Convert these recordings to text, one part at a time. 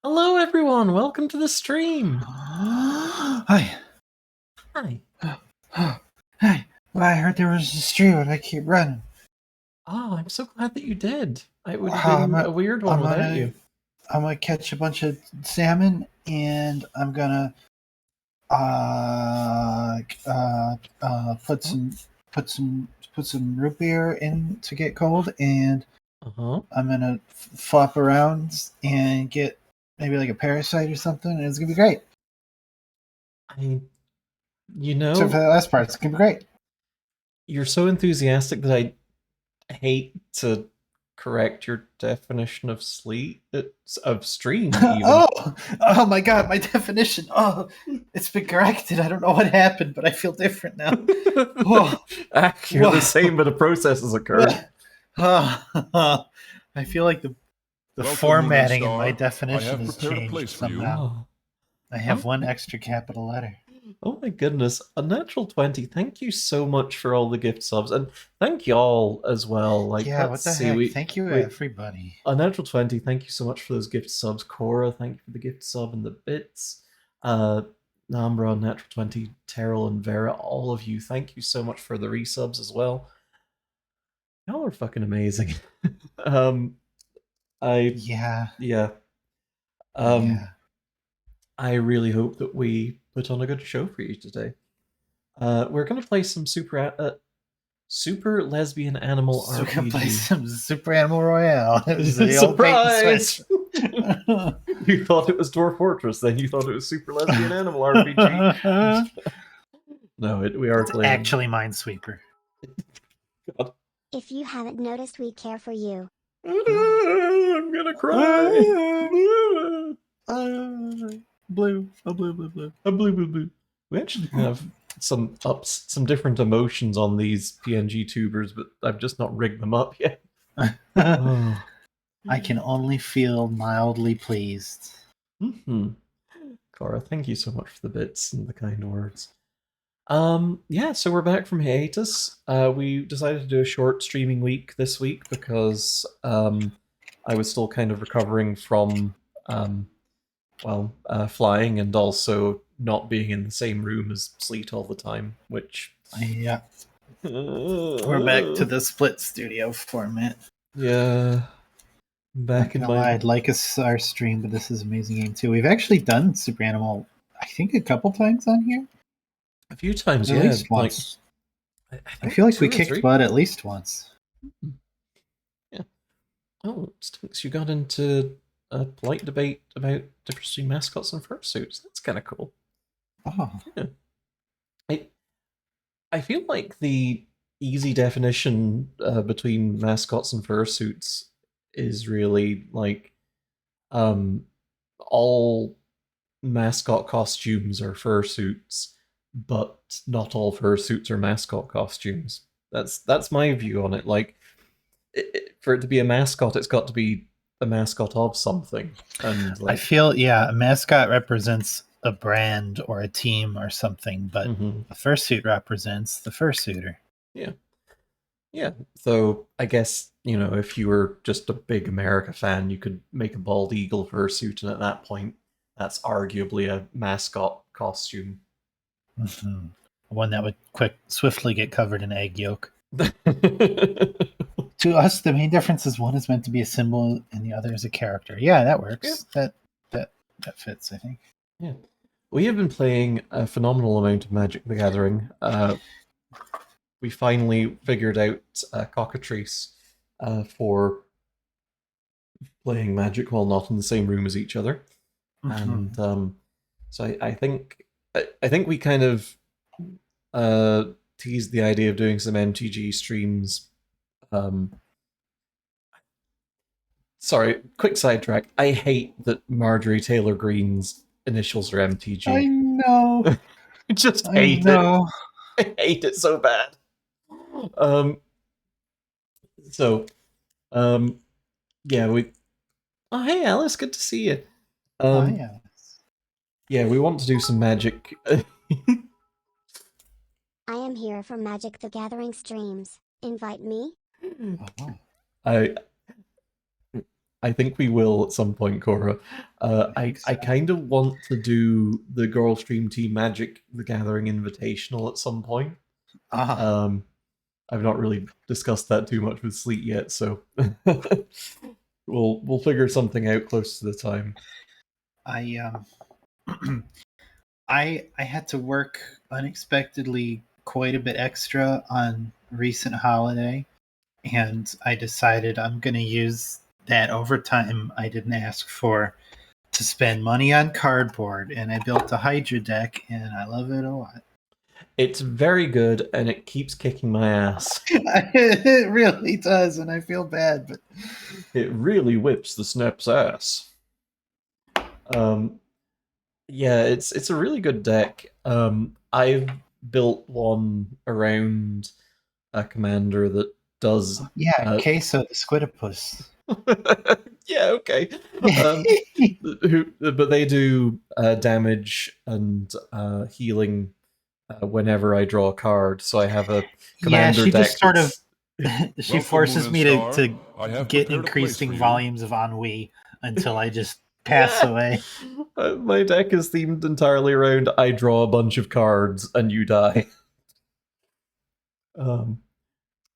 Hello, everyone. Welcome to the stream. Hi. Hi. Hi. Well, I heard there was a stream and I keep running. Oh, I'm so glad that you did. It would have been a weird one without you. I'm gonna catch a bunch of salmon and I'm gonna put some root beer in to get cold, and I'm gonna flop around and get maybe like a parasite or something, and it's gonna be great. So for the last part, it's gonna be great. You're so enthusiastic that I hate to correct your definition of stream. Even. oh my god, my definition. Oh, it's been corrected. I don't know what happened, but I feel different now. You're the same, but the process has occurred. I feel like the formatting in my definition has changed somehow. I have one extra capital letter. Oh my goodness, a natural 20. Thank you so much for all the gift subs, and thank you all as well. Like, yeah, what the heck? Thank you, everybody. A natural 20. Thank you so much for those gift subs, Cora. Thank you for the gift sub and the bits. Nambra, natural 20, Terrell, and Vera. All of you, thank you so much for the resubs as well. Y'all are fucking amazing. I really hope that we put on a good show for you today. We're going to play some Super Lesbian Animal RPG. We're going to play some Super Animal Royale. Surprise! You thought it was Dwarf Fortress, then you thought it was Super Lesbian Animal RPG. No, we are playing. Actually Minesweeper. God. If you haven't noticed, we care for you. I'm gonna cry. Blue. We actually have some different emotions on these PNG tubers, but I've just not rigged them up yet. I can only feel mildly pleased. Cora, thank you so much for the bits and the kind words. So we're back from hiatus. We decided to do a short streaming week this week because I was still kind of recovering from flying and also not being in the same room as Sleet all the time, which... Yeah. We're back to the split studio format. Yeah. I'd like our stream, but this is an amazing game too. We've actually done Super Animal, I think, a couple times on here. A few times, at least once. I feel like we kicked butt at least once. Yeah. Oh, stinks. You got into a polite debate about difference between mascots and fursuits. That's kind of cool. Oh. Yeah. I feel like the easy definition between mascots and fursuits is really like all mascot costumes are fursuits, but not all fursuits are mascot costumes. That's my view on it. Like, for it to be a mascot, it's got to be a mascot of something. And like, I feel, a mascot represents a brand or a team or something, but a fursuit represents the fursuiter. Yeah. So I guess, if you were just a big America fan, you could make a bald eagle fursuit, and at that point, that's arguably a mascot costume. One that would swiftly get covered in egg yolk. To us, the main difference is one is meant to be a symbol and the other is a character. Yeah, that works. Yeah. That fits, I think. Yeah. We have been playing a phenomenal amount of Magic the Gathering. We finally figured out cockatrice for playing Magic while not in the same room as each other. And so I think we kind of teased the idea of doing some MTG streams. Sorry, quick sidetrack. I hate that Marjorie Taylor Greene's initials are MTG. I know. I just hate it. I hate it so bad. We... Oh, hey, Alice, good to see you. Hi, Alice. Yeah, we want to do some Magic. I am here for Magic the Gathering streams. Invite me? I think we will at some point, Cora. I kind of want to do the Girl Stream Team Magic the Gathering Invitational at some point. I've not really discussed that too much with Sleet yet, so we'll figure something out close to the time. I had to work unexpectedly quite a bit extra on recent holiday, and I decided I'm going to use that overtime I didn't ask for to spend money on cardboard, and I built a Hydra deck, and I love it a lot. It's very good, and it keeps kicking my ass. It really does, and I feel bad, but it really whips the Snap's ass. Yeah, it's a really good deck. I've built one around a commander that does. Queso the Squidopus. Yeah, okay. But they do damage and healing whenever I draw a card. So I have a commander she deck. Just sort of she forces me to get increasing volumes of ennui until I just pass away. My deck is themed entirely around I draw a bunch of cards and you die.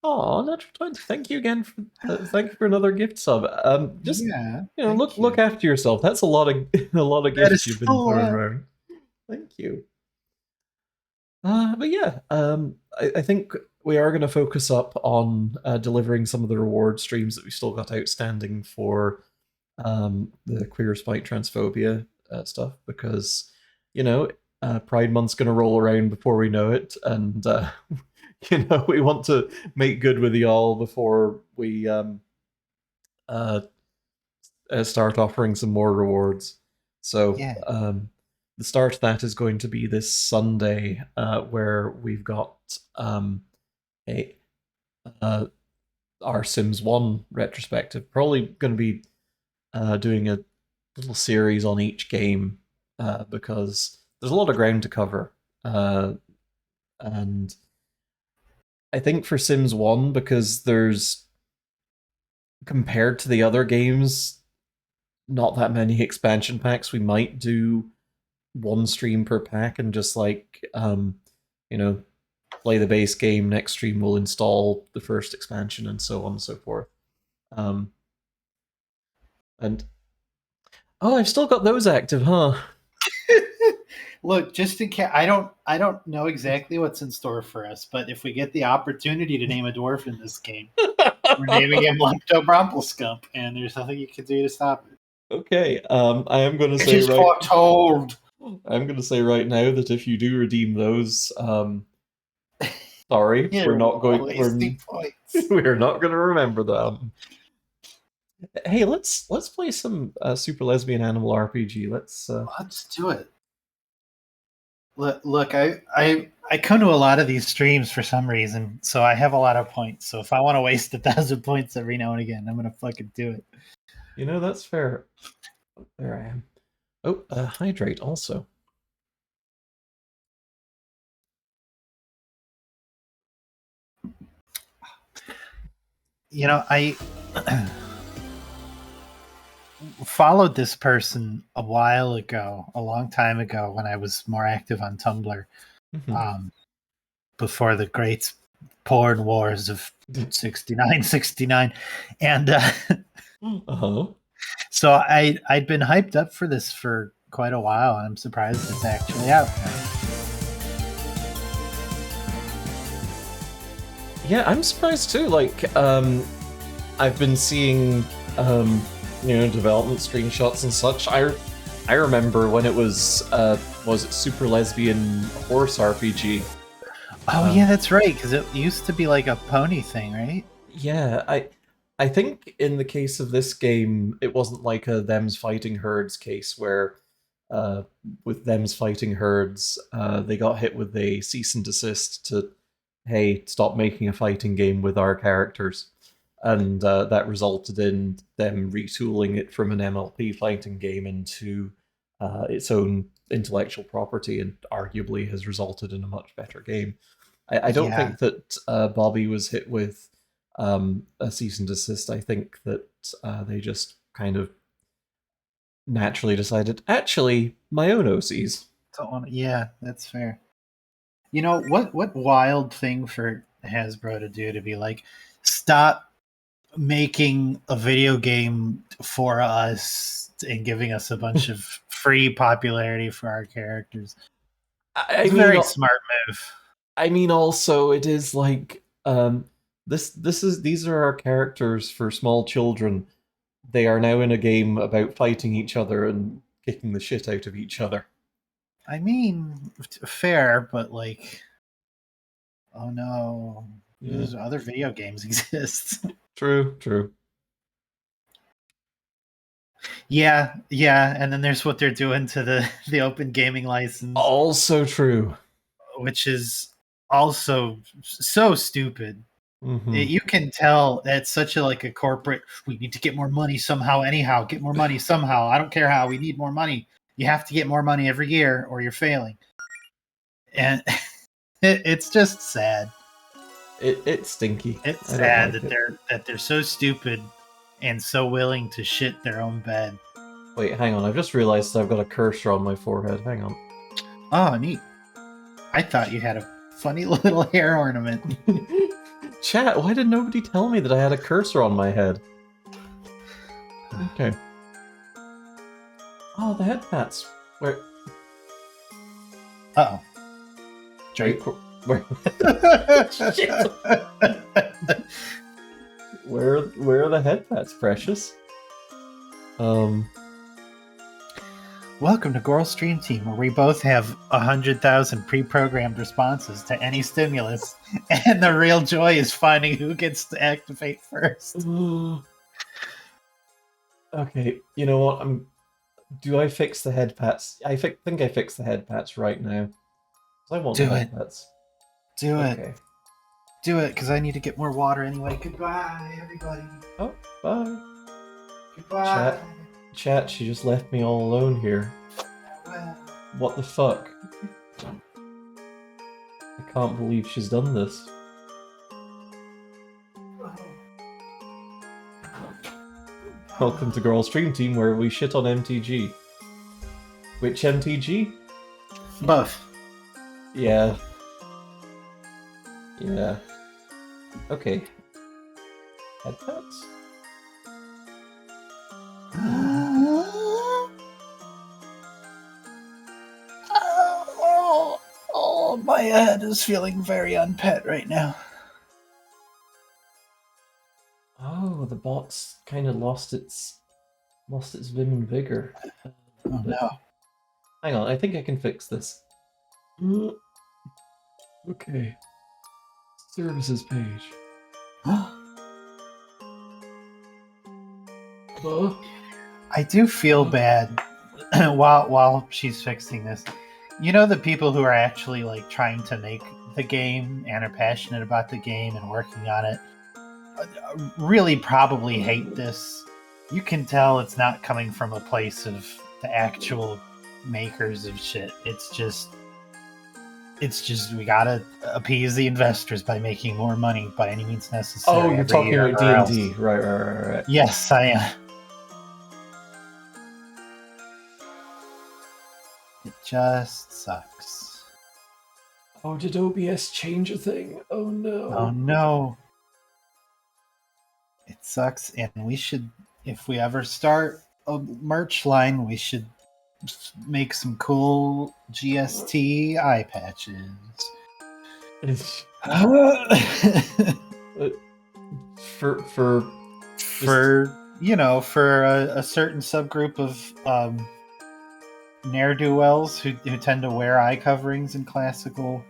Natural 20. Thank you again for thank you for another gift sub. Look after yourself. That's a lot of gifts you've been throwing around. Thank you. But yeah, I think we are going to focus up on delivering some of the reward streams that we still got outstanding for the Queer Spite Transphobia stuff, because Pride Month's going to roll around before we know it, and we want to make good with y'all before we start offering some more rewards. So the start of that is going to be this Sunday, where we've got our Sims 1 retrospective. Probably going to be doing a little series on each game, because there's a lot of ground to cover. And I think for Sims 1, because there's, compared to the other games, not that many expansion packs, we might do one stream per pack and just play the base game. Next stream we'll install the first expansion and so on and so forth. And I've still got those active, huh? Look, just in case, I don't know exactly what's in store for us, but if we get the opportunity to name a dwarf in this game, we're naming him Leptobrumpelskump, and there's nothing you can do to stop it. Okay, I am going to say foretold. I'm going to say right now that if you do redeem those, sorry, we're not going to remember them. Hey, let's play some Super Lesbian Animal RPG. Let's do it. Look, I come to a lot of these streams for some reason, so I have a lot of points. So if I want to waste 1,000 points every now and again, I'm gonna fucking do it. That's fair. There I am. Hydrate also. I followed this person a while ago, a long time ago, when I was more active on Tumblr, before the great porn wars of 69, and so I'd been hyped up for this for quite a while, and I'm surprised it's actually out now. Yeah, I'm surprised too. I've been seeing development screenshots and such. I remember when it was it Super Lesbian Horse RPG? Oh yeah, that's right, because it used to be like a pony thing, right? Yeah, I think in the case of this game, it wasn't like a Them's Fighting Herds case where with Them's Fighting Herds, they got hit with a cease and desist to, hey, stop making a fighting game with our characters. And that resulted in them retooling it from an MLP fighting game into its own intellectual property, and arguably has resulted in a much better game. I don't think that Bobby was hit with a cease and desist. I think that they just kind of naturally decided, actually, my own OCs. Don't want. Yeah, that's fair. You know what wild thing for Hasbro to do to be like, stop making a video game for us and giving us a bunch of free popularity for our characters. I It's a mean, very smart move. I mean, also it is like these are our characters for small children. They are now in a game about fighting each other and kicking the shit out of each other. I mean, fair, but like, oh no, Yeah. there's other video games exist. True, true. Yeah, and then there's what they're doing to the open gaming license, Also true. which is also so stupid. Mm-hmm. You can tell that's such a like a corporate. We need to get more money somehow, anyhow. Get more money somehow. I don't care how. We need more money. You have to get more money every year, or you're failing. And it's just sad. It's stinky. It's I don't sad like that it. they're so stupid and so willing to shit their own bed. Wait, hang on. I've just realized I've got a cursor on my forehead. Hang on. Oh, neat. I thought you had a funny little hair ornament. Chat, why did nobody tell me that I had a cursor on my head? Okay. Oh, the head pats. Where? Uh-oh. Drake. Where? Shit. Where are the head pats, precious? Welcome to Girl Stream Team, where we both have 100,000 pre-programmed responses to any stimulus, and the real joy is finding who gets to activate first. Okay, you know what? Do I fix the head pats? I think I fixed the head pats right now. 'Cause I want Do the head it. pats. Do Okay. it. Do it, because I need to get more water anyway. Goodbye, everybody. Oh, bye. Goodbye. Chat, she just left me all alone here. Well, What the fuck? I can't believe she's done this. Welcome to Girl Stream Team, where we shit on MTG. Which MTG? both. Yeah. Yeah. Okay. Head pats? Oh, my head is feeling very unpet right now. Oh, the bot's kind of lost its vim and vigor. Oh no. Hang on, I think I can fix this. Okay. Services page. I do feel bad while she's fixing this. You know, the people who are actually like trying to make the game and are passionate about the game and working on it really probably hate this. You can tell it's not coming from a place of the actual makers of shit. It's just we gotta appease the investors by making more money by any means necessary. Oh, you're talking about D&D. Right. Yes, I am. It just sucks. Oh, did OBS change a thing? Oh no. Oh no. It sucks, and we should, if we ever start a merch line, we should make some cool GST eye patches. for for a certain subgroup of ne'er-do-wells who tend to wear eye coverings in classical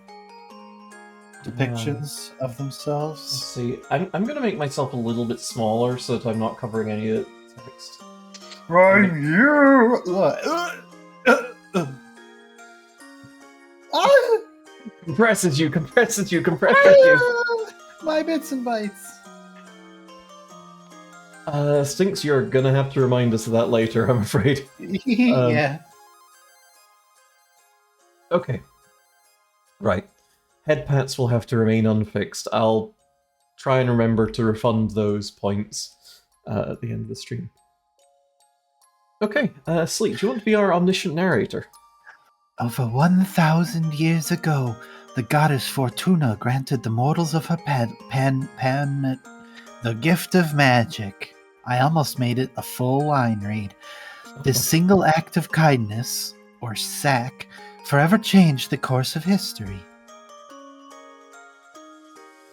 depictions of themselves. Let's see. I'm gonna make myself a little bit smaller so that I'm not covering any of the text. Right, you. Compresses you. My bits and bytes. Stinks, you're gonna have to remind us of that later, I'm afraid. Yeah. Okay. Right. Head pats will have to remain unfixed. I'll try and remember to refund those points at the end of the stream. Okay, Sleep, do you want to be our omniscient narrator? Over 1,000 years ago, the goddess Fortuna granted the mortals of her the gift of magic. I almost made it a full line read. This single act of kindness, or sack, forever changed the course of history.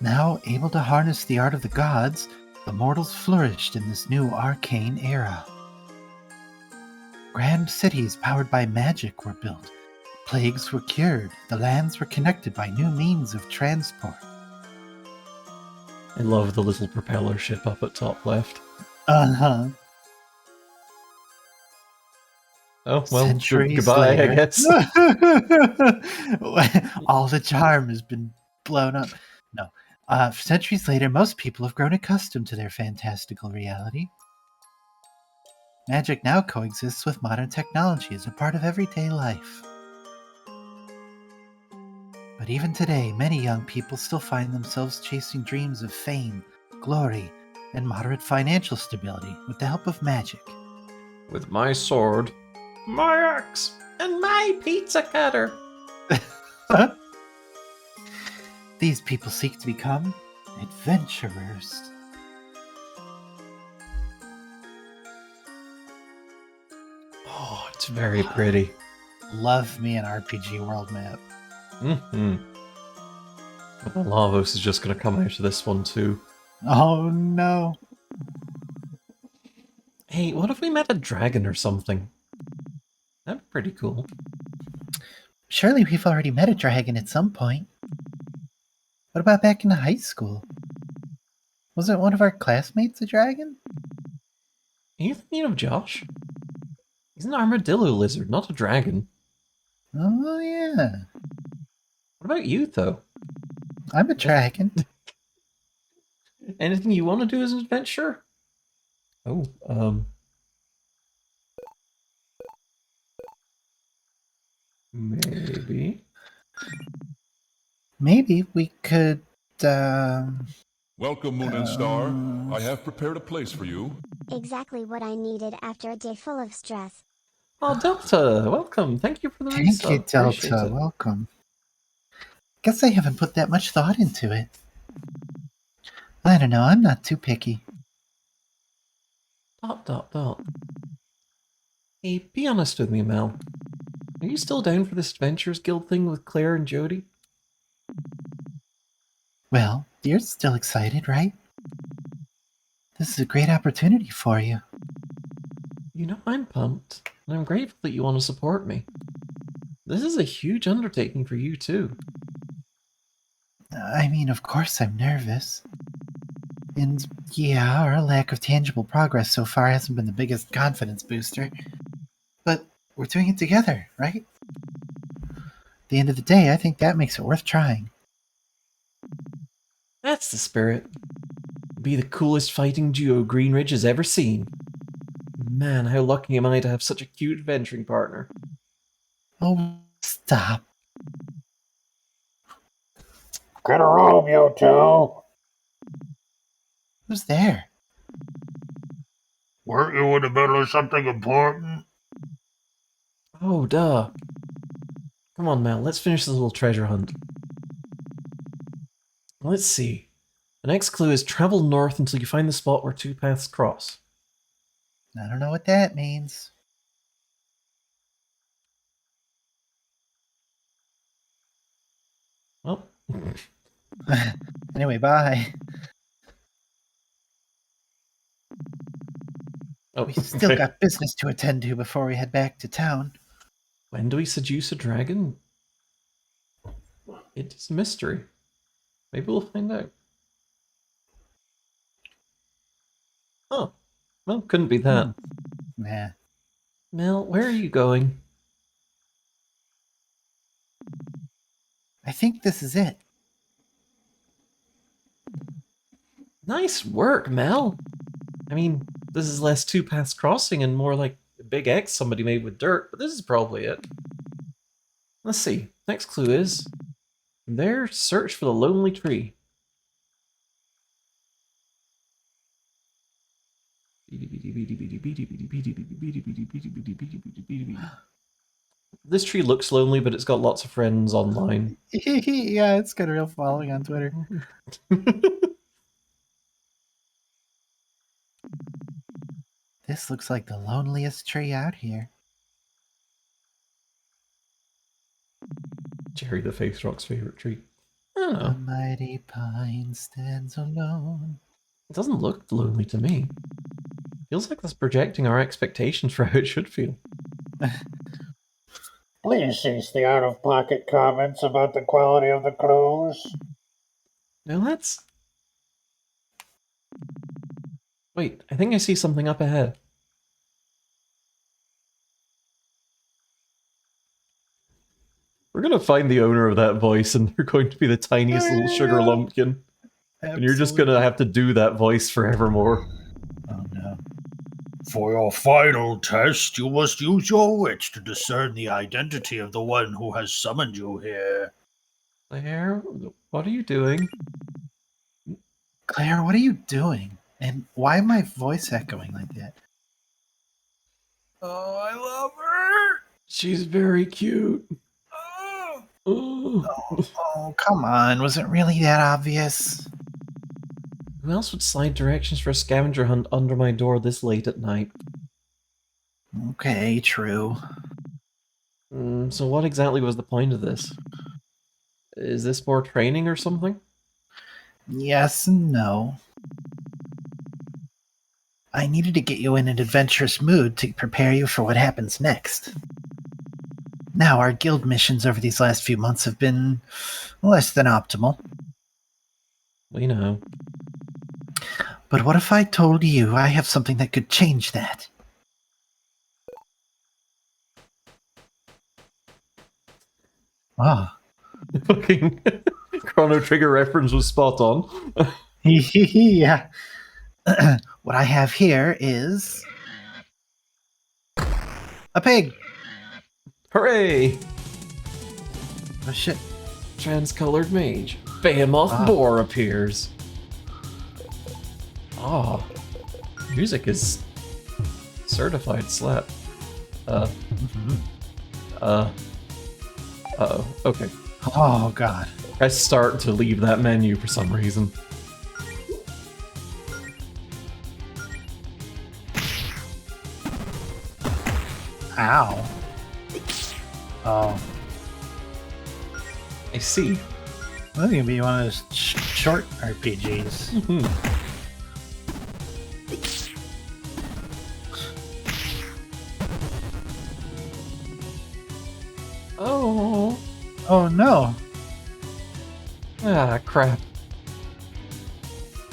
Now able to harness the art of the gods, the mortals flourished in this new arcane era. Grand cities powered by magic were built. Plagues were cured. The lands were connected by new means of transport. I love the little propeller ship up at top left. Uh-huh. Oh, well, Centuries goodbye, later. I guess. All the charm has been blown up. No. Centuries later, most people have grown accustomed to their fantastical reality. Magic now coexists with modern technology as a part of everyday life. But even today, many young people still find themselves chasing dreams of fame, glory, and moderate financial stability with the help of magic. With my sword, my axe, and my pizza cutter. These people seek to become adventurers. Oh, it's very pretty. Love me an RPG world map. Mm-hmm. Well, Lavos is just going to come out of this one too. Oh no. Hey, what if we met a dragon or something? That'd be pretty cool. Surely we've already met a dragon at some point. What about back in high school? Wasn't one of our classmates a dragon? Are you thinking of Josh? He's an armadillo lizard, not a dragon. Oh yeah. What about you, though? I'm a dragon. Anything you want to do as an adventure? Oh, maybe. Maybe we could Welcome, Moon and Star. I have prepared a place for you. Exactly what I needed after a day full of stress. Oh, Delta, welcome. Thank you for the Thank you, resub. Appreciate Delta. it. Welcome. Guess I haven't put that much thought into it. I don't know, I'm not too picky. ... Hey, be honest with me, Mel. Are you still down for this Adventurers Guild thing with Claire and Jody? Well, you're still excited, right? This is a great opportunity for you. You know I'm pumped, and I'm grateful that you want to support me. This is a huge undertaking for you, too. I mean, of course I'm nervous. And yeah, our lack of tangible progress so far hasn't been the biggest confidence booster. But we're doing it together, right? At the end of the day, I think that makes it worth trying. That's the spirit. Be the coolest fighting duo Greenridge has ever seen. Man, how lucky am I to have such a cute adventuring partner. Oh, stop. Get a room, you two. Who's there? Weren't you in the middle of something important? Oh, duh. Come on, Mel, let's finish this little treasure hunt. Let's see. The next clue is travel north until you find the spot where two paths cross. I don't know what that means. Well, Anyway, bye. oh, We still got business to attend to before we head back to town. When do we seduce a dragon? It's a mystery. Maybe we'll find out. Oh, well, couldn't be that. Nah. Mel, where are you going? I think this is it. Nice work, Mel. I mean, this is less two paths crossing and more like a big X somebody made with dirt, but this is probably it. Let's see. Next clue is there, search for the lonely tree. This tree looks lonely, but it's got lots of friends online. Yeah, it's got a real following on Twitter. This looks like the loneliest tree out here. Jerry the Face Rock's favorite tree. I don't know. The mighty pine stands alone. It doesn't look lonely to me. Feels like that's projecting our expectations for how it should feel. Please cease the out-of-pocket comments about the quality of the clothes. Now let's... Wait, I think I see something up ahead. We're gonna find the owner of that voice, and they're going to be the tiniest little sugar lumpkin. And you're just gonna have to do that voice forevermore. Oh no. For your final test, you must use your wits to discern the identity of the one who has summoned you here. Claire, what are you doing? Claire, what are you doing? And why am my voice echoing like that? Oh, I love her! She's very cute. Oh. Oh, come on. Was it really that obvious? Who else would slide directions for a scavenger hunt under my door this late at night? Okay, true. So what exactly was the point of this? Is this more training or something? Yes and no. I needed to get you in an adventurous mood to prepare you for what happens next. Now, our guild missions over these last few months have been less than optimal. We know. But what if I told you I have something that could change that? Ah. The fucking Chrono Trigger reference was spot on. Yeah. What I have here is a pig. Hooray! Oh shit. Trans-colored mage. Behemoth Boar appears. Oh. Music is certified slap. Uh-oh. Okay. Oh god. Press start to leave that menu for some reason. Ow. Oh. I see. This is gonna be one of those short RPGs. Oh. Oh no. Ah, crap.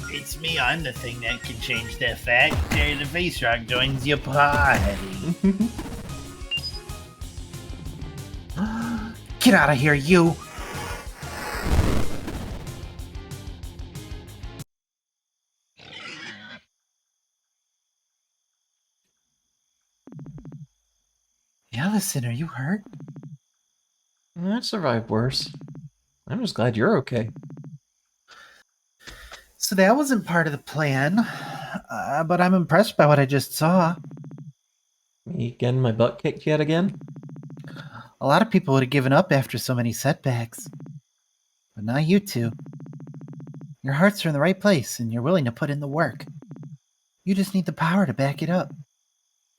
It's me, I'm the thing that can change that fact. Jerry the Face Rock joins your party. Get out of here, you! Yeah, listen, are you hurt? I survived worse. I'm just glad you're okay. So that wasn't part of the plan, but I'm impressed by what I just saw. Me getting my butt kicked yet again? A lot of people would have given up after so many setbacks. But not you two. Your hearts are in the right place, and you're willing to put in the work. You just need the power to back it up.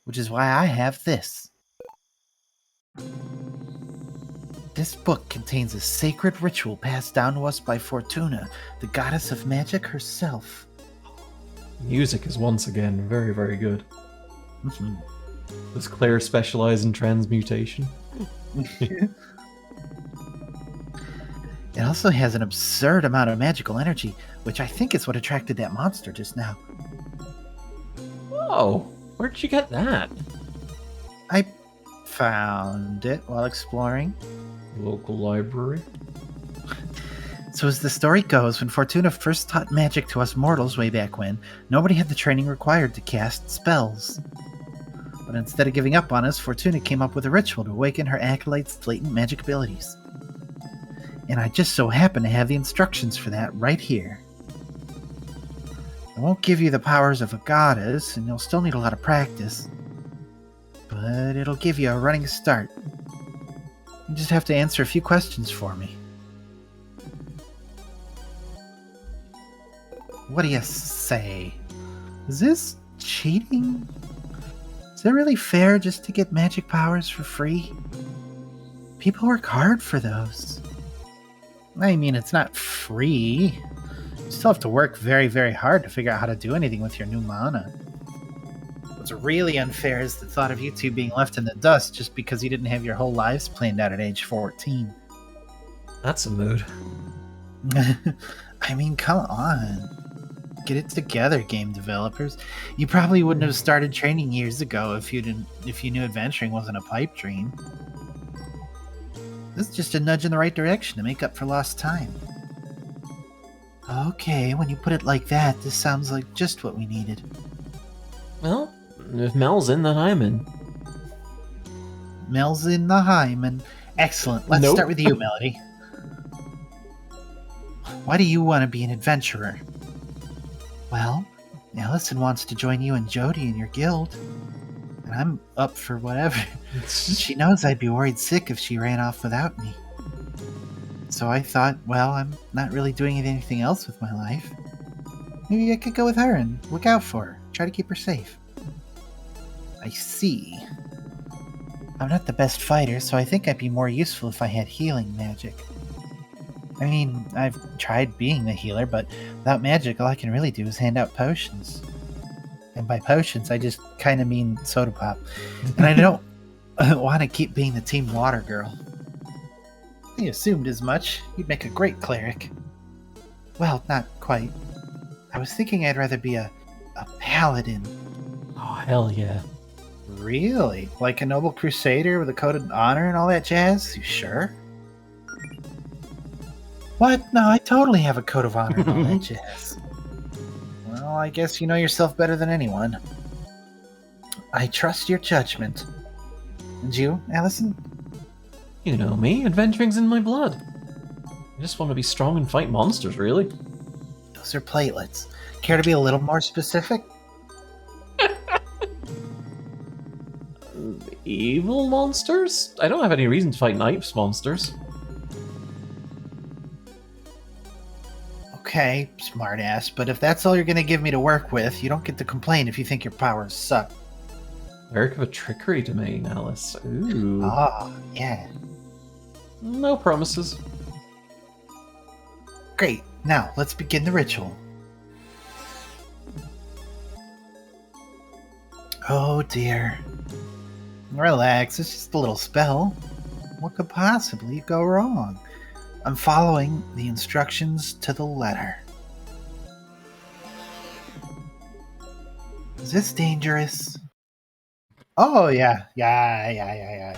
Which is why I have this. This book contains a sacred ritual passed down to us by Fortuna, the goddess of magic herself. Music is once again very, very good. Does Claire specialize in transmutation? It also has an absurd amount of magical energy, which I think is what attracted that monster just now. Whoa! Where'd you get that? I found it while exploring. Local library? So as the story goes, when Fortuna first taught magic to us mortals way back when, nobody had the training required to cast spells. But instead of giving up on us, Fortuna came up with a ritual to awaken her acolytes' latent magic abilities. And I just so happen to have the instructions for that right here. It won't give you the powers of a goddess, and you'll still need a lot of practice. But it'll give you a running start. You just have to answer a few questions for me. What do you say? Is this cheating? Is it really fair just to get magic powers for free? People work hard for those. I mean, it's not free. You still have to work very, very hard to figure out how to do anything with your new mana. What's really unfair is the thought of you two being left in the dust just because you didn't have your whole lives planned out at age 14. That's a mood. I mean, come on. Get it together, game developers. You probably wouldn't have started training years ago if you knew adventuring wasn't a pipe dream. This is just a nudge in the right direction to make up for lost time. Okay, when you put it like that, this sounds like just what we needed. Well, if Mel's in, then I'm in. Mel's in the hymen. Excellent. Let's start with you, Melody. Why do you want to be an adventurer? Well, Allison wants to join you and Jody in your guild. And I'm up for whatever. She knows I'd be worried sick if she ran off without me. So I thought, well, I'm not really doing anything else with my life. Maybe I could go with her and look out for her. Try to keep her safe. I see. I'm not the best fighter, so I think I'd be more useful if I had healing magic. I mean, I've tried being a healer, but without magic, all I can really do is hand out potions. And by potions, I just kind of mean soda pop. And I don't want to keep being the team water girl. I assumed as much. You'd make a great cleric. Well, not quite. I was thinking I'd rather be a paladin. Oh, hell yeah. Really? Like a noble crusader with a code of honor and all that jazz? You sure? What? No, I totally have a code of honor and all that jazz. Well, I guess you know yourself better than anyone. I trust your judgment. And you, Allison? You know me, adventuring's in my blood. I just want to be strong and fight monsters, really. Those are platelets. Care to be a little more specific? Evil monsters? I don't have any reason to fight knives monsters. Okay, smartass, but if that's all you're gonna give me to work with, you don't get to complain if you think your powers suck. Eric of a trickery domain, Alice. Ooh. Ah, yeah. No promises. Great, now let's begin the ritual. Oh dear. Relax, it's just a little spell. What could possibly go wrong? I'm following the instructions to the letter. Is this dangerous? Oh, yeah. Yeah.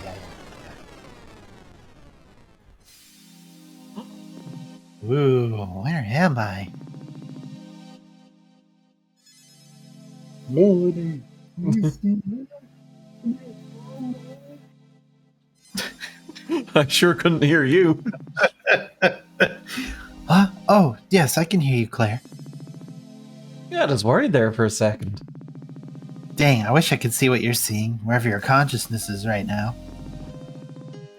Ooh, where am I? Melody. I sure couldn't hear you. Huh? Oh, yes, I can hear you, Claire. Yeah, I was worried there for a second. Dang, I wish I could see what you're seeing, wherever your consciousness is right now.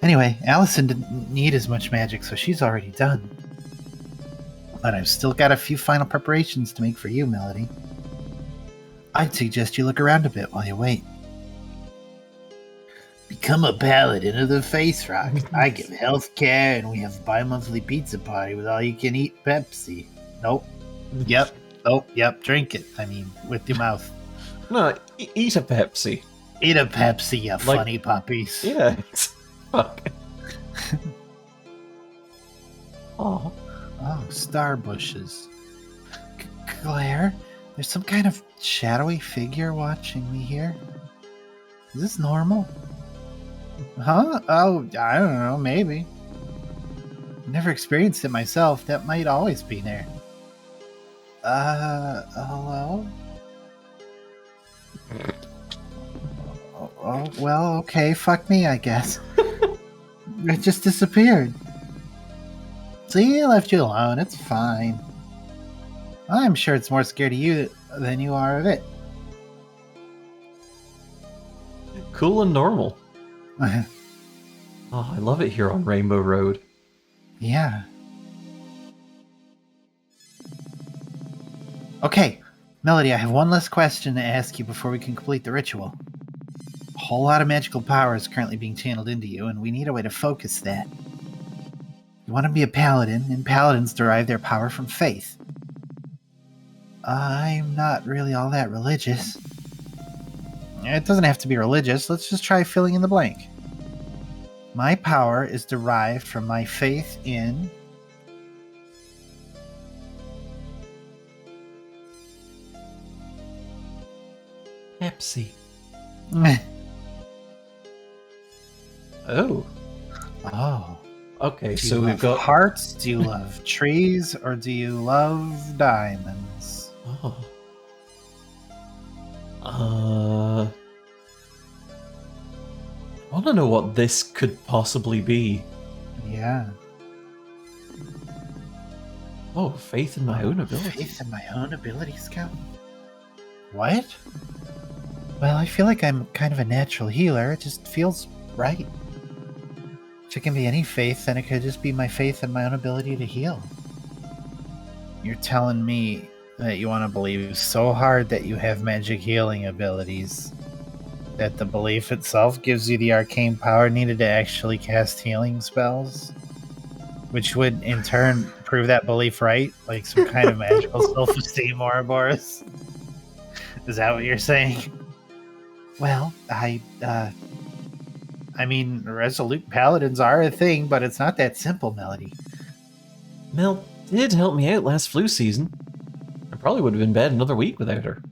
Anyway, Allison didn't need as much magic, so she's already done. But I've still got a few final preparations to make for you, Melody. I'd suggest you look around a bit while you wait. Become a paladin of the Face Rock. I give health care, and we have a bi-monthly pizza party with all-you-can-eat Pepsi. Nope. Yep. Oh, yep. Drink it. I mean, with your mouth. No, eat a Pepsi. Eat a Pepsi, you funny puppies. Yeah. Fuck. Oh. Oh, star bushes. Claire, there's some kind of shadowy figure watching me here. Is this normal? Huh? Oh, I don't know, maybe. Never experienced it myself. That might always be there. Hello? Oh, well, okay, fuck me, I guess. It just disappeared. See, I left you alone, it's fine. I'm sure it's more scared of you than you are of it. Cool and normal. Oh, I love it here on Rainbow Road. Yeah. Okay, Melody, I have one last question to ask you before we can complete the ritual. A whole lot of magical power is currently being channeled into you, and we need a way to focus that. You want to be a paladin, and paladins derive their power from faith. I'm not really all that religious. It doesn't have to be religious. Let's just try filling in the blank. My power is derived from my faith in... Pepsi. Oh. Oh. Okay, Do so you we've love got... hearts? Do you love trees? Or do you love diamonds? Oh. I want to know what this could possibly be. Yeah. Oh, faith in my own ability. Faith in my own ability, Scout? What? Well, I feel like I'm kind of a natural healer. It just feels right. If it can be any faith, then it could just be my faith in my own ability to heal. You're telling me that you want to believe so hard that you have magic healing abilities that the belief itself gives you the arcane power needed to actually cast healing spells? Which would, in turn, prove that belief right? Like some kind of magical self-esteem, Ouroboros? Is that what you're saying? Well, I mean, resolute paladins are a thing, but it's not that simple, Melody. Mel did help me out last flu season. I probably would have been in bed another week without her.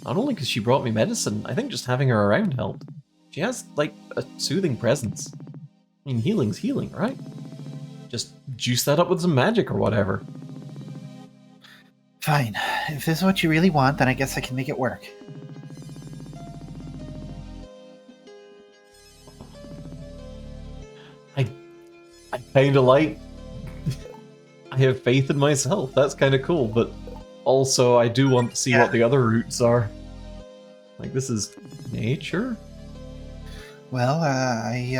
Not only because she brought me medicine, I think just having her around helped. She has, like, a soothing presence. I mean, healing's healing, right? Just juice that up with some magic or whatever. Fine. If this is what you really want, then I guess I can make it work. I kinda like... I have faith in myself, that's kinda cool, but also I do want to see what the other routes are. Like, this is nature? Well, I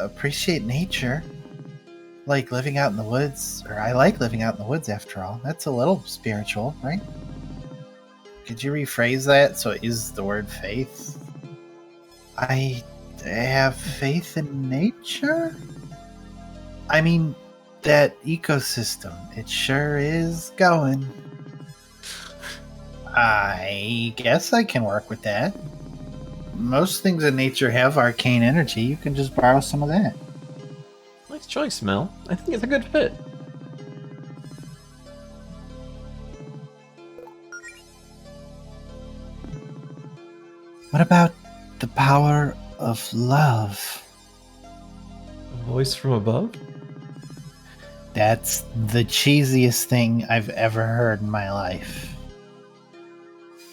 appreciate nature. Like living out in the woods, or I like living out in the woods after all. That's a little spiritual, right? Could you rephrase that so it uses the word faith? I have faith in nature? I mean, that ecosystem, it sure is going. I guess I can work with that. Most things in nature have arcane energy. You can just borrow some of that. Nice choice, Mel. I think it's a good fit. What about the power of love? A voice from above? That's the cheesiest thing I've ever heard in my life.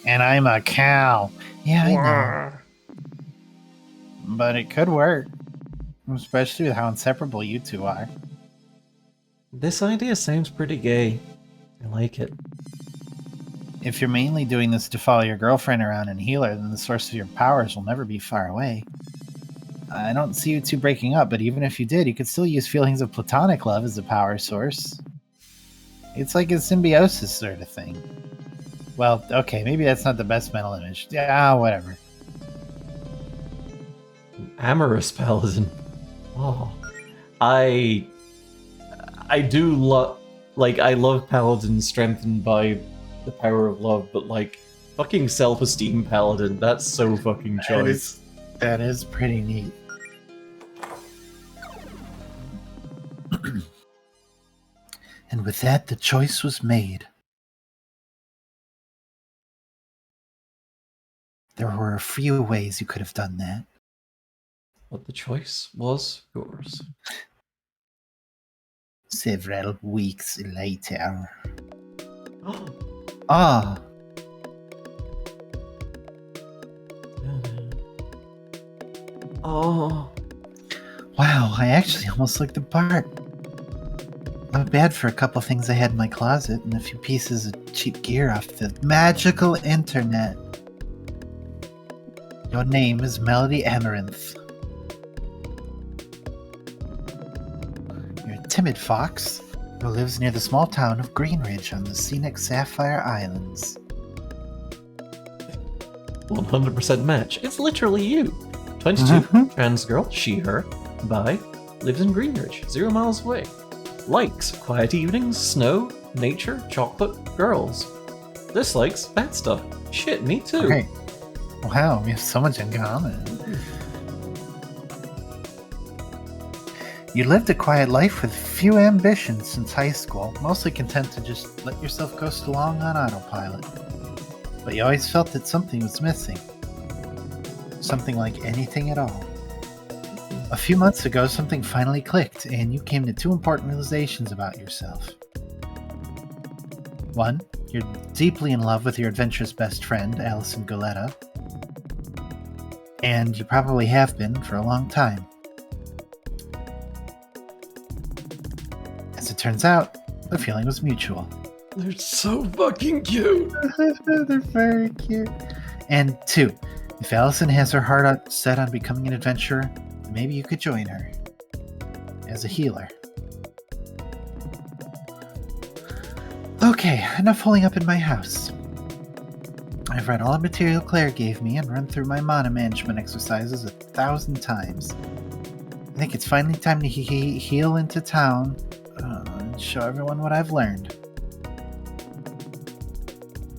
And I'm a cow. Yeah, I know. But it could work. Especially with how inseparable you two are. This idea sounds pretty gay. I like it. If you're mainly doing this to follow your girlfriend around and heal her, then the source of your powers will never be far away. I don't see you two breaking up, but even if you did, you could still use feelings of platonic love as a power source. It's like a symbiosis sort of thing. Well, okay, maybe that's not the best mental image. Yeah, whatever. Amorous paladin. Oh. I do love... Like, I love paladins strengthened by the power of love, but, like, fucking self-esteem paladin, that's so fucking choice. That is pretty neat. And with that, the choice was made. There were a few ways you could have done that. But the choice was yours. Several weeks later. Ah! Oh. Wow, I actually almost looked the part. A Not bad for a couple things I had in my closet and a few pieces of cheap gear off the magical internet. Your name is Melody Amaranth. You're a timid fox who lives near the small town of Greenridge on the scenic Sapphire Islands. 100% match. It's literally you. 22, trans girl, she, her, bi, lives in Greenridge, 0 miles away. Likes quiet evenings, snow, nature, chocolate, girls. Dislikes bad stuff. Shit, me too. Okay. Wow, we have so much in common. You lived a quiet life with few ambitions since high school, mostly content to just let yourself coast along on autopilot. But you always felt that something was missing. Something like anything at all. A few months ago, something finally clicked, and you came to 2 important realizations about yourself. 1, you're deeply in love with your adventurous best friend, Allison Goletta. And you probably have been for a long time. As it turns out, the feeling was mutual. They're so fucking cute. They're very cute. And 2, if Allison has her heart set on becoming an adventurer, maybe you could join her as a healer. Okay, enough holding up in my house. I've read all the material Claire gave me and run through my mana management exercises 1,000 times. I think it's finally time to heal into town and show everyone what I've learned.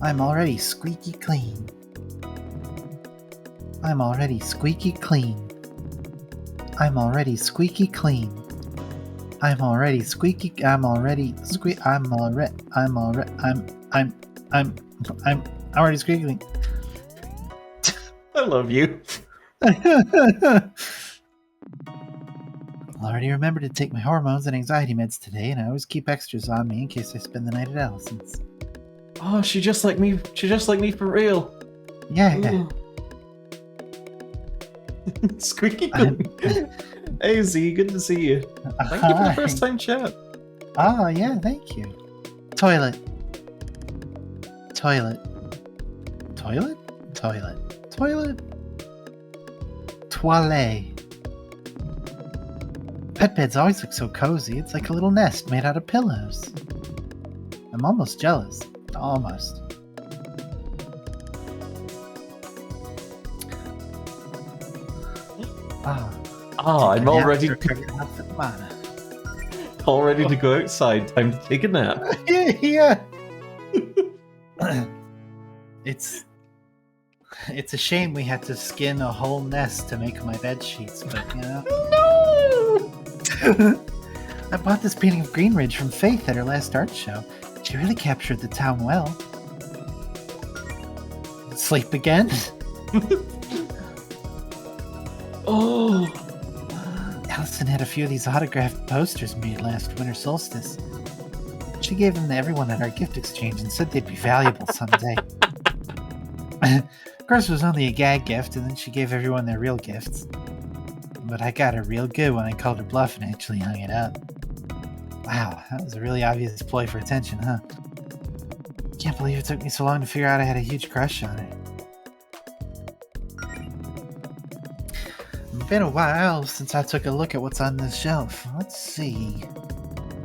I'm already squeaky clean. I'm already squeaky clean. I'm already squeaky clean. I'm already squeaky. I'm already squeak. I'm already squeaky clean. I love you. Already remembered to take my hormones and anxiety meds today, and I always keep extras on me in case I spend the night at Allison's. Oh, she just like me. She just like me for real. Yeah. Ooh. Squeaky clean. Hey Z, good to see you. Thank you for the first time chat. Oh yeah, thank you. Toilet. Toilet. Toilet? Toilet. Toilet. Toilet. Pet beds always look so cozy. It's like a little nest made out of pillows. I'm almost jealous. Almost. I'm all ready. Mana. All ready to go outside. Time to take a nap. Yeah. It's a shame we had to skin a whole nest to make my bed sheets, but you know. No. I bought this painting of Greenridge from Faith at her last art show. She really captured the town well. Sleep again? Oh. Allison had a few of these autographed posters made last winter solstice. She gave them to everyone at our gift exchange and said they'd be valuable someday. Of course, it was only a gag gift, and then she gave everyone their real gifts. But I got her real good when I called her bluff and actually hung it up. Wow, that was a really obvious ploy for attention, huh? Can't believe it took me so long to figure out I had a huge crush on her. It's been a while since I took a look at what's on this shelf. Let's see.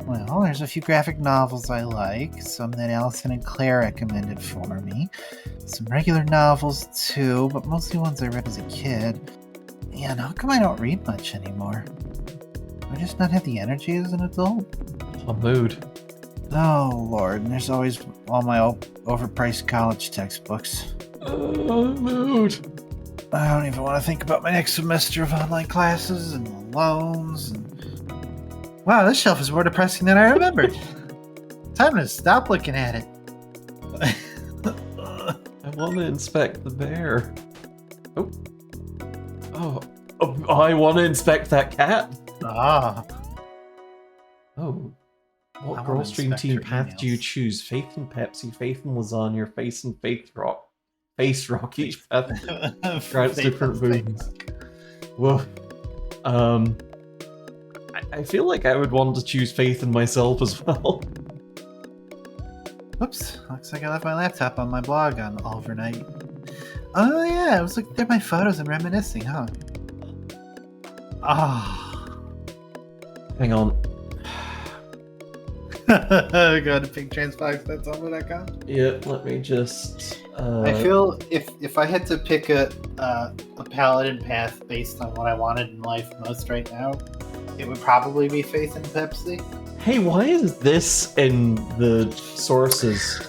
Well, there's a few graphic novels I like, some that Allison and Claire recommended for me. Some regular novels too, but mostly ones I read as a kid. Man, how come I don't read much anymore? Do I just not have the energy as an adult? A mood. Oh lord, and there's always all my overpriced college textbooks. Mood. I don't even want to think about my next semester of online classes and the loans and... Wow, this shelf is more depressing than I remembered. Time to stop looking at it. I want to inspect the bear. Oh, I want to inspect that cat. Ah. Oh. I What wanna Girl Stream inspect team her path do you emails. choose? Faith and Pepsi, Faith and Lasagna, Faith and Faith Rock. Face Rock, each path grants different wounds. Whoa. I feel like I would want to choose faith in myself as well. Oops, looks like I left my laptop on my blog on overnight. Oh yeah, I was looking at my photos and reminiscing, huh? Ah. Hang on. Go to pigtransfox.tumblr.com. Yeah, let me just. I feel if I had to pick a paladin path based on what I wanted in life most right now, it would probably be Faith in Pepsi. Hey, why is this in the sources?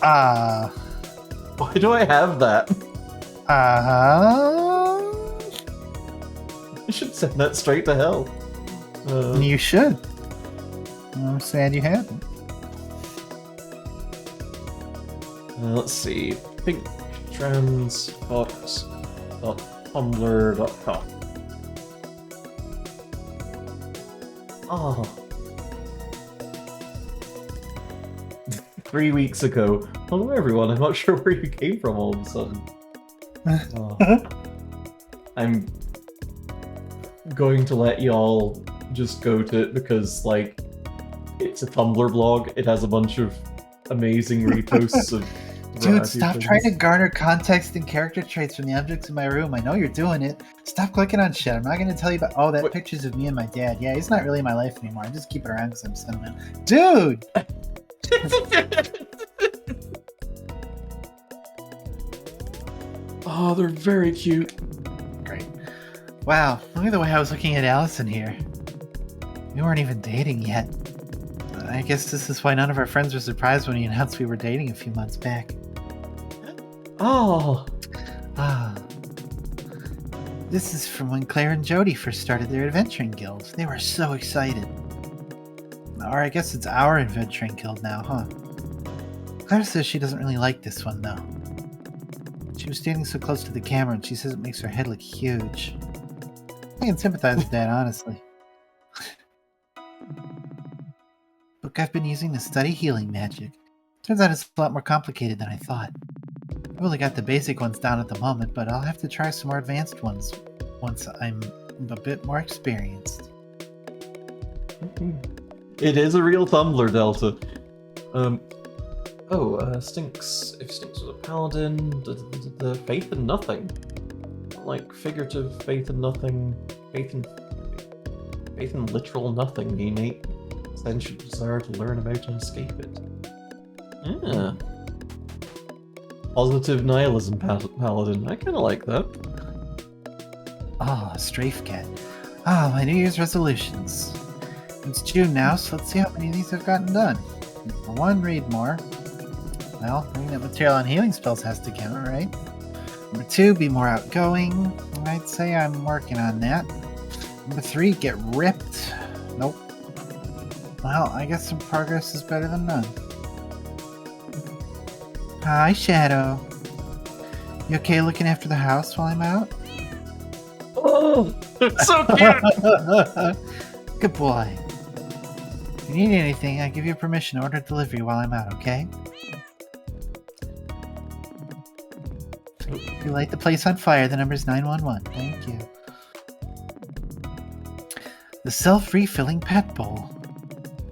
Why do I have that? I should send that straight to hell. You should. I'm sad you haven't. Let's see. pinktransfox.tumblr.com. Oh. 3 weeks ago. Hello everyone, I'm not sure where you came from all of a sudden. Oh. I'm going to let y'all just go to it because, like, it's a Tumblr blog. It has a bunch of amazing reposts of Dude, stop trying to garner context and character traits from the objects in my room. I know you're doing it. Stop clicking on shit. I'm not going to tell you about... Oh, that picture's of me and my dad. Yeah, he's not really in my life anymore. I just keep it around because I'm sentimental. Dude! Oh, they're very cute. Great. Wow, look at the way I was looking at Allison here. We weren't even dating yet. I guess this is why none of our friends were surprised when we announced we were dating a few months back. Oh. This is from when Claire and Jody first started their adventuring guild. They were so excited. Or I guess it's our adventuring guild now, huh? Claire says she doesn't really like this one, though. She was standing so close to the camera, and she says it makes her head look huge. I can sympathize with that, honestly. Look, I've been using to study healing magic. Turns out it's a lot more complicated than I thought. I've only got the basic ones down at the moment, but I'll have to try some more advanced ones once I'm a bit more experienced. It is a real Tumblr, Delta. Stinks. If Stinks was a paladin, the faith in nothing. Like figurative faith in nothing, faith in literal nothing, the innate essential desire to learn about and escape it. Yeah. Positive nihilism paladin. I kind of like that. Strafe cat. My New Year's resolutions. It's June now, so let's see how many of these I've gotten done. Number 1, read more. Well, reading that material on healing spells has to count, right? Number 2, be more outgoing. I'd say I'm working on that. Number 3, get ripped. Nope. Well, I guess some progress is better than none. Hi, Shadow. You okay looking after the house while I'm out? Oh, it's so cute! Good boy. If you need anything, I give you permission to order delivery while I'm out, okay? If you light the place on fire, the number's 911. Thank you. The self-refilling pet bowl.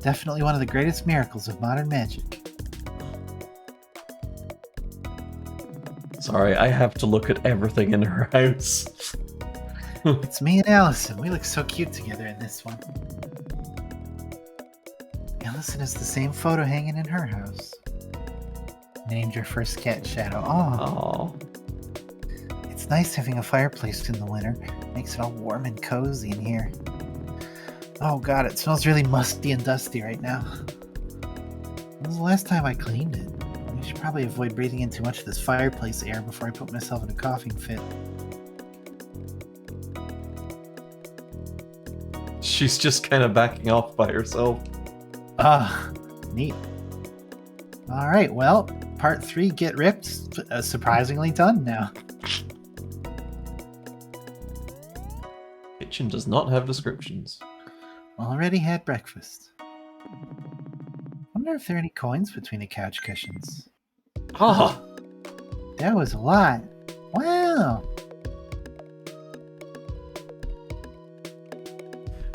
Definitely one of the greatest miracles of modern magic. Sorry, I have to look at everything in her house. It's me and Allison. We look so cute together in this one. Allison has the same photo hanging in her house. Named your first cat Shadow. Oh. It's nice having a fireplace in the winter. Makes it all warm and cozy in here. Oh god, it smells really musty and dusty right now. When was the last time I cleaned it? I should probably avoid breathing in too much of this fireplace air before I put myself in a coughing fit. She's just kind of backing off by herself. Neat. Alright, well, part 3, Get Ripped, surprisingly done now. Kitchen does not have descriptions. Already had breakfast. Wonder if there are any coins between the couch cushions. Ah! That was a lot. Wow!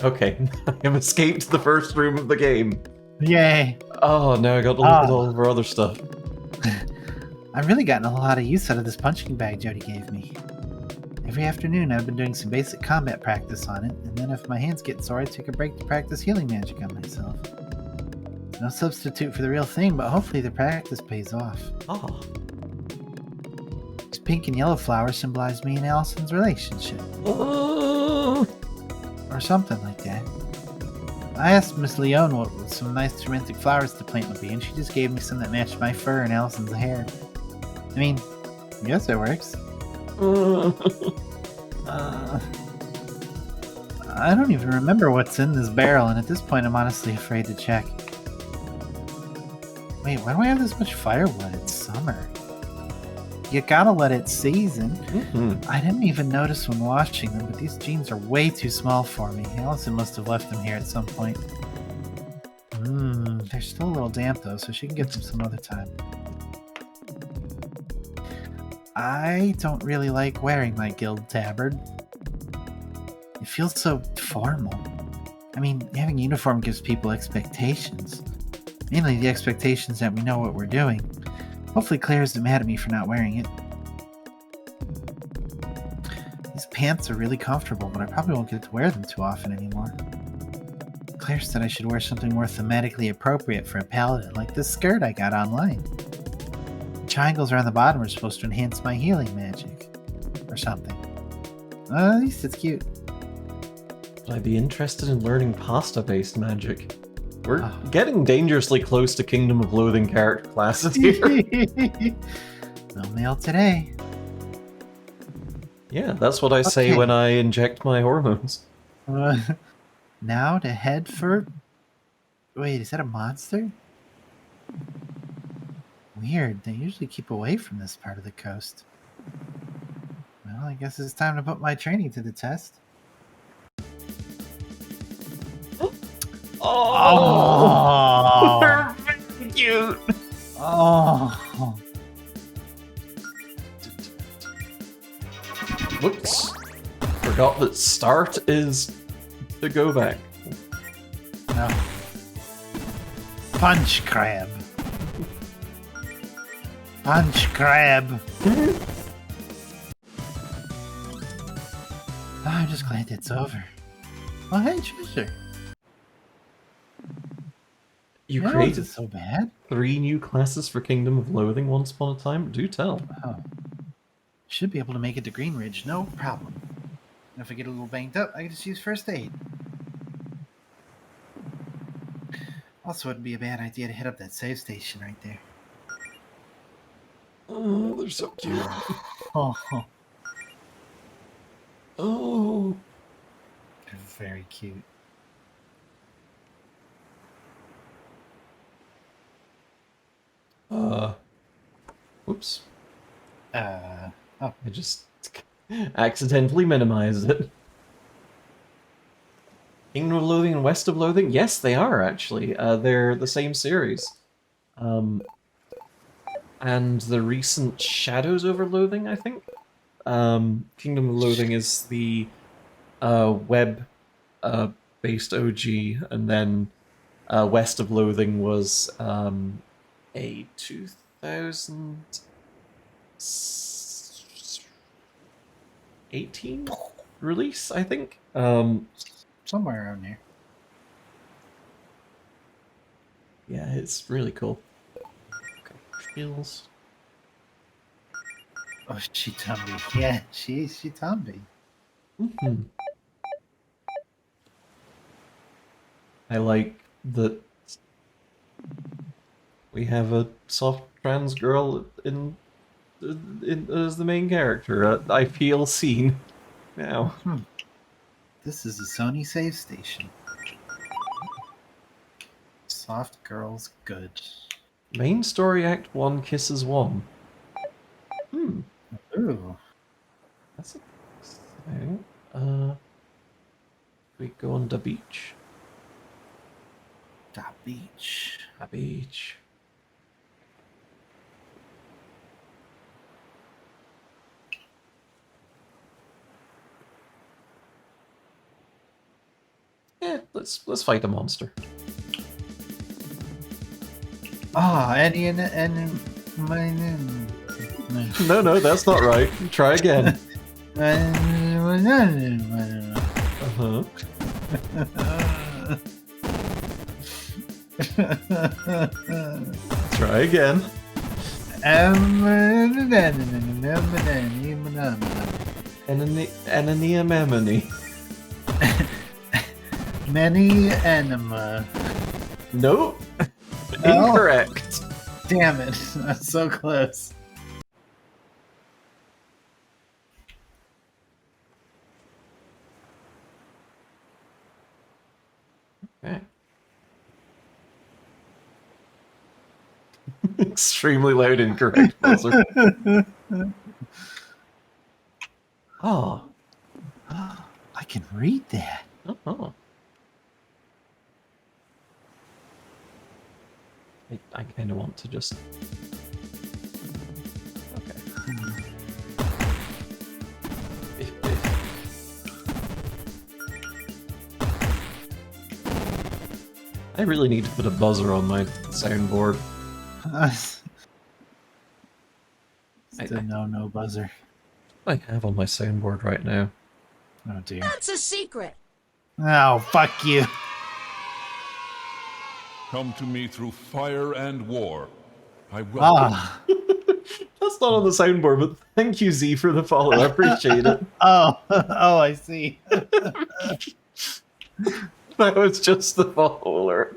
Okay, I have escaped the first room of the game. Yay! Oh, now I got to look at all of our other stuff. I've really gotten a lot of use out of this punching bag Jody gave me. Every afternoon I've been doing some basic combat practice on it, and then if my hands get sore I take a break to practice healing magic on myself. No substitute for the real thing, but hopefully the practice pays off. Oh, These pink and yellow flowers symbolize me and Allison's relationship, oh. or something like that. I asked Miss Leone what some nice romantic flowers to plant would be, and she just gave me some that matched my fur and Allison's hair. I mean, I guess it works. I don't even remember what's in this barrel, and at this point I'm honestly afraid to check. Wait, why do I have this much firewood? It's summer. You gotta let it season. Mhm. I didn't even notice when washing them, but these jeans are way too small for me. Allison must have left them here at some point. They're still a little damp though, so she can get them some other time. I don't really like wearing my guild tabard. It feels so formal. I mean, having a uniform gives people expectations. Mainly the expectations that we know what we're doing. Hopefully Claire isn't mad at me for not wearing it. These pants are really comfortable, but I probably won't get to wear them too often anymore. Claire said I should wear something more thematically appropriate for a paladin, like this skirt I got online. The triangles around the bottom are supposed to enhance my healing magic. Or something. At least it's cute. Would I be interested in learning pasta-based magic? We're Oh. getting dangerously close to Kingdom of Loathing character classes here. No mail today. Yeah, that's what I say Okay. when I inject my hormones. Now to head for... Wait, is that a monster? Weird, they usually keep away from this part of the coast. Well, I guess it's time to put my training to the test. Oh, Oh! they're very cute. Oh! Whoops. Forgot that start is to go back. No. Punch crab. Punch crab. Oh, I'm just glad it's over. Oh, hey, Trisha. You That created wasn't so bad. 3 new classes for Kingdom of Loathing once upon a time? Do tell. Oh. Should be able to make it to Green Ridge, no problem. And if I get a little banged up, I can just use first aid. Also, it'd be a bad idea to hit up that save station right there. Oh, they're so cute. Oh, Oh. they're very cute. Whoops. Oh, I just accidentally minimized it. Kingdom of Loathing and West of Loathing? Yes, they are, actually. They're the same series. And the recent Shadows over Loathing, I think? Kingdom of Loathing is the web based OG, and then West of Loathing was a 2018 release, I think. somewhere around there. Yeah, it's really cool. Okay, feels. Oh, she Tumby. Yeah, she Tumby. Mhm. I like that we have a soft trans girl in as the main character. I feel seen now. This is a Sony save station. Soft girls, good. Main story Act 1 Kisses 1. Ooh. That's a thing. We go on the beach. Da beach. A beach. Yeah, let's fight a monster. Ah, and my name. No, that's not right. Try again. Uh-huh. Try again. Anemone. Many anima. Nope. Oh. Incorrect. Damn it. That's so close. Okay. Extremely loud incorrect buzzer. Oh. I can read that. Oh. I kind of want to just... Okay. I really need to put a buzzer on my soundboard. It's a no buzzer. I have on my soundboard right now. Oh dear. That's a secret. Oh, fuck you. Come to me through fire and war. I welcome Ah. That's not on the soundboard, but thank you, Z, for the follow. I appreciate it. Oh, I see. That was just the follow alert.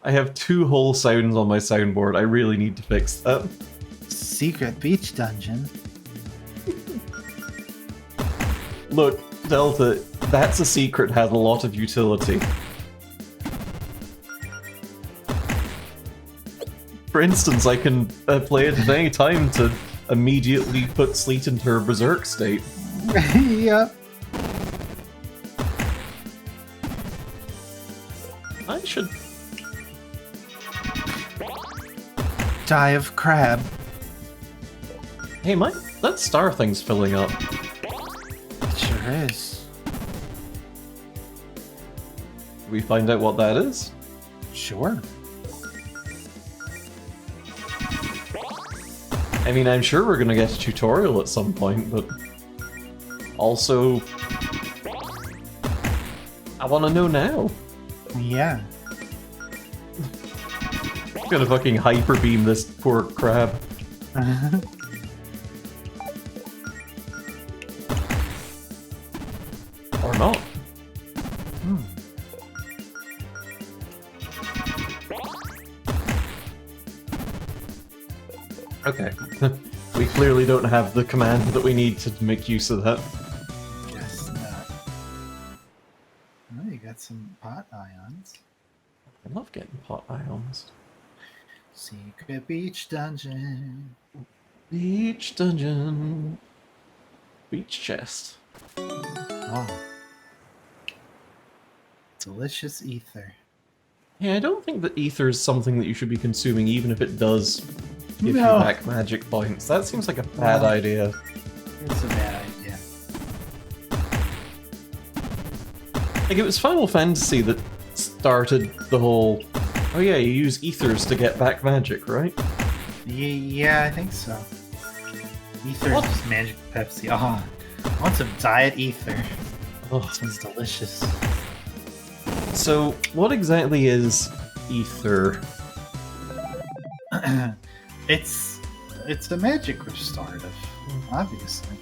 I have 2 whole sounds on my soundboard. I really need to fix that. Secret beach dungeon. Look, Delta, that's a secret, has a lot of utility. For instance, I can play it at any time to immediately put Sleet into her berserk state. Yep. I should... Die of crab. Hey, that star thing's filling up. It sure is. Did we find out what that is? Sure. I mean, I'm sure we're gonna get a tutorial at some point, but... Also... I wanna know now. Yeah. I'm gonna fucking hyper beam this poor crab. Or not. Okay. We clearly don't have the command that we need to make use of that. Guess not. Oh, you got some pot ions. I love getting pot ions. Secret beach dungeon. Beach dungeon. Beach chest. Oh. Delicious ether. Yeah, I don't think that ether is something that you should be consuming, even if it does give you No. back magic points. That seems like a bad No. idea. It's a bad idea. Like, it was Final Fantasy that started the whole, oh yeah, you use ethers to get back magic, right? Yeah, I think so. Ether What? is just magic Pepsi. Oh, I want some diet ether. Oh. This one's delicious. So, what exactly is ether? It's the magic restorative, obviously.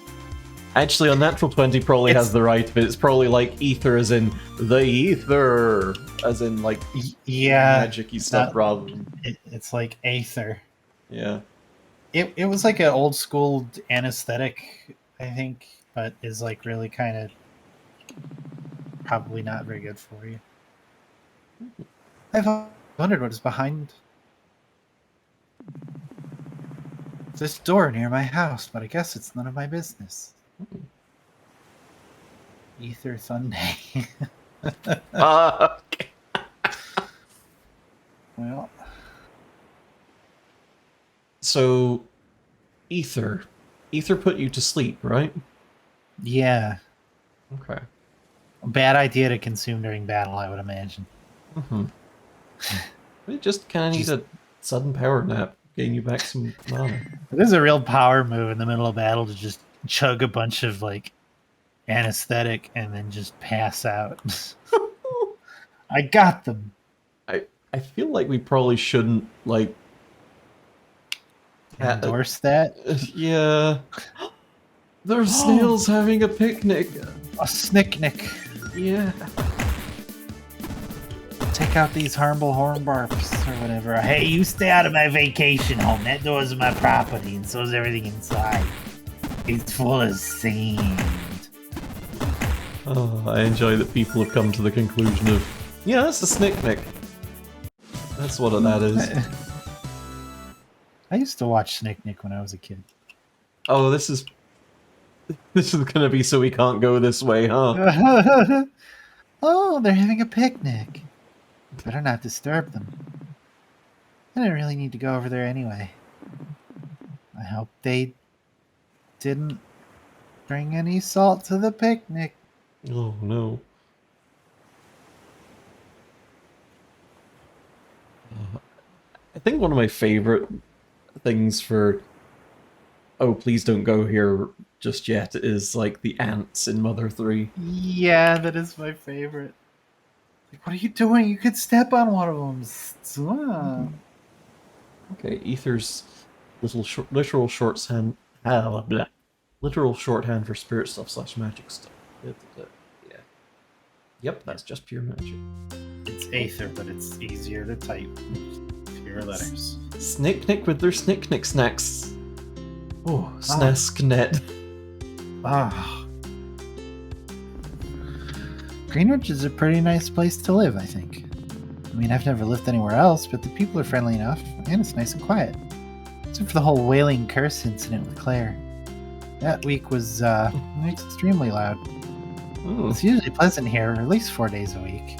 Actually, Unnatural 20 probably It's- has the right, but it's probably like ether as in the ether, as in like Yeah, magic-y stuff that- rather than... it's like aether. Yeah. It was like an old school anesthetic, I think, but is like really kind of probably not very good for you. I've wondered what is behind this door near my house, but I guess it's none of my business. Ether Sunday. Okay. Well, So, ether. Ether put you to sleep, right? yeah. Okay. Bad idea to consume during battle, I would imagine. Mm-hmm. We just kind of need a sudden power nap, gain you back some mana. It is a real power move in the middle of battle to just chug a bunch of like anesthetic and then just pass out. I got them. I feel like we probably shouldn't like Endorse that. Yeah. There's snails having a picnic. A snicknick. Yeah. Take out these harmful hornbarps or whatever. Hey, you stay out of my vacation home. That door's my property, and so's everything inside. It's full of sand. Oh, I enjoy that people have come to the conclusion of, yeah, that's a snicknick. That's what that is. I used to watch Snicknick when I was a kid. Oh, this is gonna be so we can't go this way, huh? Oh, they're having a picnic. Better not disturb them. I didn't really need to go over there anyway. I hope they didn't bring any salt to the picnic. Oh no. I think one of my favorite things for oh please don't go here just yet is like the ants in Mother 3. Yeah, that is my favorite. Like, what are you doing? You could step on one of them. Okay, Ether's literal shorthand literal shorthand for spirit stuff / magic stuff. Yeah. Yep, that's just pure magic. It's Aether, but it's easier to type. Fewer letters. Snicknick with their snicknick snacks. Oh, snasknet. Ah. Greenwich is a pretty nice place to live, I think. I mean, I've never lived anywhere else, but the people are friendly enough, and it's nice and quiet. Except for the whole wailing curse incident with Claire. That week was extremely loud. Ooh. It's usually pleasant here, at least 4 days a week.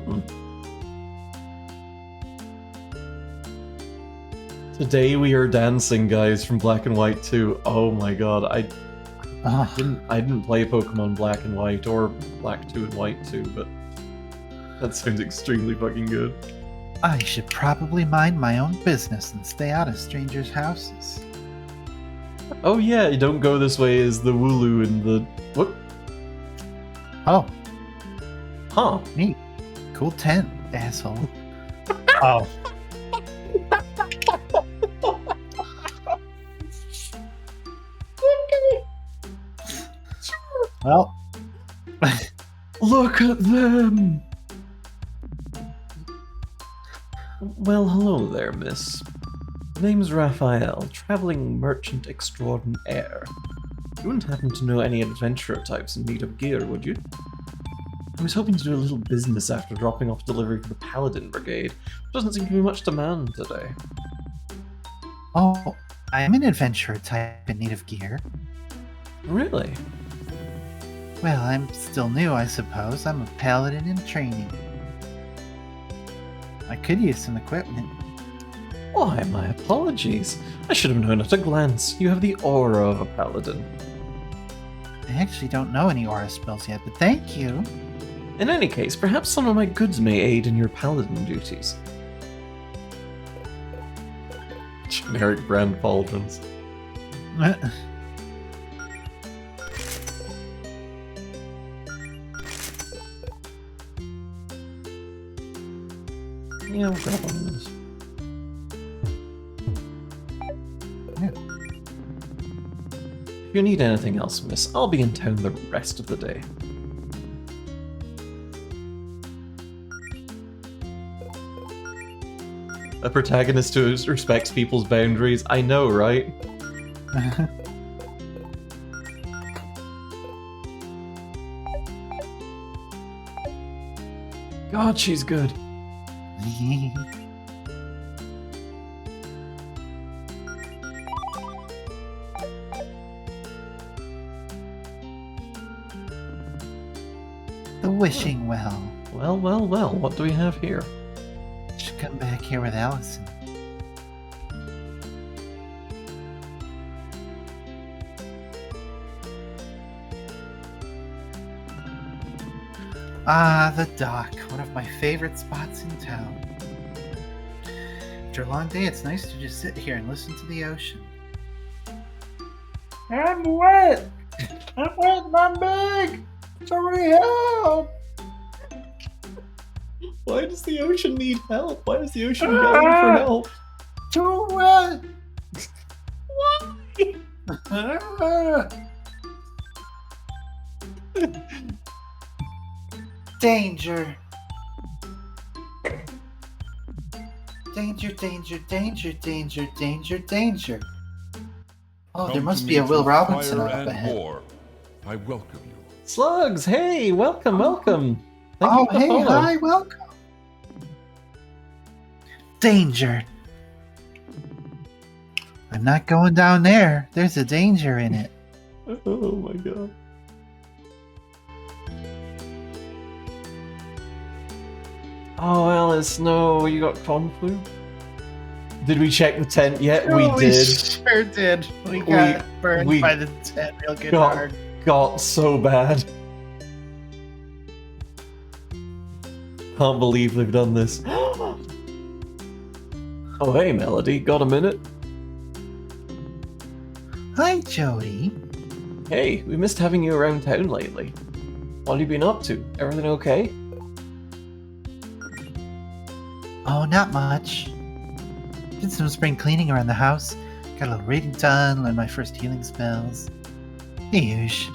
Ooh. Today we are dancing, guys, from Black and White 2. Oh my god, I didn't play Pokemon Black and White or Black 2 and White 2, but that sounds extremely fucking good. I should probably mind my own business and stay out of strangers' houses. Oh yeah, you don't go this way as the Wooloo and the... What? Oh, Huh. neat. Cool tent, asshole. Oh. Well, Look at them! Well, hello there, miss. Name's Raphael, traveling merchant extraordinaire. You wouldn't happen to know any adventurer types in need of gear, would you? I was hoping to do a little business after dropping off delivery for the Paladin Brigade. Doesn't seem to be much demand today. oh, I'm an adventurer type in need of gear. Really? Well, I'm still new, I suppose. I'm a paladin in training. I could use some equipment. Why, my apologies. I should have known at a glance. You have the aura of a paladin. I actually don't know any aura spells yet, but thank you. In any case, perhaps some of my goods may aid in your paladin duties. Generic brand pauldrons. Yeah, we'll grab one of those. If you need anything else, miss, I'll be in town the rest of the day. A protagonist who respects people's boundaries. I know, right? God, she's good. The wishing well. Well, well, well, what do we have here? Should come back here with Allison. Ah, the dock, one of my favorite spots in town. After a long day, it's nice to just sit here and listen to the ocean. I'm wet! I'm wet and I'm big! Somebody help! Why does the ocean need help? Why is the ocean yelling for help? Too wet! Danger! Danger, danger, danger, danger, danger, danger. Oh, there Come must to be a me Will through Robinson fire up and ahead. war. I welcome you. Slugs, hey, welcome, welcome. Thank Oh, you for the hey, follow. hi, welcome. Danger. I'm not going down there. There's a danger in it. Oh my god. Oh, Alice, no, you got con flu? Did we check the tent yet? We did. sure did. We got burned we by the tent real good got- hard. Got so bad. Can't believe they've done this. Oh, hey, Melody, got a minute? Hi, Jody. Hey, we missed having you around town lately. What have you been up to? Everything okay? Oh, not much. Did some spring cleaning around the house. Got a little reading done, learned my first healing spells. The usual.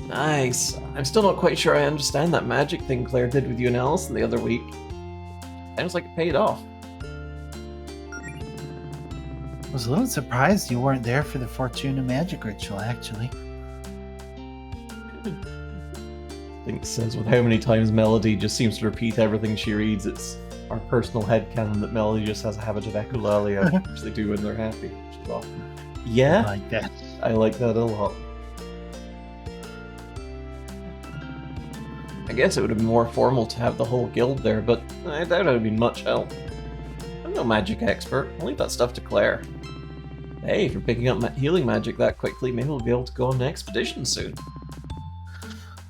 Nice. I'm still not quite sure I understand that magic thing Claire did with you and Allison the other week. Sounds like it paid off. I was a little surprised you weren't there for the Fortuna magic ritual, actually. I think it says with how many times Melody just seems to repeat everything she reads, it's our personal headcanon that Melody just has a habit of echolalia, which they do when they're happy, which is awesome. Yeah, Like that. I like that a lot. I guess it would have been more formal to have the whole guild there, but I doubt it would have been much help. I'm no magic expert, I'll leave that stuff to Claire. Hey, if you're picking up healing magic that quickly, maybe we'll be able to go on an expedition soon.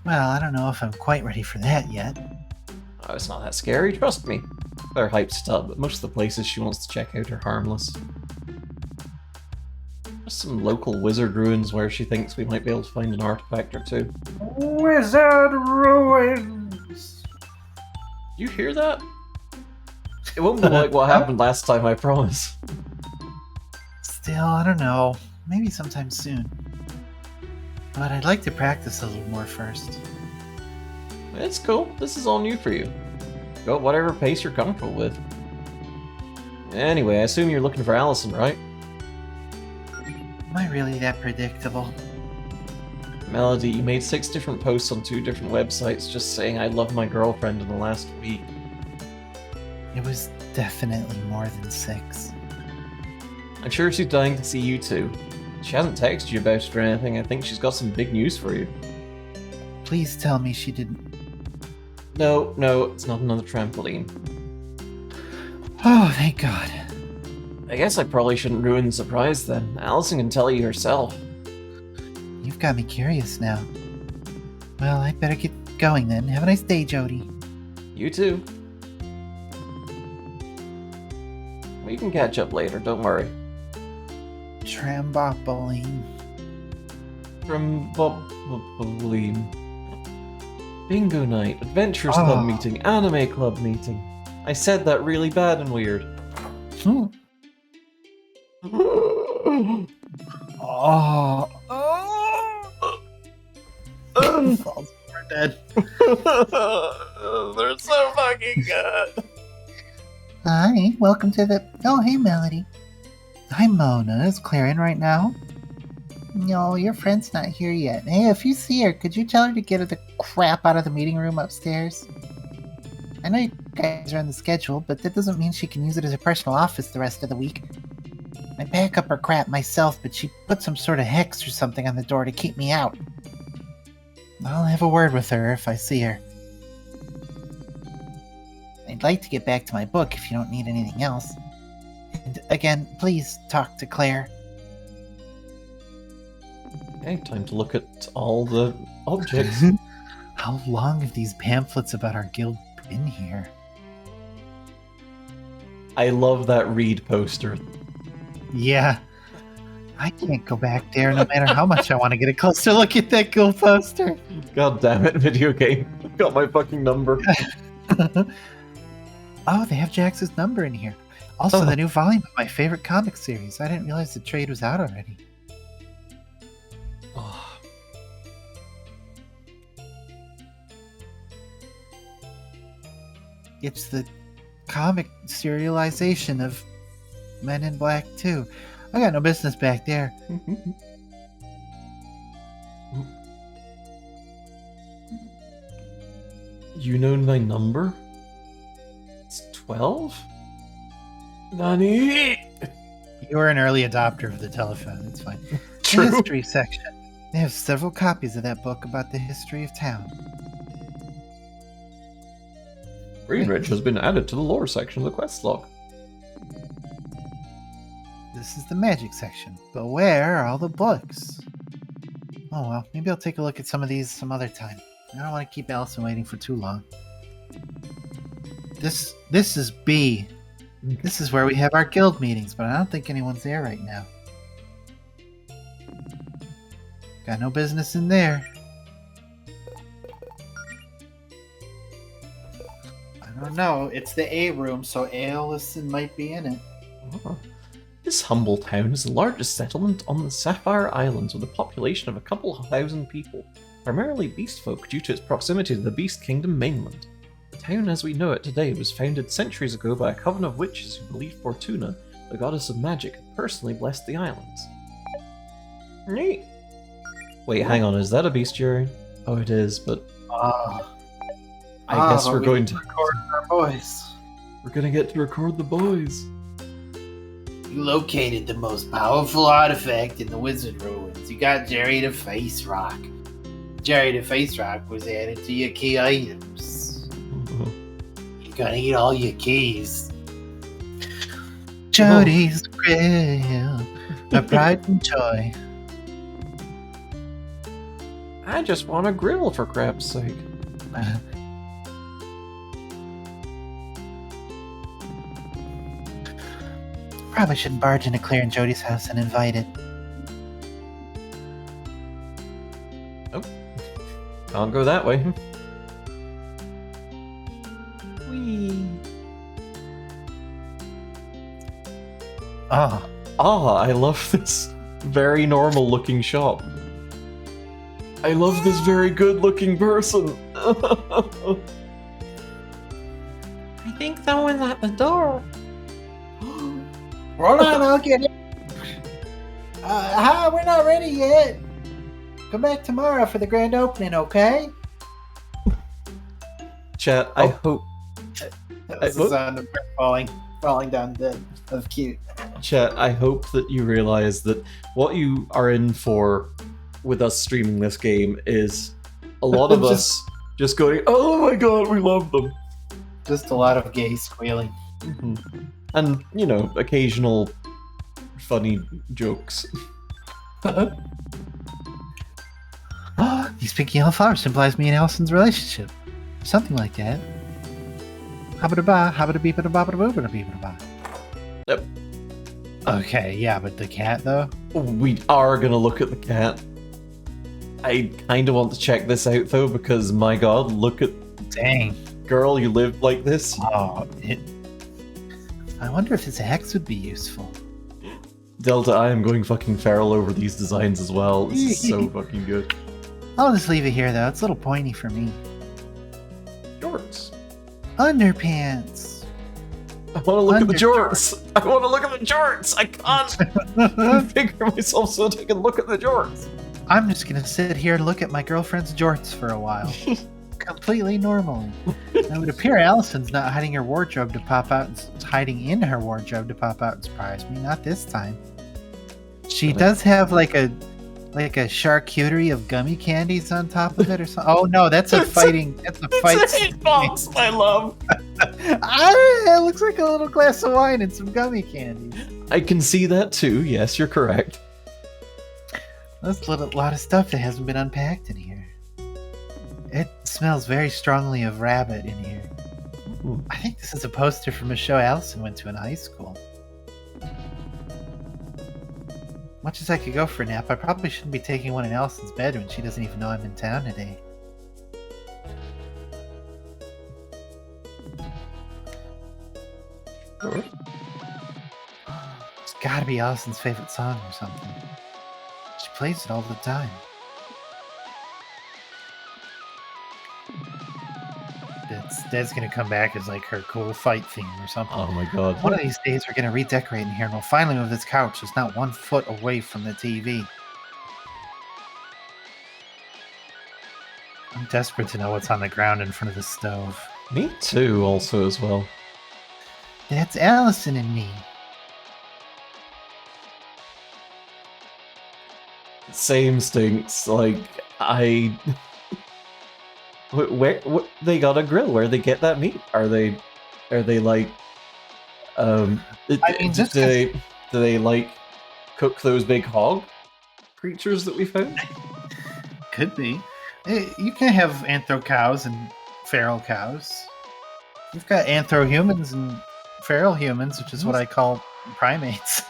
Well, I don't know if I'm quite ready for that yet. Oh, it's not that scary, trust me. Claire hypes it up, but most of the places she wants to check out are harmless. Just some local wizard ruins where she thinks we might be able to find an artifact or two. Wizard ruins! You hear that? It won't be like what happened last time, I promise. Still, I don't know. Maybe sometime soon. But I'd like to practice a little more first. It's cool, this is all new for you. Go at whatever pace you're comfortable with. Anyway, I assume you're looking for Allison, right? Am I really that predictable? Melody, you made 6 different posts on 2 different websites just saying I love my girlfriend in the last week. It was definitely more than 6. I'm sure she's dying to see you too. She hasn't texted you about it or anything. I think she's got some big news for you. Please tell me she didn't. No, it's not another trampoline. Oh, thank God. I guess I probably shouldn't ruin the surprise then. Allison can tell you herself. You've got me curious now. Well, I'd better get going then. Have a nice day, Jody. You too. We can catch up later, don't worry. Trambopoline. From Bob Bingo night, Adventurers Oh. Club meeting, Anime Club meeting. I said that really bad and weird. Hmm. Oh. Falls over dead. They're so fucking good. Hi, welcome to the. Oh, hey, Melody. Hi, Mona. Is Claire in right now? No, your friend's not here yet. Hey, if you see her, could you tell her to get the crap out of the meeting room upstairs? I know you guys are on the schedule, but that doesn't mean she can use it as a personal office the rest of the week. I pack up her crap myself, but she put some sort of hex or something on the door to keep me out. I'll have a word with her if I see her. I'd like to get back to my book if you don't need anything else. And again, please talk to Claire. Okay, time to look at all the objects. How long have these pamphlets about our guild been here? I love that Reed poster. Yeah. I can't go back there no matter how much I want to get a closer look at that guild poster. God damn it, video game. Got my fucking number. Oh, they have Jax's number in here. Also, Oh. the new volume of my favorite comic series. I didn't realize the trade was out already. Oh, It's the comic serialization of Men in Black 2. I got no business back there. You know my number? It's 12? Nani? You were an early adopter of the telephone. It's fine. The True. history section. They have several copies of that book about the history of town. Greenridge has been added to the lore section of the quest log. This is the magic section. But where are all the books? Oh well, maybe I'll take a look at some of these some other time. I don't want to keep Allison waiting for too long. This is B. This is where we have our guild meetings, but I don't think anyone's there right now. Got no business in there. I don't know. It's the A room, so Allison might be in it. Ah. This humble town is the largest settlement on the Sapphire Islands with a population of a couple thousand people, primarily beast folk due to its proximity to the Beast Kingdom mainland. The town as we know it today was founded centuries ago by a coven of witches who believed Fortuna, the goddess of magic, had personally blessed the islands. Neat. Wait, hang on, is that a bestiary? Oh, it is, but I guess we're going to record our boys. we're gonna get to record the boys. You located the most powerful artifact in the wizard ruins. You got Jerry the Face Rock. Jerry the Face Rock was added to your key items. You're gonna eat all your keys. Jody's Grill, my pride and joy. I just want a grill for crap's sake. Probably shouldn't barge into Claire and Jody's house and invite it. Can't go that way. Whee. Oh, I love this very normal looking shop. I love this very good looking person. I think someone's at the door. hold on, I'll get it. Hi, we're not ready yet. Come back tomorrow for the grand opening, okay? Chat, I hope. This is on the falling down dead. That's cute. Chat, I hope that you realize that what you are in for with us streaming this game is a lot of us just going, oh my god, we love them. Just a lot of gay squealing. Mhm. And, you know, occasional funny jokes. These pink yellow flowers symbolize me and Allison's relationship. Something like that. Habba-da-ba, habba-da-beep-a-da-ba-ba-da-boo-ba-da-beep-a-da-ba. Yep. Okay, yeah, but the cat, though? We are gonna look at the cat. I kinda want to check this out, though, because, my god, look at... Dang. Girl, you lived like this? Oh, I wonder if his axe would be useful. Delta, I am going fucking feral over these designs as well. This is so fucking good. I'll just leave it here, though. It's a little pointy for me. Jorts. Underpants. I want to look at the jorts. I want to look at the jorts. I can't figure myself so that I can look at the jorts. I'm just gonna sit here and look at my girlfriend's jorts for a while. Completely normally. It would appear Allison's not hiding her wardrobe to pop out, hiding in her wardrobe to pop out and surprise me. Not this time. She does have like a charcuterie of gummy candies on top of it or something. Oh no, that's a fighting. That's a fight. It's a hitbox, I love. It looks like a little glass of wine and some gummy candies. I can see that too. Yes, you're correct. That's a lot of stuff that hasn't been unpacked in here. It smells very strongly of rabbit in here. Ooh. I think this is a poster from a show Allison went to in high school. Much as I could go for a nap, I probably shouldn't be taking one in Allison's bed when she doesn't even know I'm in town today. Sure. It's gotta be Allison's favorite song or something. She plays it all the time. Dad's gonna come back as like her cool fight theme or something. Oh my god. One of these days we're gonna redecorate in here and we'll finally move this couch that's not 1 foot away from the TV. I'm desperate to know what's on the ground in front of the stove. Me too, also, as well. That's Allison and me. Same stinks. Like, where they got a grill? Where they get that meat? Are they like I mean, do just they like cook those big hog creatures that we found? Could be. You can have anthro cows and feral cows. You've got anthro humans and feral humans, which is what I call primates.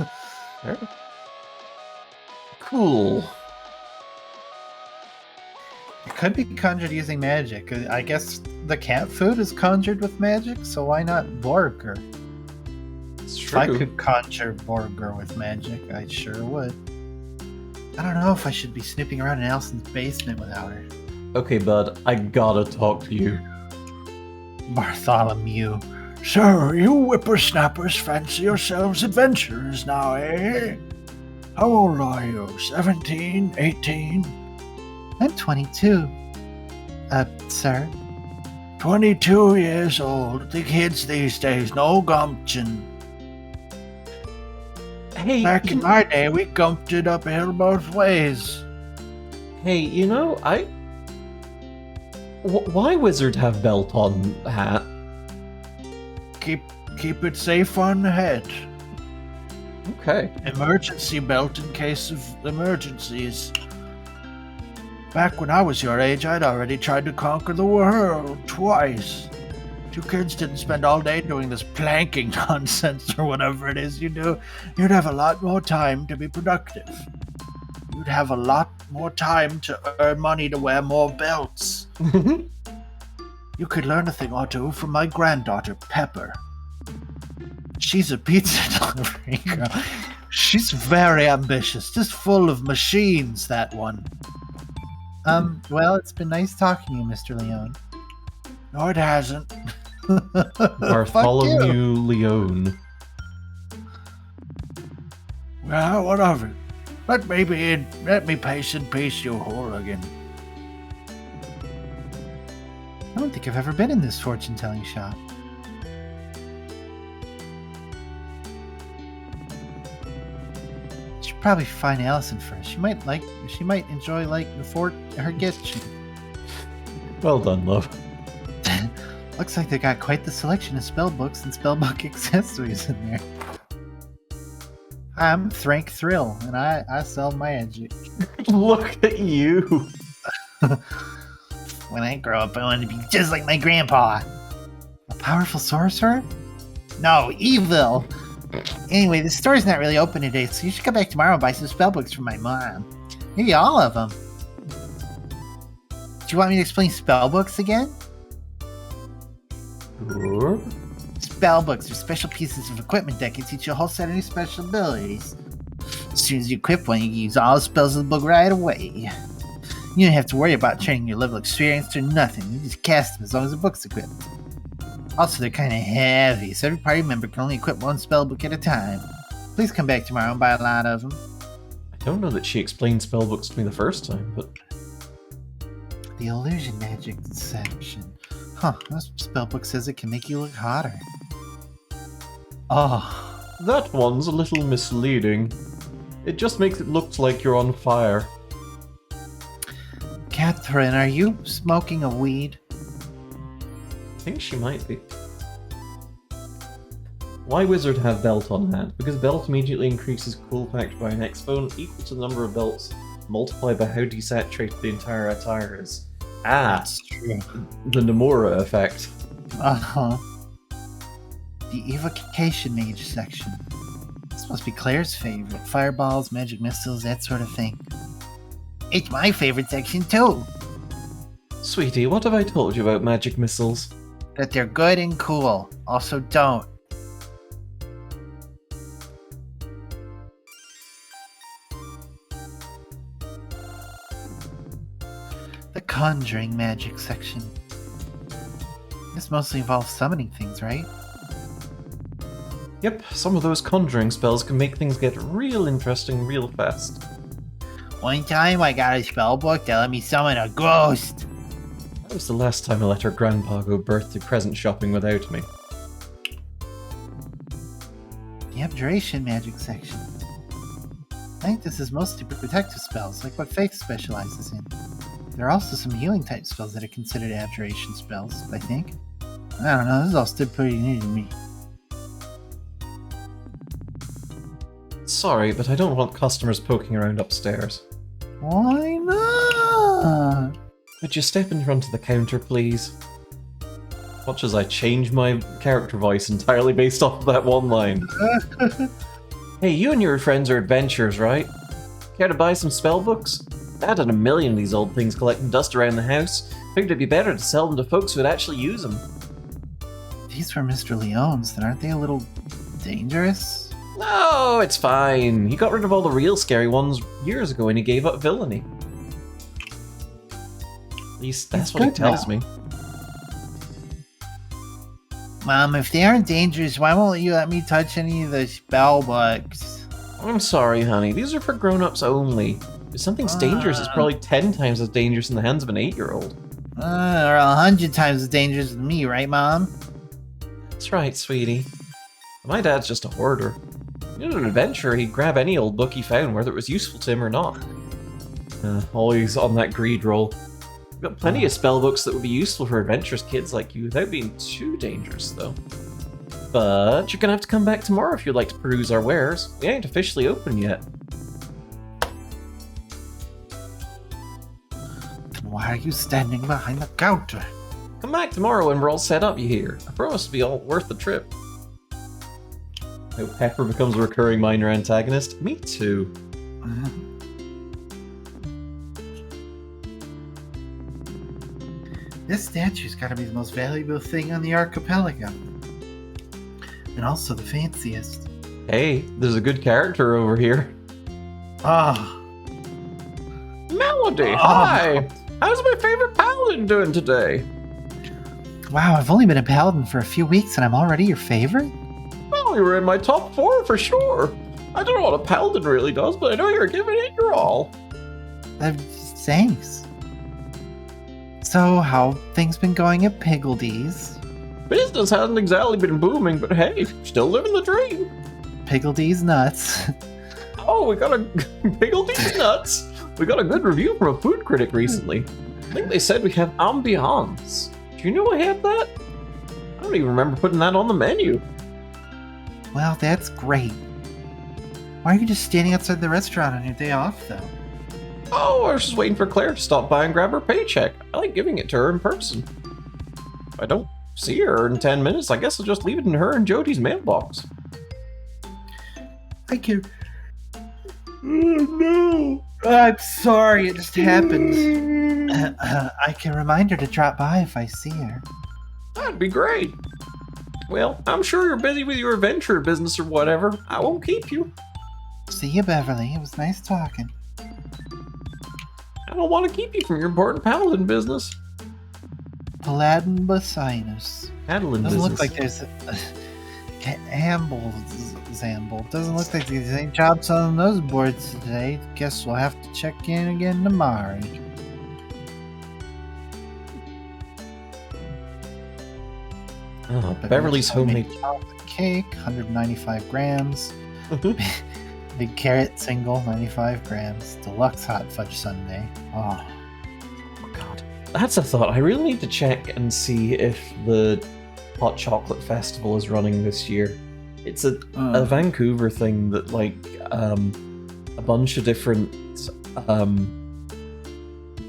Sure. Cool. It could be conjured using magic. I guess the cat food is conjured with magic, so why not Borger? It's If true. I could conjure Borger with magic, I sure would. I don't know if I should be snooping around in Allison's basement without her. Okay, bud, I gotta talk to you. Bartholomew. So, you whippersnappers fancy yourselves adventurers now, eh? How old are you? 17? 18? I'm 22. Sir? 22 years old. The kids these days, no gumption. Hey, Back in my day, we gumped it uphill both ways. hey, you know, why wizard have belt on hat? Keep it safe on the head. Okay. Emergency belt in case of emergencies. Back when I was your age, I'd already tried to conquer the world twice. You kids didn't spend all day doing this planking nonsense or whatever it is you do. You'd have a lot more time to be productive. You'd have a lot more time to earn money to wear more belts. You could learn a thing or two from my granddaughter, Pepper. She's a pizza delivery girl. She's very ambitious, just full of machines, that one. Well, it's been nice talking to you, Mr. Leone. No, it hasn't. Bartholomew Leone. Well, what of it? Let me be in. Let me pace in peace, you hooligan. I don't think I've ever been in this fortune-telling shop. Should probably find Allison first. She might enjoy her kitchen. Well done, love. Looks like they got quite the selection of spell books and spellbook accessories in there. I'm Thrank Thrill, and I sell magic. Look at you. When I grow up, I want to be just like my grandpa. A powerful sorcerer? No, evil. Anyway, the store's not really open today, so you should come back tomorrow and buy some spellbooks from my mom. Maybe all of them. Do you want me to explain spellbooks again? Sure. Spellbooks are special pieces of equipment that can teach you a whole set of new special abilities. As soon as you equip one, you can use all the spells of the book right away. You don't have to worry about turning your level of experience to nothing. You just cast them as long as the book's equipped. Also, they're kind of heavy, so every party member can only equip one spellbook at a time. Please come back tomorrow and buy a lot of them. I don't know that she explained spellbooks to me the first time, but The illusion magic section. Huh, this spellbook says it can make you look hotter. Oh, that one's a little misleading. It just makes it look like you're on fire. Catherine, are you smoking a weed? I think she might be. Why wizard have belt on hat? Because belt immediately increases cool factor by an exponent equal to the number of belts multiplied by how desaturated the entire attire is. Ah, That's true. the Nomura effect. Uh-huh. The evocation mage section. This must be Claire's favorite. Fireballs, magic missiles, that sort of thing. It's my favorite section too. Sweetie, what have I told you about magic missiles? That they're good and cool. Also don't. The conjuring magic section. This mostly involves summoning things, right? Yep, some of those conjuring spells can make things get real interesting real fast. One time I got a spell book that let me summon a ghost. That was the last time I let her grandpa go birthday present shopping without me. The abjuration magic section. I think this is mostly protective spells, like what Faith specializes in. There are also some healing type spells that are considered abjuration spells, I think. I don't know, this all stood pretty new to me. Sorry, but I don't want customers poking around upstairs. Why not? Could you step in front of the counter, please? Watch as I change my character voice entirely based off of that one line. Hey, you and your friends are adventurers, right? Care to buy some spell books? Dad had a million of these old things collecting dust around the house. Figured it'd be better to sell them to folks who would actually use them. These were Mr. Leone's, then aren't they a little dangerous? No, it's fine. He got rid of all the real scary ones years ago when he gave up villainy. At least that's what he good tells now. me. Mom, if they aren't dangerous, why won't you let me touch any of the spell books? I'm sorry, honey. These are for grown-ups only. If something's dangerous, it's probably 10 times as dangerous in the hands of an 8-year-old. Or 100 times as dangerous as me, right, Mom? That's right, sweetie. My dad's just a hoarder. He was an adventurer, he'd grab any old book he found, whether it was useful to him or not. Always on that greed roll. We've got plenty of spell books that would be useful for adventurous kids like you without being too dangerous, though. But you're gonna have to come back tomorrow if you'd like to peruse our wares. We ain't officially open yet. Then why are you standing behind the counter? Come back tomorrow when we're all set up, you hear. I promise to be all worth the trip. How Pepper becomes a recurring minor antagonist? Me too. This statue's gotta be the most valuable thing on the archipelago. And also the fanciest. Hey, there's a good character over here. Ah. Melody, Oh. hi! How's my favorite paladin doing today? Wow, I've only been a paladin for a few weeks and I'm already your favorite? Well, you were in my top 4 for sure. I don't know what a paladin really does, but I know you're giving it your all. Thanks. So, how things been going at Piggledee's? Business hasn't exactly been booming, but hey, still living the dream. Piggledee's nuts. Oh, we got a Piggledee's nuts. We got a good review from a food critic recently. I think they said we have ambiance. Do you know I had that? I don't even remember putting that on the menu. Well, that's great. Why are you just standing outside the restaurant on your day off, though? Oh, I was just waiting for Claire to stop by and grab her paycheck. I like giving it to her in person. If I don't see her in 10 minutes, I guess I'll just leave it in her and Jody's mailbox. I can... Oh, no! I'm sorry, it just happened. I can remind her to drop by if I see her. That'd be great. Well, I'm sure you're busy with your adventure business or whatever. I won't keep you. See you, Beverly. It was nice talking. I don't want to keep you from your important paladin business. Paladin Basinus. Paladin Doesn't business. look like there's a Amble Zamble. Doesn't look like there's any jobs on those boards today. Guess we'll have to check in again tomorrow. Oh, Beverly's homemade. Chocolate cake, 195 grams. Big carrot single, 95 grams. Deluxe hot fudge sundae. Oh, God, that's a thought. I really need to check and see if the Hot Chocolate Festival is running this year. It's a Vancouver thing that, like, a bunch of different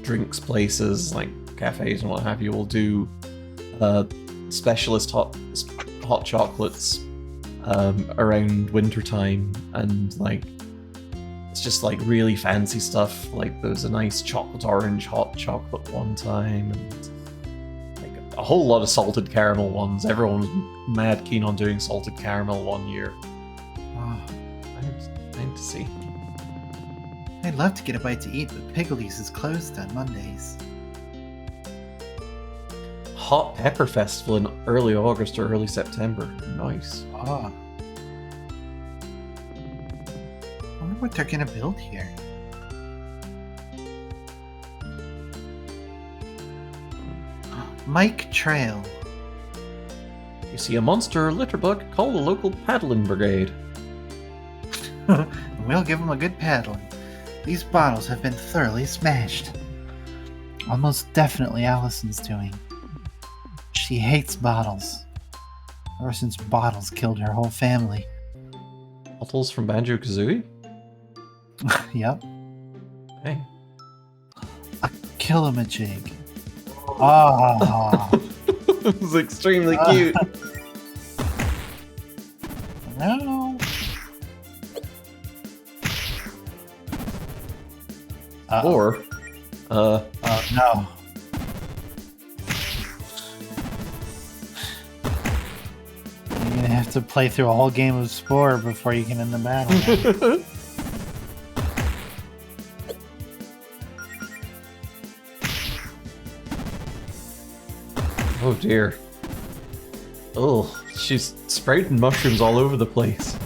drinks places, like cafes and what have you will do specialist hot chocolates around wintertime, and like it's just like really fancy stuff. Like there was a nice chocolate orange hot chocolate one time, and like a whole lot of salted caramel ones. Everyone was mad keen on doing salted caramel one year. Oh, Time to see. I'd love to get a bite to eat, but Piggly's is closed on Mondays. Hot Pepper Festival in early August or early September. Nice. Oh. I wonder what they're gonna build here. Mike Trail. You see a monster or litterbug, call the local paddling brigade. We'll give them a good paddling. These bottles have been thoroughly smashed. Almost definitely Allison's doing. She hates bottles. Ever since bottles killed her whole family. Bottles from Banjo-Kazooie? Yep. Hey. Killamajig. Ah. It was extremely cute. No. Or, no. You're gonna have to play through a whole game of Spore before you can end the battle. oh dear. Oh, she's sprouting mushrooms all over the place.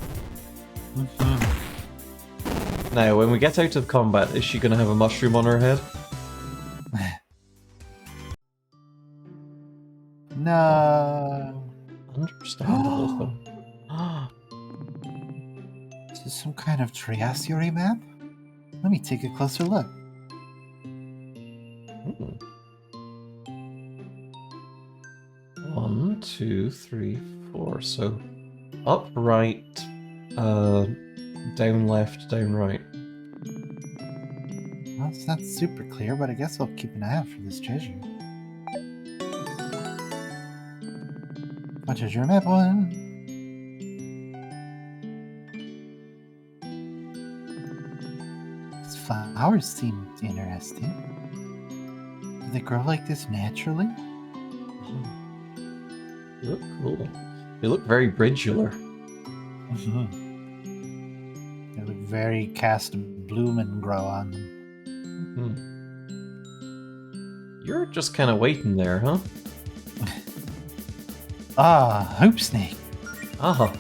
Now, when we get out of combat, is she gonna have a mushroom on her head? No. Understandable, though. Is this some kind of Triassiary map? Let me take a closer look. Hmm. 1, 2, 3, 4. So, up, right, down, left, down, right. Well, it's not super clear, but I guess I'll keep an eye out for this treasure. What treasure map one? These flowers seem interesting. Do they grow like this naturally? They look cool. They look very bridgular. They look very cast bloom and grow on them. You're just kind of waiting there, huh? Ah, hoop snake. Ah.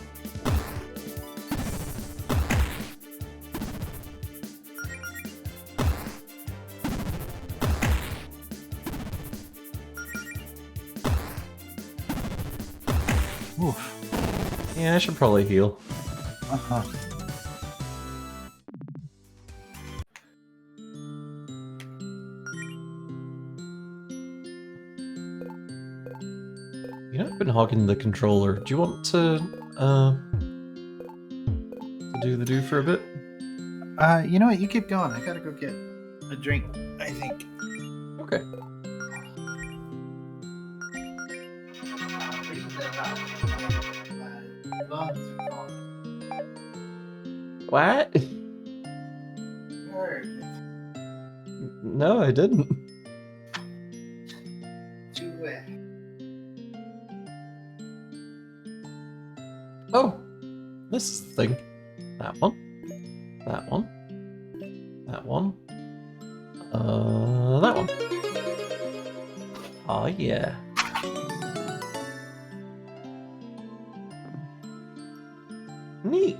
Oof. Yeah, I should probably heal. Uh-huh. You know, I've been hogging the controller. Do you want to do the do for a bit? You know what? You keep going. I gotta go get a drink, I think. Okay. What? No, I didn't. Oh, this is the thing. That one. That one. That one. That one. Oh yeah. Neat.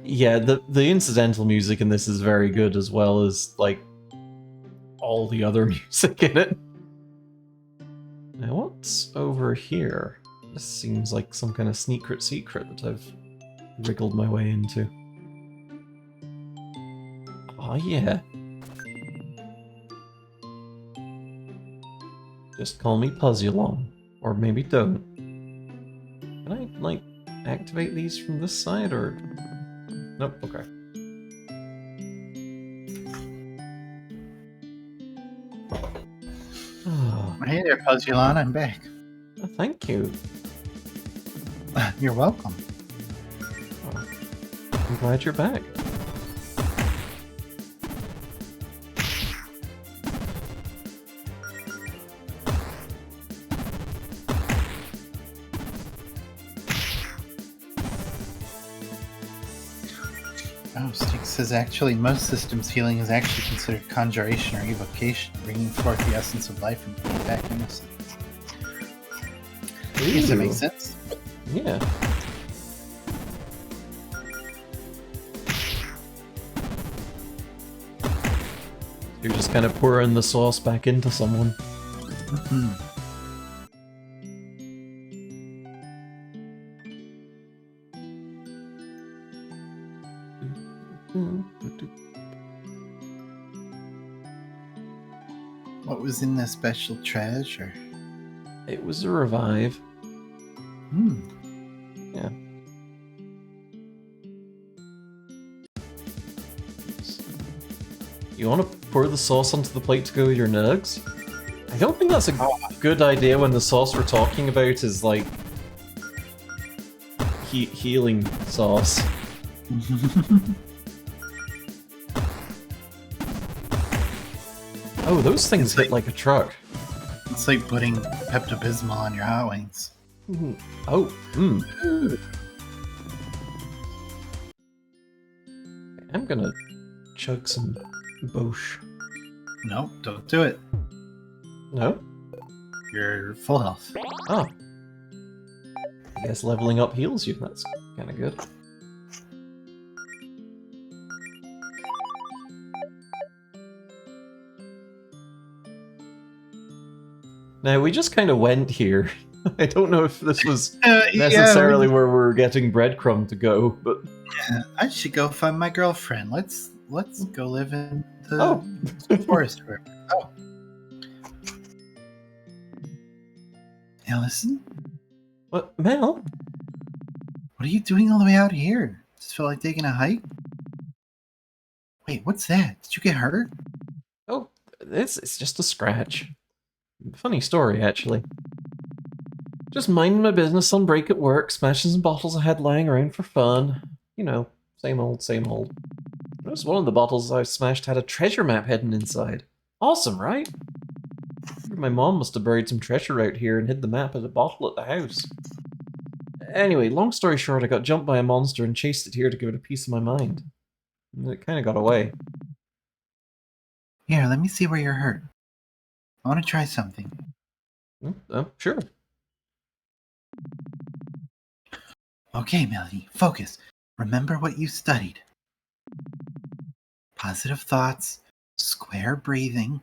Yeah, the incidental music in this is very good, as well as like all the other music in it. Now what's over here? This seems like some kind of secret that I've wriggled my way into. Oh yeah. Just call me Puzzylong. Or maybe don't. like, activate these from this side, or... Nope, okay. Oh, Hey there, Puzzulon, I'm back. thank you. You're welcome. Oh, I'm glad you're back. Oh, Styx says actually most systems healing is actually considered conjuration or evocation, bringing forth the essence of life and bringing back innocence. I guess that makes sense. Yeah. You're just kind of pouring the sauce back into someone. What was in the special treasure? It was a revive. Yeah. You want to pour the sauce onto the plate to go with your nugs? I don't think that's a good idea when the sauce we're talking about is like healing sauce. Oh, those things hit like a truck. It's like putting Pepto-Bismol on your hot wings. Oh, I'm gonna chug some Bosch. Nope, don't do it. No? You're full health. Oh. I guess leveling up heals you. That's kind of good. Now, we just kind of went here. I don't know if this was necessarily where we were getting breadcrumb to go, but... I should go find my girlfriend. Let's go live in the forest. Oh. Now listen. What, Mel? What are you doing all the way out here? Just feel like taking a hike? Wait, what's that? Did you get hurt? Oh, it's just a scratch. Funny story, actually. Just minding my business on break at work, smashing some bottles I had lying around for fun. You know, same old, same old. Noticed one of the bottles I smashed had a treasure map hidden inside. Awesome, right? My mom must have buried some treasure out here and hid the map in a bottle at the house. Anyway, long story short, I got jumped by a monster and chased it here to give it a piece of my mind. And it kind of got away. Here, let me see where you're hurt. I want to try something. Sure. Okay, Melody, focus. Remember what you studied. Positive thoughts, square breathing,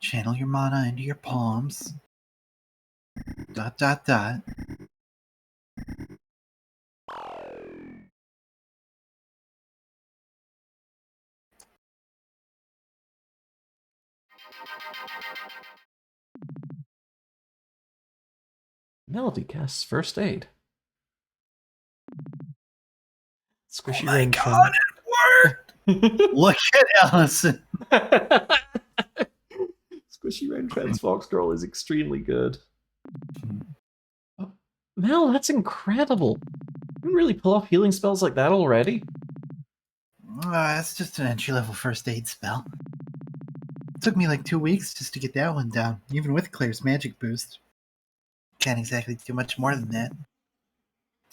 channel your mana into your palms, ... Melody casts first aid. Squishy Oh my rain god, it worked! Look at Allison! Squishy Rain Trans Fox Girl is extremely good. Oh, Mel, that's incredible! You can really pull off healing spells like that already? That's just an entry-level first aid spell. It took me like 2 weeks just to get that one down, even with Claire's magic boost. Can't exactly do much more than that.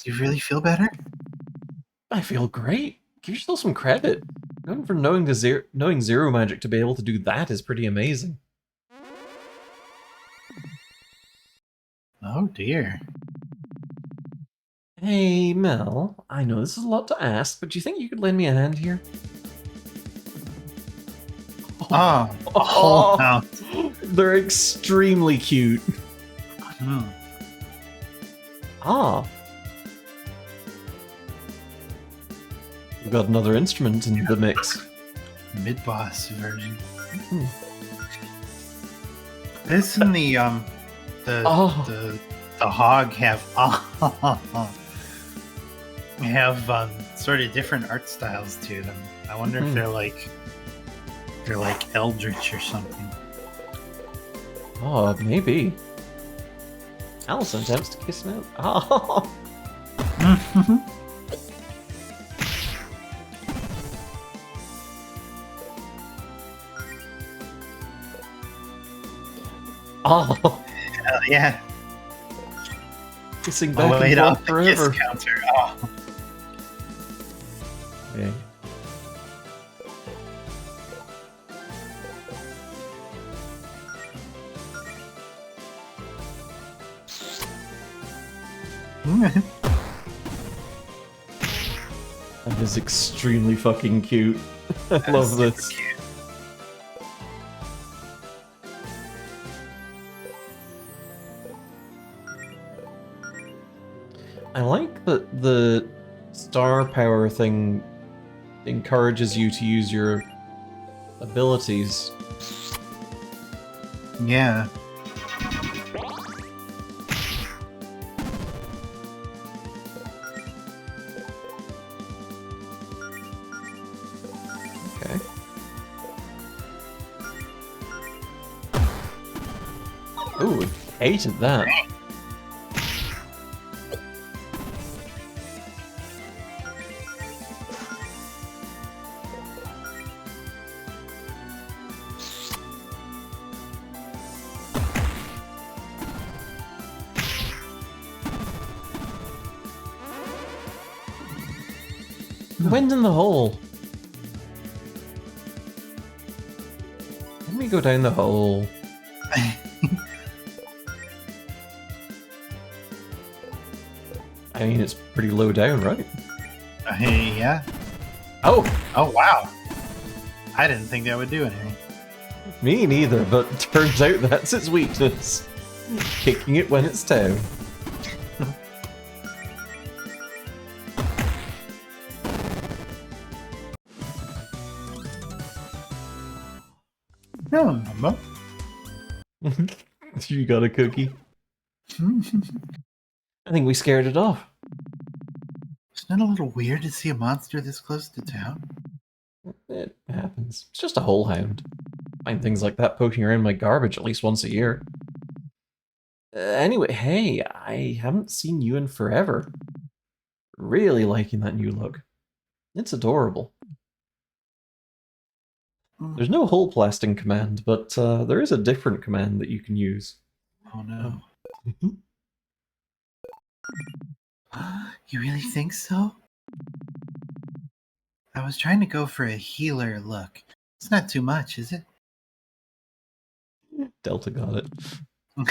Do you really feel better? I feel great. Give yourself some credit. Even for knowing zero magic to be able to do that is pretty amazing. Oh dear. Hey, Mel. I know this is a lot to ask, but do you think you could lend me a hand here? Oh, a whole house. They're extremely cute. Ah. We've got another instrument in the mix. Mid-boss version. This and the the hog have sort of different art styles to them. I wonder if they're like eldritch or something. Oh, maybe. Allison attempts to kiss him out. Oh. Oh. Hell yeah. Kissing back and off forth the forever. kiss counter. Oh. Okay. That is extremely fucking cute. I love super this. cute. I like that the star power thing encourages you to use your abilities. Yeah. Okay. Ooh, hated that. Wind in the hole. Let me go down the hole. I mean, it's pretty low down, right? Hey, yeah. Oh, Oh, wow. I didn't think that would do anything. me neither, but turns out that's its weakness. Kicking it when it's down. No, no. You got a cookie? I think we scared it off. Isn't it a little weird to see a monster this close to town? It happens. It's just a hole hound. Find things like that poking around my garbage at least once a year. Anyway, hey, I haven't seen you in forever. Really liking that new look. It's adorable. There's no hole blasting command, but there is a different command that you can use. Oh no. You really think so? I was trying to go for a healer look. It's not too much, is it? Delta got it.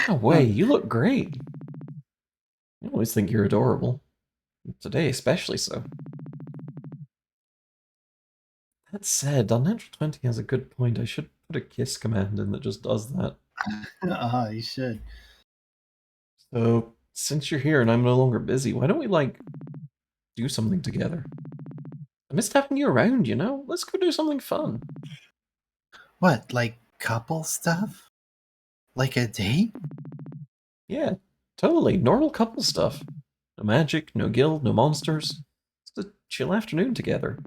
No way, you look great. I always think you're adorable. Today especially so. That said, Unnatural 20 has a good point. I should put a kiss command in that just does that. You should. So, since you're here and I'm no longer busy, why don't we, like, do something together? I missed having you around, you know? Let's go do something fun. What, like couple stuff? Like a date? Yeah, totally. Normal couple stuff. No magic, no guild, no monsters. Just a chill afternoon together.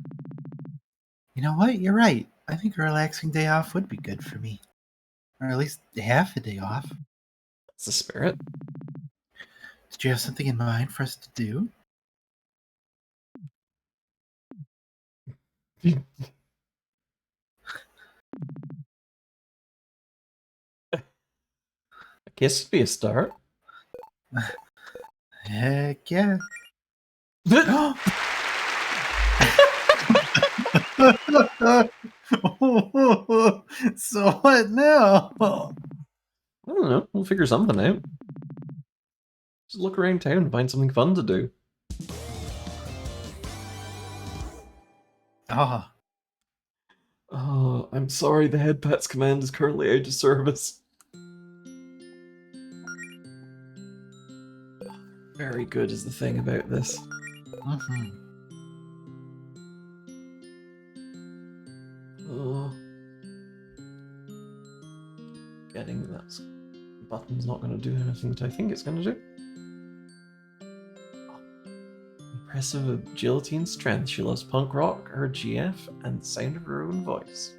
You know what? You're right. I think a relaxing day off would be good for me. Or at least half a day off. That's the spirit. Did you have something in mind for us to do? A kiss would be a start. Heck yeah. So what now? I don't know. We'll figure something out. Just look around town and find something fun to do. Oh, Oh, I'm sorry. The head pats command is currently out of service. Very good is the thing about this. Oh. Getting that button's not going to do anything that I think it's going to do. impressive agility and strength. She loves punk rock, her GF, and the sound of her own voice.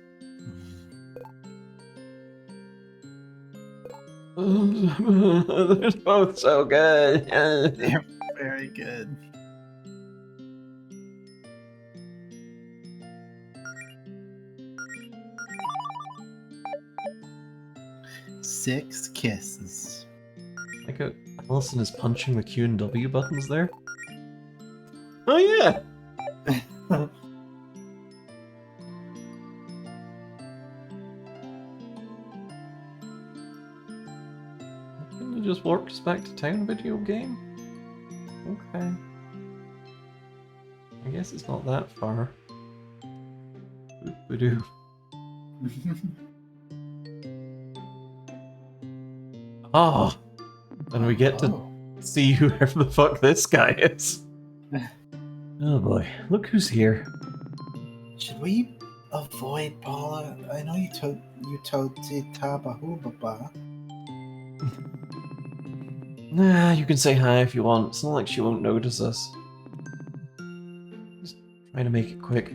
They're both so good. They're very good. Six kisses. Like Allison is punching the Q and W buttons there. Oh yeah. Can you just warp us back to town, video game? Okay. I guess it's not that far. Boop-a-doo. Ah, and we get to see whoever the fuck this guy is. Oh boy, look who's here. Should we avoid Paula? I know you told Tabahubaba. Nah, you can say hi if you want. It's not like she won't notice us. Just trying to make it quick.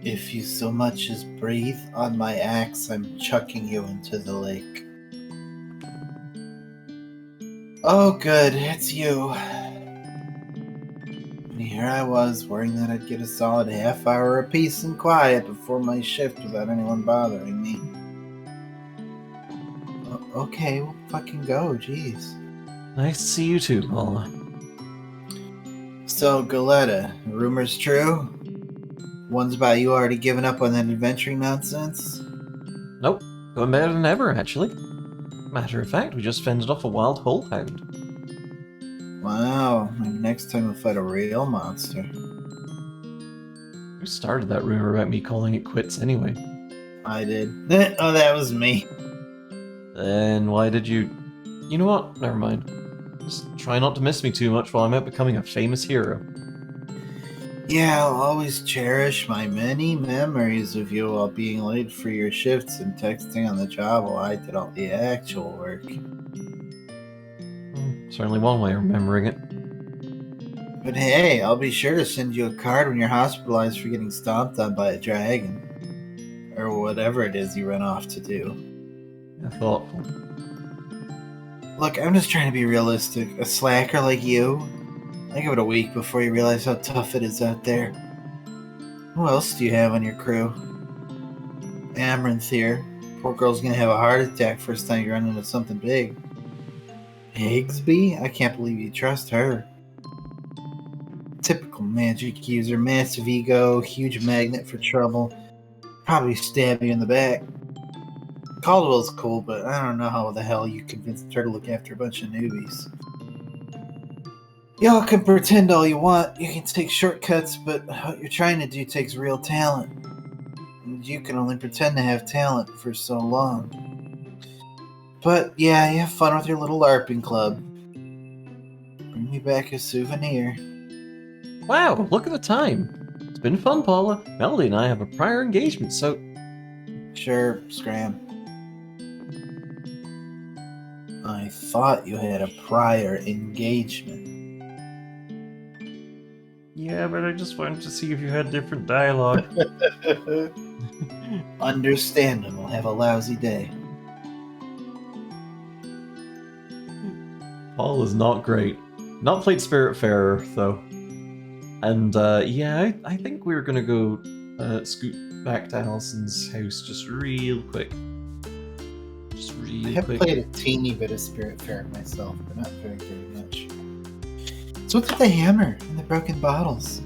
If you so much as breathe on my axe, I'm chucking you into the lake. Oh good, it's you. And here I was, worrying that I'd get a solid half hour of peace and quiet before my shift without anyone bothering me. Okay, we'll fucking go, jeez. Nice to see you too, Paula. So, Galetta, rumors true? One's about you already giving up on that adventuring nonsense? Nope, going better than ever, actually. Matter of fact, we just fended off a wild hole hound. Wow, maybe next time we'll fight a real monster. Who started that rumor about me calling it quits anyway? I did. Oh, that was me. Then why did you... You know what? Never mind. Just try not to miss me too much while I'm out becoming a famous hero. Yeah, I'll always cherish my many memories of you while being late for your shifts and texting on the job while I did all the actual work. Certainly one way of remembering it. But hey, I'll be sure to send you a card when you're hospitalized for getting stomped on by a dragon. Or whatever it is you run off to do. Yeah, thoughtful. Look, I'm just trying to be realistic. A slacker like you, I give it a week before you realize how tough it is out there. Who else do you have on your crew? Amaranth here. Poor girl's gonna have a heart attack first time you run into something big. Higsby? I can't believe you trust her. Typical magic user, massive ego, huge magnet for trouble. Probably stab you in the back. Caldwell's cool, but I don't know how the hell you convinced her to look after a bunch of newbies. Y'all can pretend all you want, you can take shortcuts, but what you're trying to do takes real talent. And you can only pretend to have talent for so long. But yeah, you have fun with your little LARPing club. Bring me back a souvenir. Wow, look at the time. It's been fun, Paula. Melody and I have a prior engagement, so... Sure, Scram. I thought you had a prior engagement. Yeah, but I just wanted to see if you had different dialogue. Understandable. Have a lousy day. Paul is not great. Not played Spiritfarer, though. And, yeah, I think we were gonna go scoot back to Allison's house just real quick. Just I real have quick. played a teeny bit of Spiritfarer myself, but not very, very much. So what's with the hammer and the broken bottles?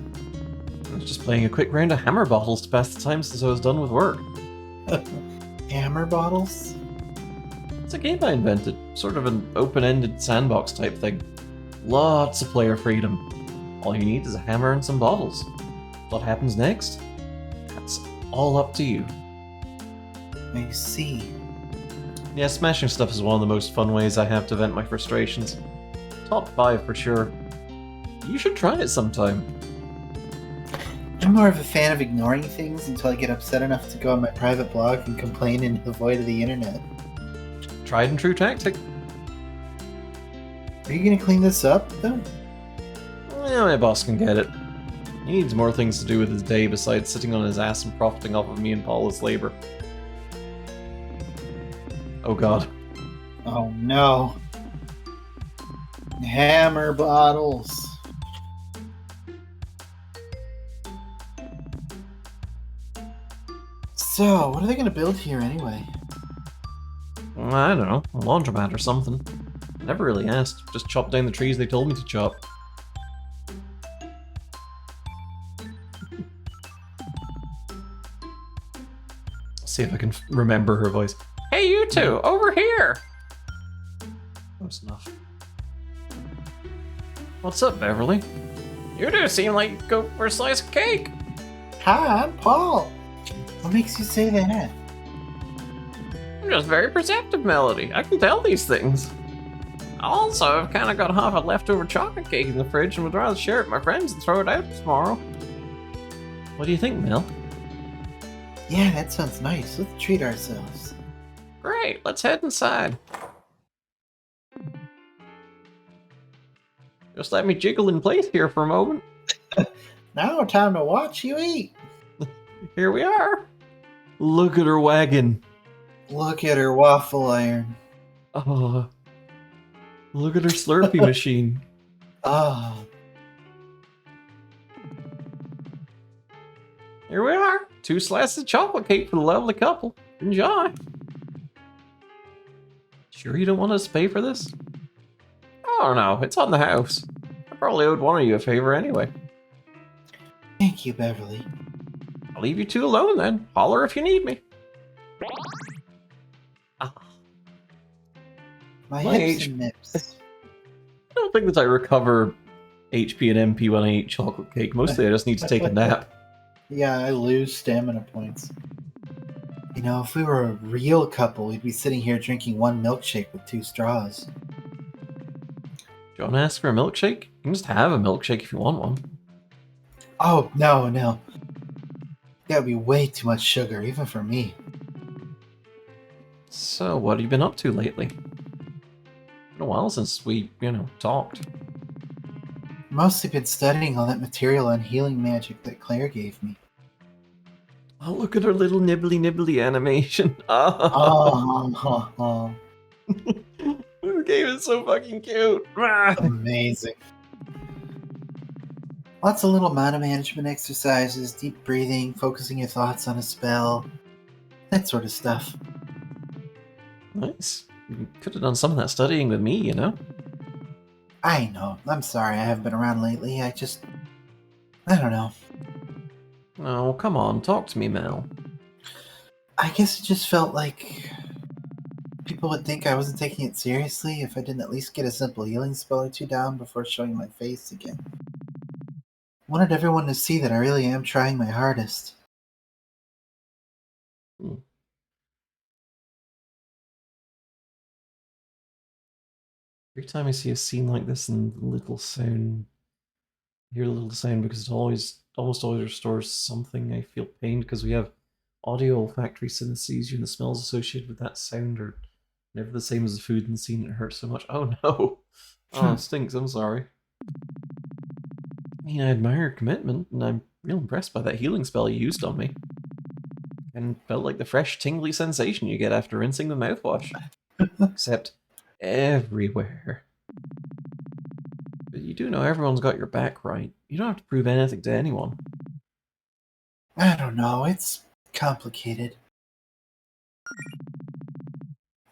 I was just playing a quick round of hammer bottles to pass the time since I was done with work. Hammer bottles? It's a game I invented. Sort of an open-ended sandbox type thing. Lots of player freedom. All you need is a hammer and some bottles. What happens next? That's all up to you. I see. Yeah, smashing stuff is one of the most fun ways I have to vent my frustrations. Top 5 for sure. You should try it sometime. I'm more of a fan of ignoring things until I get upset enough to go on my private blog and complain into the void of the internet. tried and true tactic. Are you gonna clean this up, though? Yeah, my boss can get it. He needs more things to do with his day besides sitting on his ass and profiting off of me and Paula's labor. Oh god. Oh no. Hammer bottles. So, what are they gonna build here anyway? I don't know, a laundromat or something. Never really asked, just chopped down the trees they told me to chop. See if I can remember her voice. Hey, you two, over here! Close enough. What's up, Beverly? You two seem like you'd go for a slice of cake. Hi, I'm Paul. What makes you say that? I'm just very perceptive, Melody. I can tell these things. Also, I've kind of got half a leftover chocolate cake in the fridge and would rather share it with my friends and throw it out tomorrow. What do you think, Mel? Yeah, that sounds nice. Let's treat ourselves. Great, let's head inside. Just let me jiggle in place here for a moment. Now, time to watch you eat. Here we are. Look at her wagon. Look at her waffle iron. Oh, look at her Slurpee machine. Oh, Here we are. 2 slices of chocolate cake for the lovely couple. Enjoy. Sure you don't want us to pay for this? Oh no, it's on the house. I probably owed one of you a favor anyway. thank you, Beverly. I'll leave you two alone then. Holler if you need me. Ah, My My hips H- and nips. I don't think that I recover HP and MP when I eat chocolate cake. Mostly I just need to take a nap. Yeah, I lose stamina points. You know, if we were a real couple, we'd be sitting here drinking one milkshake with 2 straws. Do you want to ask for a milkshake? You can just have a milkshake if you want one. Oh, no. That would be way too much sugar, even for me. So, what have you been up to lately? Been a while since we, talked. Mostly been studying all that material on healing magic that Claire gave me. Oh, look at her little nibbly animation. Oh, This game is so fucking cute. Ah. amazing. Lots of little mana management exercises, deep breathing, focusing your thoughts on a spell, that sort of stuff. Nice. You could have done some of that studying with me, you know? I know. I'm sorry I haven't been around lately. I don't know. Oh, come on, talk to me, Mel. I guess it just felt like people would think I wasn't taking it seriously if I didn't at least get a simple healing spell or 2 down before showing my face again. Wanted everyone to see that I really am trying my hardest. Every time I see a scene like this and little sound, hear a little sound because it almost always restores something, I feel pained because we have audio olfactory synesthesia and the smells associated with that sound are never the same as the food in the scene. It hurts so much. Oh no! Oh, it stinks. I'm sorry. I mean, I admire your commitment, and I'm real impressed by that healing spell you used on me. And felt like the fresh, tingly sensation you get after rinsing the mouthwash. Except everywhere. But you do know everyone's got your back, right? You don't have to prove anything to anyone. I don't know, it's complicated.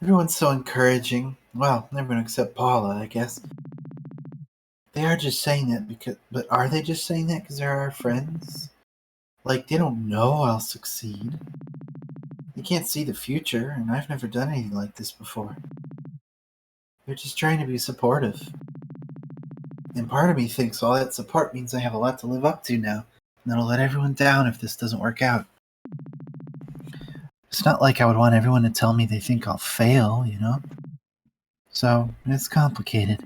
Everyone's so encouraging. Well, everyone except Paula, I guess. They are just saying that but are they just saying that because they're our friends? Like, they don't know I'll succeed. They can't see the future, and I've never done anything like this before. They're just trying to be supportive. And part of me thinks all that support means I have a lot to live up to now, and that'll let everyone down if this doesn't work out. It's not like I would want everyone to tell me they think I'll fail, you know? So, it's complicated.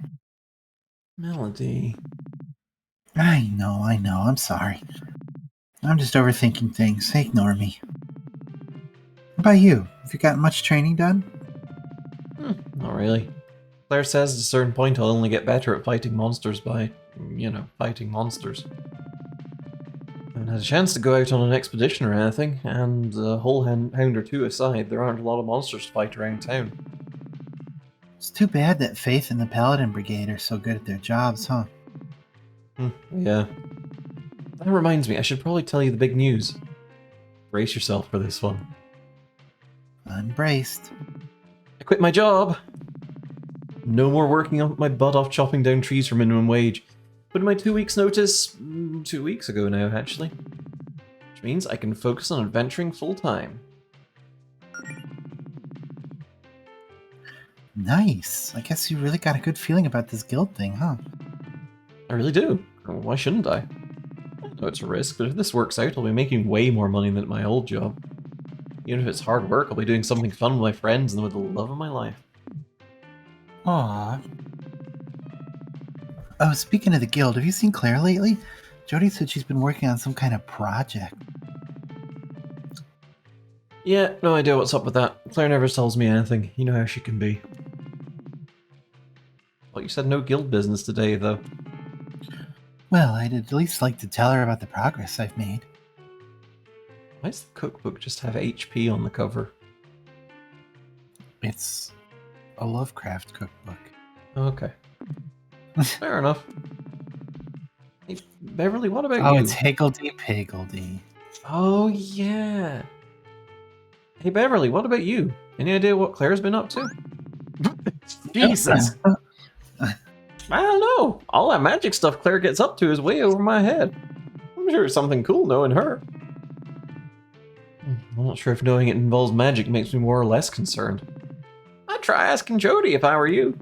Melody. I know, I'm sorry. I'm just overthinking things. Ignore me. What about you? Have you gotten much training done? Not really. Claire says at a certain point I'll only get better at fighting monsters by, fighting monsters. I haven't had a chance to go out on an expedition or anything, and a whole hound or two aside, there aren't a lot of monsters to fight around town. It's too bad that Faith and the Paladin Brigade are so good at their jobs, huh? Yeah. That reminds me, I should probably tell you the big news. Brace yourself for this one. I'm braced. I quit my job! No more working up my butt off chopping down trees for minimum wage. Put in my 2 weeks notice 2 weeks ago now, actually. Which means I can focus on adventuring full time. Nice. I guess you really got a good feeling about this guild thing, huh? I really do. Why shouldn't I? I know it's a risk, but if this works out, I'll be making way more money than at my old job. Even if it's hard work, I'll be doing something fun with my friends and with the love of my life. Aww. Oh, speaking of the guild, have you seen Claire lately? Jody said she's been working on some kind of project. Yeah, no idea what's up with that. Claire never tells me anything. You know how she can be. Well, you said no guild business today, though. Well, I'd at least like to tell her about the progress I've made. Why does the cookbook just have HP on the cover? It's a Lovecraft cookbook. Okay. Fair enough. Hey, Beverly, what about Oh, you? it's Higgledy-Piggledy. Oh, yeah. Hey, Beverly, what about you? Any idea what Claire's been up to? Jesus. I don't know. All that magic stuff Claire gets up to is way over my head. I'm sure it's something cool knowing her. I'm not sure if knowing it involves magic makes me more or less concerned. I'd try asking Jody if I were you.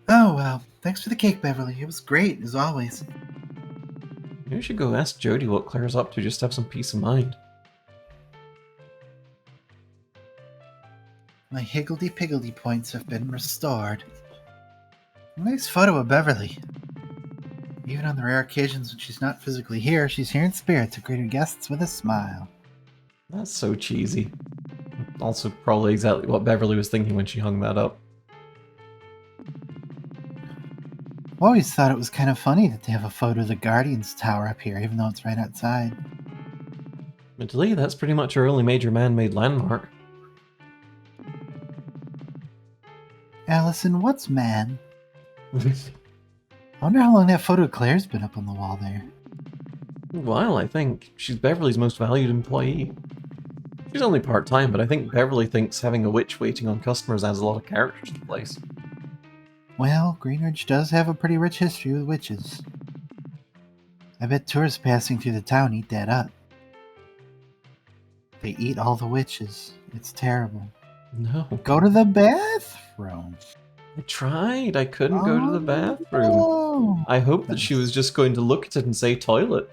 Oh, well, thanks for the cake, Beverly. It was great, as always. Maybe we should go ask Jody what Claire's up to just to have some peace of mind. My Higgledy-Piggledy points have been restored. Nice photo of Beverly. Even on the rare occasions when she's not physically here, she's here in spirit to greet her guests with a smile. That's so cheesy. Also, probably exactly what Beverly was thinking when she hung that up. I've always thought it was kind of funny that they have a photo of the Guardian's Tower up here, even though it's right outside. Mentally, that's pretty much our only major man-made landmark. Allison, what's man? I wonder how long that photo of Claire's been up on the wall there. Well, I think she's Beverly's most valued employee. She's only part-time, but I think Beverly thinks having a witch waiting on customers adds a lot of character to the place. Well, Greenridge does have a pretty rich history with witches. I bet tourists passing through the town eat that up. They eat all the witches. It's terrible. No. Go to the bathroom. I tried. I couldn't go to the bathroom. Oh. I hoped that she was just going to look at it and say toilet.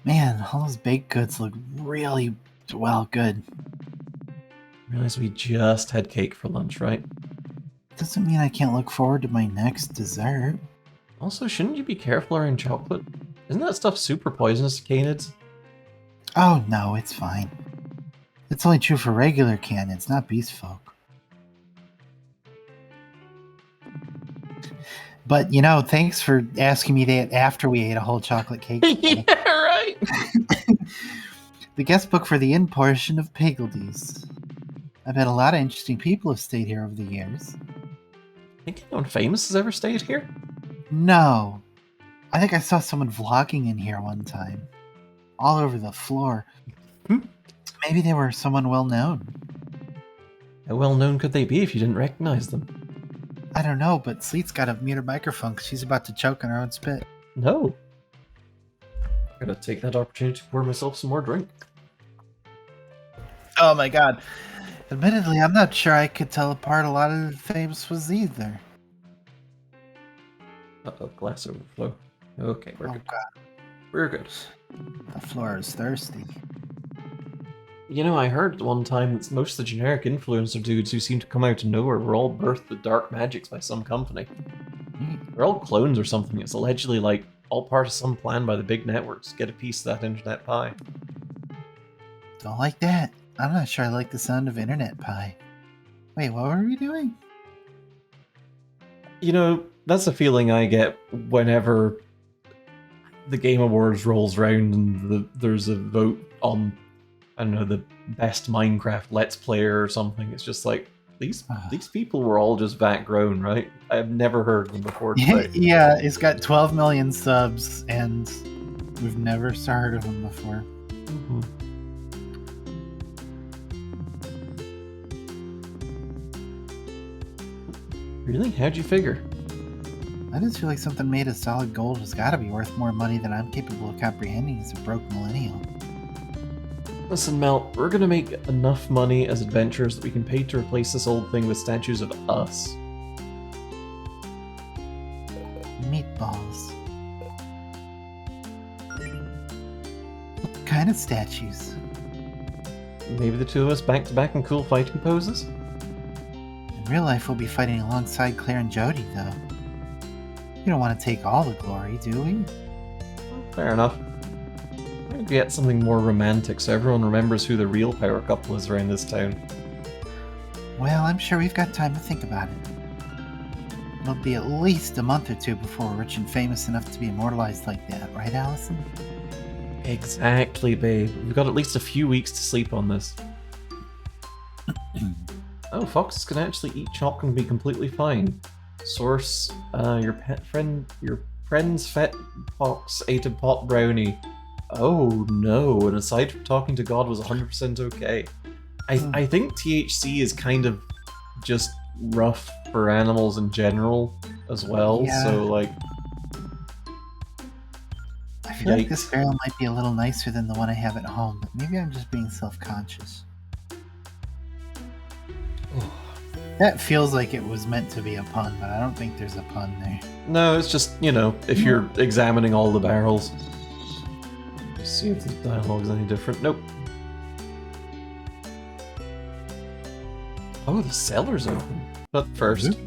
Man, all those baked goods look really, well, good. Realize we just had cake for lunch, right? Doesn't mean I can't look forward to my next dessert. Also, shouldn't you be careful around chocolate? Isn't that stuff super poisonous to canids? Oh no, it's fine. It's only true for regular canids, not beast folk. But, thanks for asking me that after we ate a whole chocolate cake. Yeah, right! The guest book for the inn portion of Piggledy's. I've had a lot of interesting people have stayed here over the years. Think anyone famous has ever stayed here? No. I think I saw someone vlogging in here one time. All over the floor. Maybe they were someone well known. How well known could they be if you didn't recognize them? I don't know, but Sleet's got a muted microphone because she's about to choke on her own spit. No. I'm gonna take that opportunity to pour myself some more drink. Oh my god. Admittedly, I'm not sure I could tell apart a lot of the famous ones either. Uh-oh, glass overflow. Okay, we're Oh good. god, We're good. the floor is thirsty. You know, I heard one time that most of the generic influencer dudes who seem to come out of nowhere were all birthed with dark magics by some company. They're all clones or something. It's allegedly like all part of some plan by the big networks to get a piece of that internet pie. Don't like that. I'm not sure I like the sound of internet pie. Wait, what were we doing? You know, that's a feeling I get whenever the Game Awards rolls around and there's a vote on, I don't know, the best Minecraft Let's Player or something. It's just like, these people were all just vat grown, right? I've never heard of them before today. Yeah, it's got 12 million subs, and we've never heard of them before. Mm-hmm. Really? How'd you figure? I just feel like something made of solid gold has got to be worth more money than I'm capable of comprehending as a broke millennial. Listen, Mel, we're gonna make enough money as adventurers that we can pay to replace this old thing with statues of us. Meatballs. What kind of statues? Maybe the two of us back to back in cool fighting poses? In real life, we'll be fighting alongside Claire and Jody, though. We don't want to take all the glory, do we? Fair enough. Maybe get something more romantic so everyone remembers who the real power couple is around this town. Well, I'm sure we've got time to think about it. It'll be at least a month or two before we're rich and famous enough to be immortalized like that, right, Allison? Exactly, babe. We've got at least a few weeks to sleep on this. Oh, foxes can actually eat chalk and be completely fine. Source, your friend's pet fox ate a pot brownie. Oh no, and aside from talking to God was 100% okay. I think THC is kind of just rough for animals in general as well, Yeah. so like... I feel like this Yikes. barrel might be a little nicer than the one I have at home, but maybe I'm just being self-conscious. That feels like it was meant to be a pun, but I don't think there's a pun there. No, it's just, you know, if you're examining all the barrels. Let's see if the dialogue's any different. Nope. Oh, the cellar's open. But first.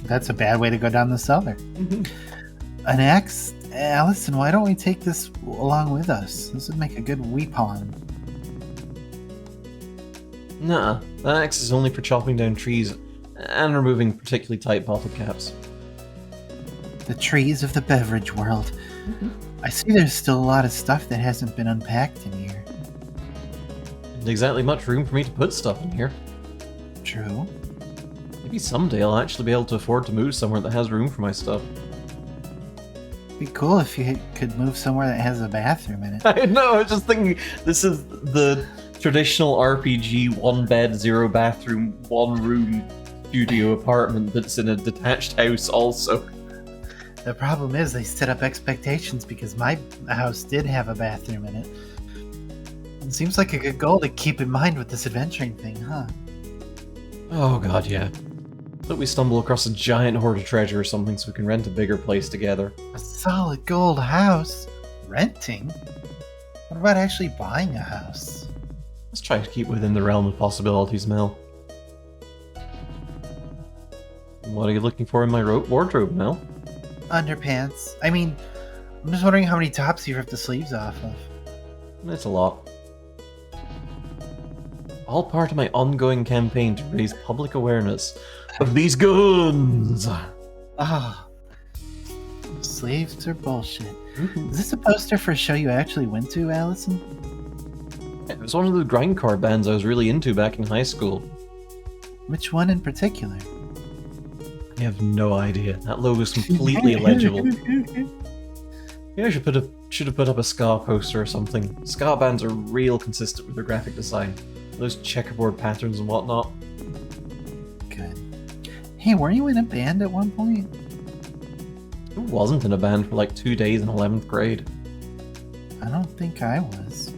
That's a bad way to go down the cellar. Mhm. An axe? Allison, why don't we take this along with us? This would make a good weapon. Nah, that axe is only for chopping down trees and removing particularly tight bottle caps. The trees of the beverage world. I see there's still a lot of stuff that hasn't been unpacked in here. Isn't exactly much room for me to put stuff in here. True. Maybe someday I'll actually be able to afford to move somewhere that has room for my stuff. Be cool if you could move somewhere that has a bathroom in it. I know, I was just thinking, this is the traditional RPG, 1 bed, 0 bathroom, 1 room studio apartment that's in a detached house also. The problem is they set up expectations because my house did have a bathroom in it. It seems like a good goal to keep in mind with this adventuring thing, huh? Oh god, yeah. Hope we stumble across a giant hoard of treasure or something so we can rent a bigger place together. A solid gold house? Renting? What about actually buying a house? Let's try to keep within the realm of possibilities, Mel. What are you looking for in my wardrobe, Mel? Underpants. I mean, I'm just wondering how many tops you ripped the sleeves off of. It's a lot. All part of my ongoing campaign to raise public awareness of these guns! Ah. Sleeves are bullshit. Is this a poster for a show you actually went to, Allison? It was one of the grindcore bands I was really into back in high school. Which one in particular? I have no idea. That logo's completely illegible. Maybe I should have put up a ska poster or something. Ska bands are real consistent with their graphic design. Those checkerboard patterns and whatnot. Good. Hey, were you in a band at one point? Who wasn't in a band for like 2 days in 11th grade? I don't think I was.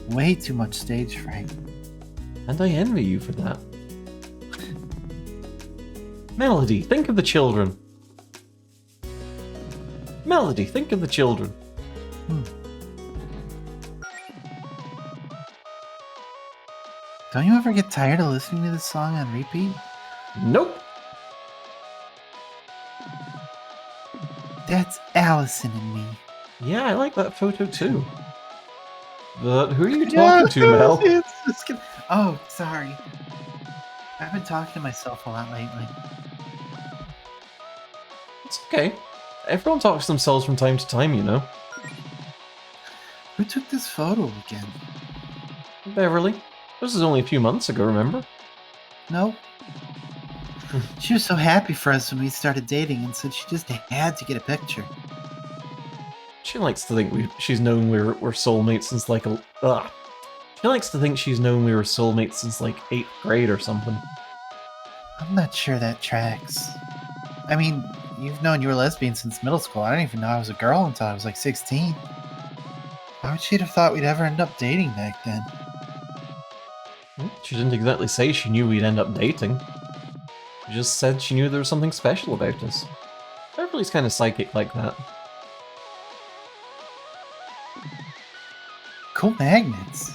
Way too much stage fright. And I envy you for that. Melody, think of the children. Melody, think of the children. Don't you ever get tired of listening to this song on repeat? Nope. That's Allison and me. Yeah, I like that photo too. But who are you talking to, Mel? It's just oh, sorry. I've been talking to myself a lot lately. It's okay. Everyone talks to themselves from time to time, you know. Who took this photo again? Beverly. This is only a few months ago, remember? No. She was so happy for us when we started dating and said she just had to get a picture. She likes to think she's known we're soulmates since like She likes to think she's known we were soulmates since like 8th grade or something. I'm not sure that tracks. I mean, you've known you were lesbian since middle school. I didn't even know I was a girl until I was like 16. How would she have thought we'd ever end up dating back then? She didn't exactly say she knew we'd end up dating. She just said she knew there was something special about us. Beverly's kind of psychic like that. Cool magnets.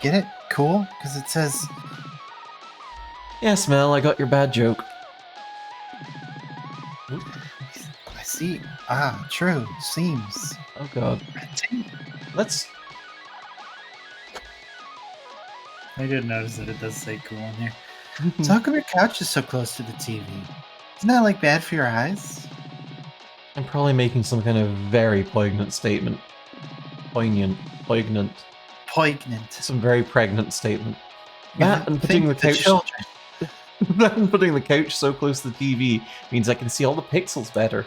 Get it? Cool? Because it says... Yes, Mel, I got your bad joke. I see. Ah, true. Seems. Oh god. Let's... I did notice that it does say cool on there. So how come your couch is so close to the TV? Isn't that like bad for your eyes? I'm probably making some kind of very poignant statement. Poignant. Some very pregnant statement. That and putting the couch... That and putting the couch so close to the TV means I can see all the pixels better.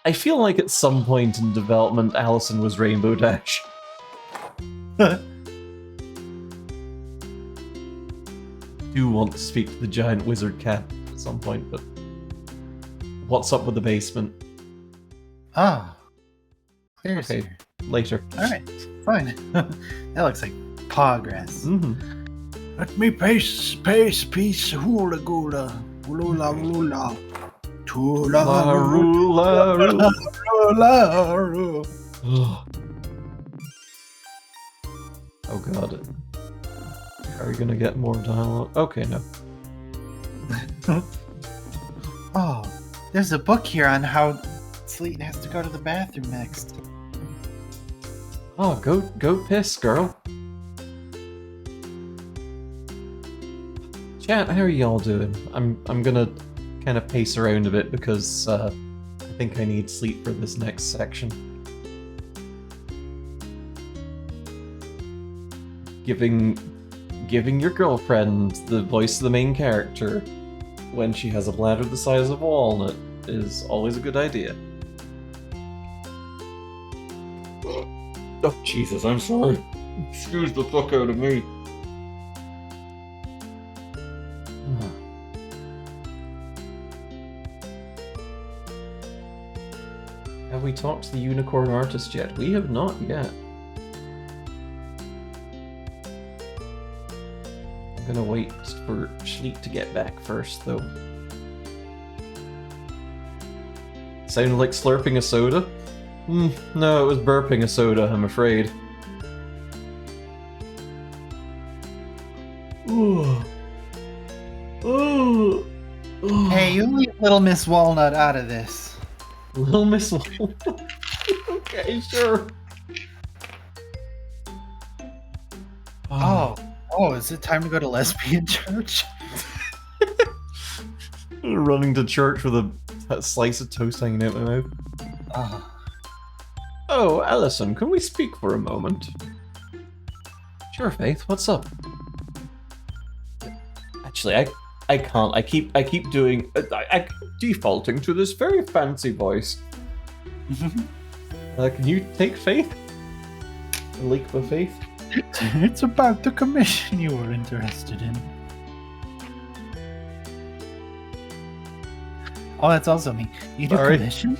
I feel like at some point in development, Allison was Rainbow Dash. Do want to speak to the giant wizard cat at some point, but what's up with the basement? Ah, clear Okay, here. later. Alright, fine. That looks like paw grass. Let me pace, peace, hula gula, hula hula, tula hula. Oh god. Are we gonna get more dialogue? Okay, no. Oh, there's a book here on how Sleet has to go to the bathroom next. Oh, go piss, girl. Chat, how are y'all doing? I'm gonna kind of pace around a bit because I think I need sleep for this next section. Giving your girlfriend the voice of the main character when she has a bladder the size of a walnut is always a good idea. Oh, Jesus, I'm sorry. Excuse the fuck out of me. Have we talked to the unicorn artist yet? We have not yet. I'm gonna wait for Schleet to get back first, though. Sounded like slurping a soda? No, it was burping a soda, I'm afraid. Hey, you leave Little Miss Walnut out of this. Little Miss Walnut. Okay, sure. Oh, is it time to go to lesbian church? Running to church with a slice of toast hanging out my mouth. Oh, Allison, can we speak for a moment? Sure, Faith, what's up? Actually, I can't. I keep doing. I keep defaulting to this very fancy voice. Can you take Faith? A leak for Faith? It's about the commission you were interested in. Oh, that's also me. You do commission?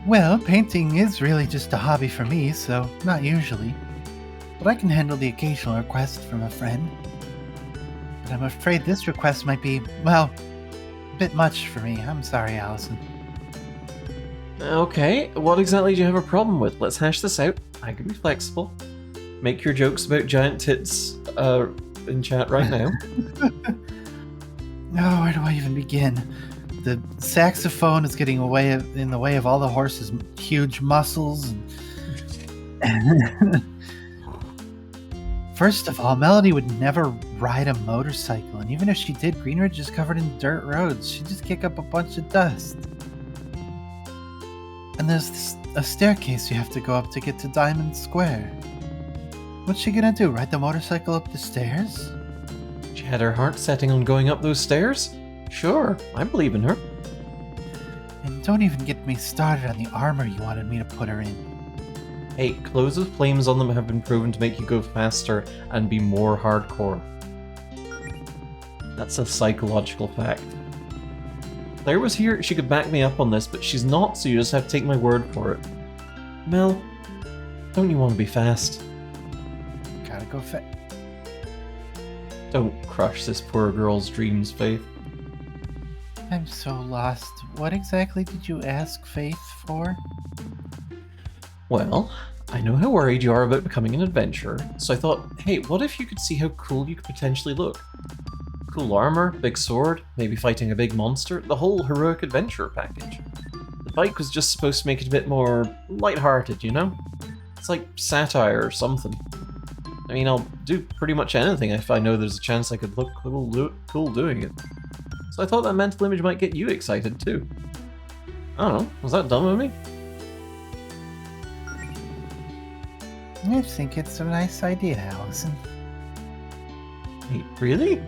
Well, painting is really just a hobby for me, so not usually. But I can handle the occasional request from a friend. But I'm afraid this request might be, well, a bit much for me. I'm sorry, Allison. Okay, what exactly do you have a problem with? Let's hash this out. I can be flexible. Make your jokes about giant tits in chat right now. Oh, where do I even begin? The saxophone is getting in the way of all the horse's huge muscles, First of all, Melody would never ride a motorcycle, and even if she did, Greenridge is covered in dirt roads. She'd just kick up a bunch of dust. And there's a staircase you have to go up to get to Diamond Square. What's she gonna do, ride the motorcycle up the stairs? She had her heart setting on going up those stairs? Sure, I believe in her. And don't even get me started on the armor you wanted me to put her in. Hey, clothes with flames on them have been proven to make you go faster and be more hardcore. That's a psychological fact. If Claire was here, she could back me up on this, but she's not, so you just have to take my word for it. Mel, don't you want to be fast? Gotta go Don't crush this poor girl's dreams, Faith. I'm so lost. What exactly did you ask Faith for? Well, I know how worried you are about becoming an adventurer, so I thought, hey, what if you could see how cool you could potentially look? Cool armor, big sword, maybe fighting a big monster, the whole heroic adventurer package. The bike was just supposed to make it a bit more lighthearted, you know? It's like satire or something. I mean, I'll do pretty much anything if I know there's a chance I could look cool doing it. So I thought that mental image might get you excited too. I don't know, was that dumb of me? I think it's a nice idea, Allison. Wait, really?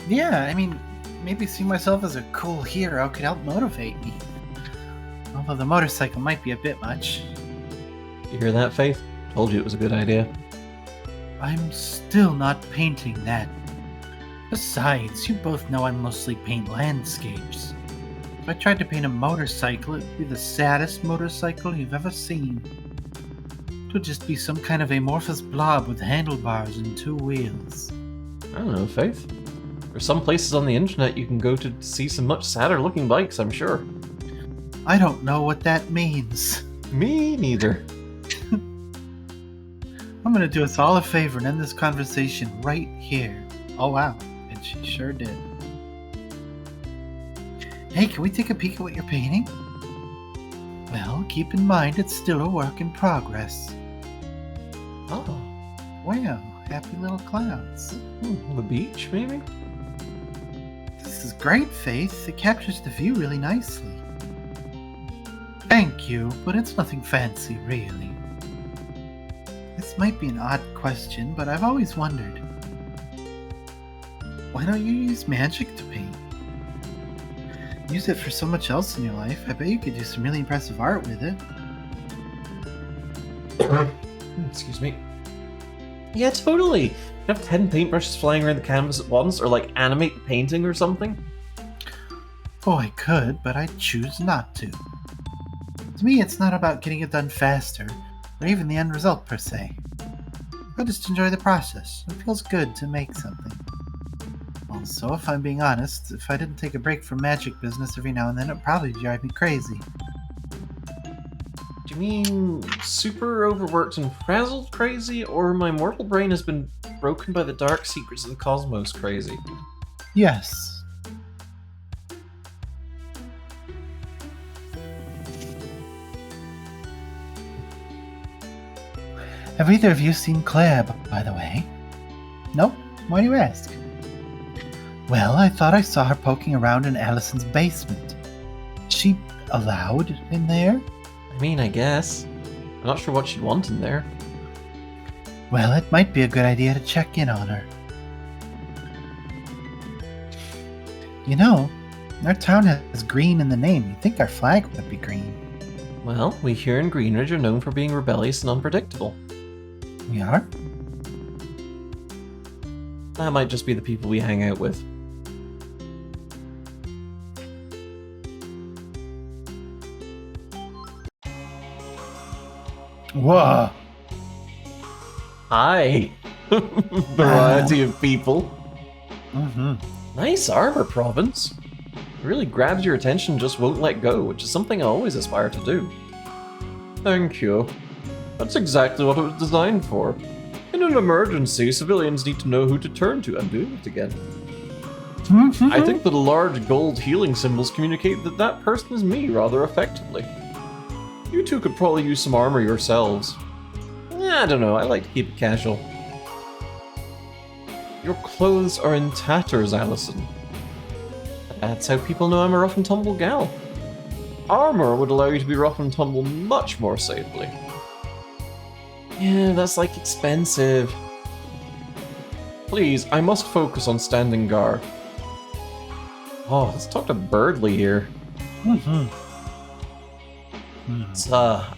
Yeah, I mean, maybe seeing myself as a cool hero could help motivate me. Although the motorcycle might be a bit much. You hear that, Faith? Told you it was a good idea. I'm still not painting that. Besides, you both know I mostly paint landscapes. If I tried to paint a motorcycle, it'd be the saddest motorcycle you've ever seen. It would just be some kind of amorphous blob with handlebars and two wheels. I don't know, Faith. There's some places on the internet you can go to see some much sadder looking bikes, I'm sure. I don't know what that means. Me neither. I'm gonna do us all a favor and end this conversation right here. Oh wow, and she sure did. Hey, can we take a peek at what you're painting? Well, keep in mind it's still a work in progress. Oh. Wow, happy little clouds. The beach, maybe? This is great, Faith. It captures the view really nicely. Thank you, but it's nothing fancy, really. This might be an odd question, but I've always wondered. Why don't you use magic to paint? Use it for so much else in your life. I bet you could do some really impressive art with it. Excuse me. Yeah, totally. You have 10 paintbrushes flying around the canvas at once, or like animate the painting or something? Oh, I could, but I choose not to. To me, it's not about getting it done faster, or even the end result per se. I just enjoy the process. It feels good to make something. Also, if I'm being honest, if I didn't take a break from magic business every now and then, it'd probably drive me crazy. Do you mean super overworked and frazzled crazy, or my mortal brain has been broken by the dark secrets of the cosmos crazy? Yes. Have either of you seen Claire, by the way? Nope? Why do you ask? Well, I thought I saw her poking around in Allison's basement. Is she allowed in there? I mean, I guess. I'm not sure what she'd want in there. Well, it might be a good idea to check in on her. You know, our town has green in the name. You'd think our flag would be green. Well, we here in Greenridge are known for being rebellious and unpredictable. We are? That might just be the people we hang out with. Whoa! Hi! Variety of people. Mm-hmm. Nice armor, Province. It really grabs your attention and just won't let go, which is something I always aspire to do. Thank you. That's exactly what it was designed for. In an emergency, civilians need to know who to turn to. I'm doing it again. I think that large gold healing symbols communicate that that person is me rather effectively. You two could probably use some armor yourselves. I don't know, I like to keep it casual. Your clothes are in tatters, Allison. That's how people know I'm a rough and tumble gal. Armor would allow you to be rough and tumble much more safely. Yeah, that's like expensive. Please, I must focus on standing guard. Oh, let's talk to Birdley here. I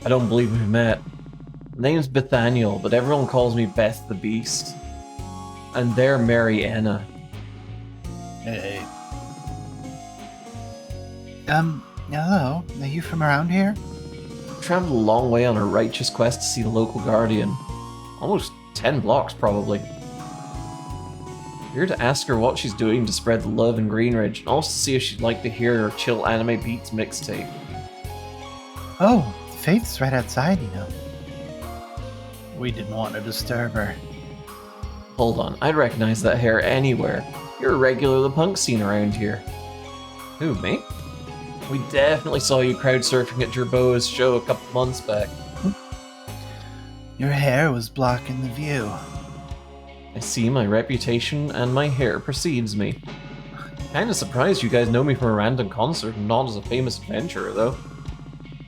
don't believe we've met. Name's Bethaniel, but everyone calls me Beth the Beast. And they're Mary Anna. Hey. Hello. Are you from around here? Traveled a long way on a righteous quest to see the local guardian. Almost 10 blocks, probably. Here to ask her what she's doing to spread the love in Greenridge, and also to see if she'd like to hear her Chill Anime Beats mixtape. Oh, Faith's right outside, you know. We didn't want to disturb her. Hold on, I'd recognize that hair anywhere. You're a regular of the punk scene around here. Who, me? We definitely saw you crowd surfing at Jerboa's show a couple months back. Your hair was blocking the view. I see my reputation and my hair precedes me. Kinda surprised you guys know me from a random concert and not as a famous adventurer, though.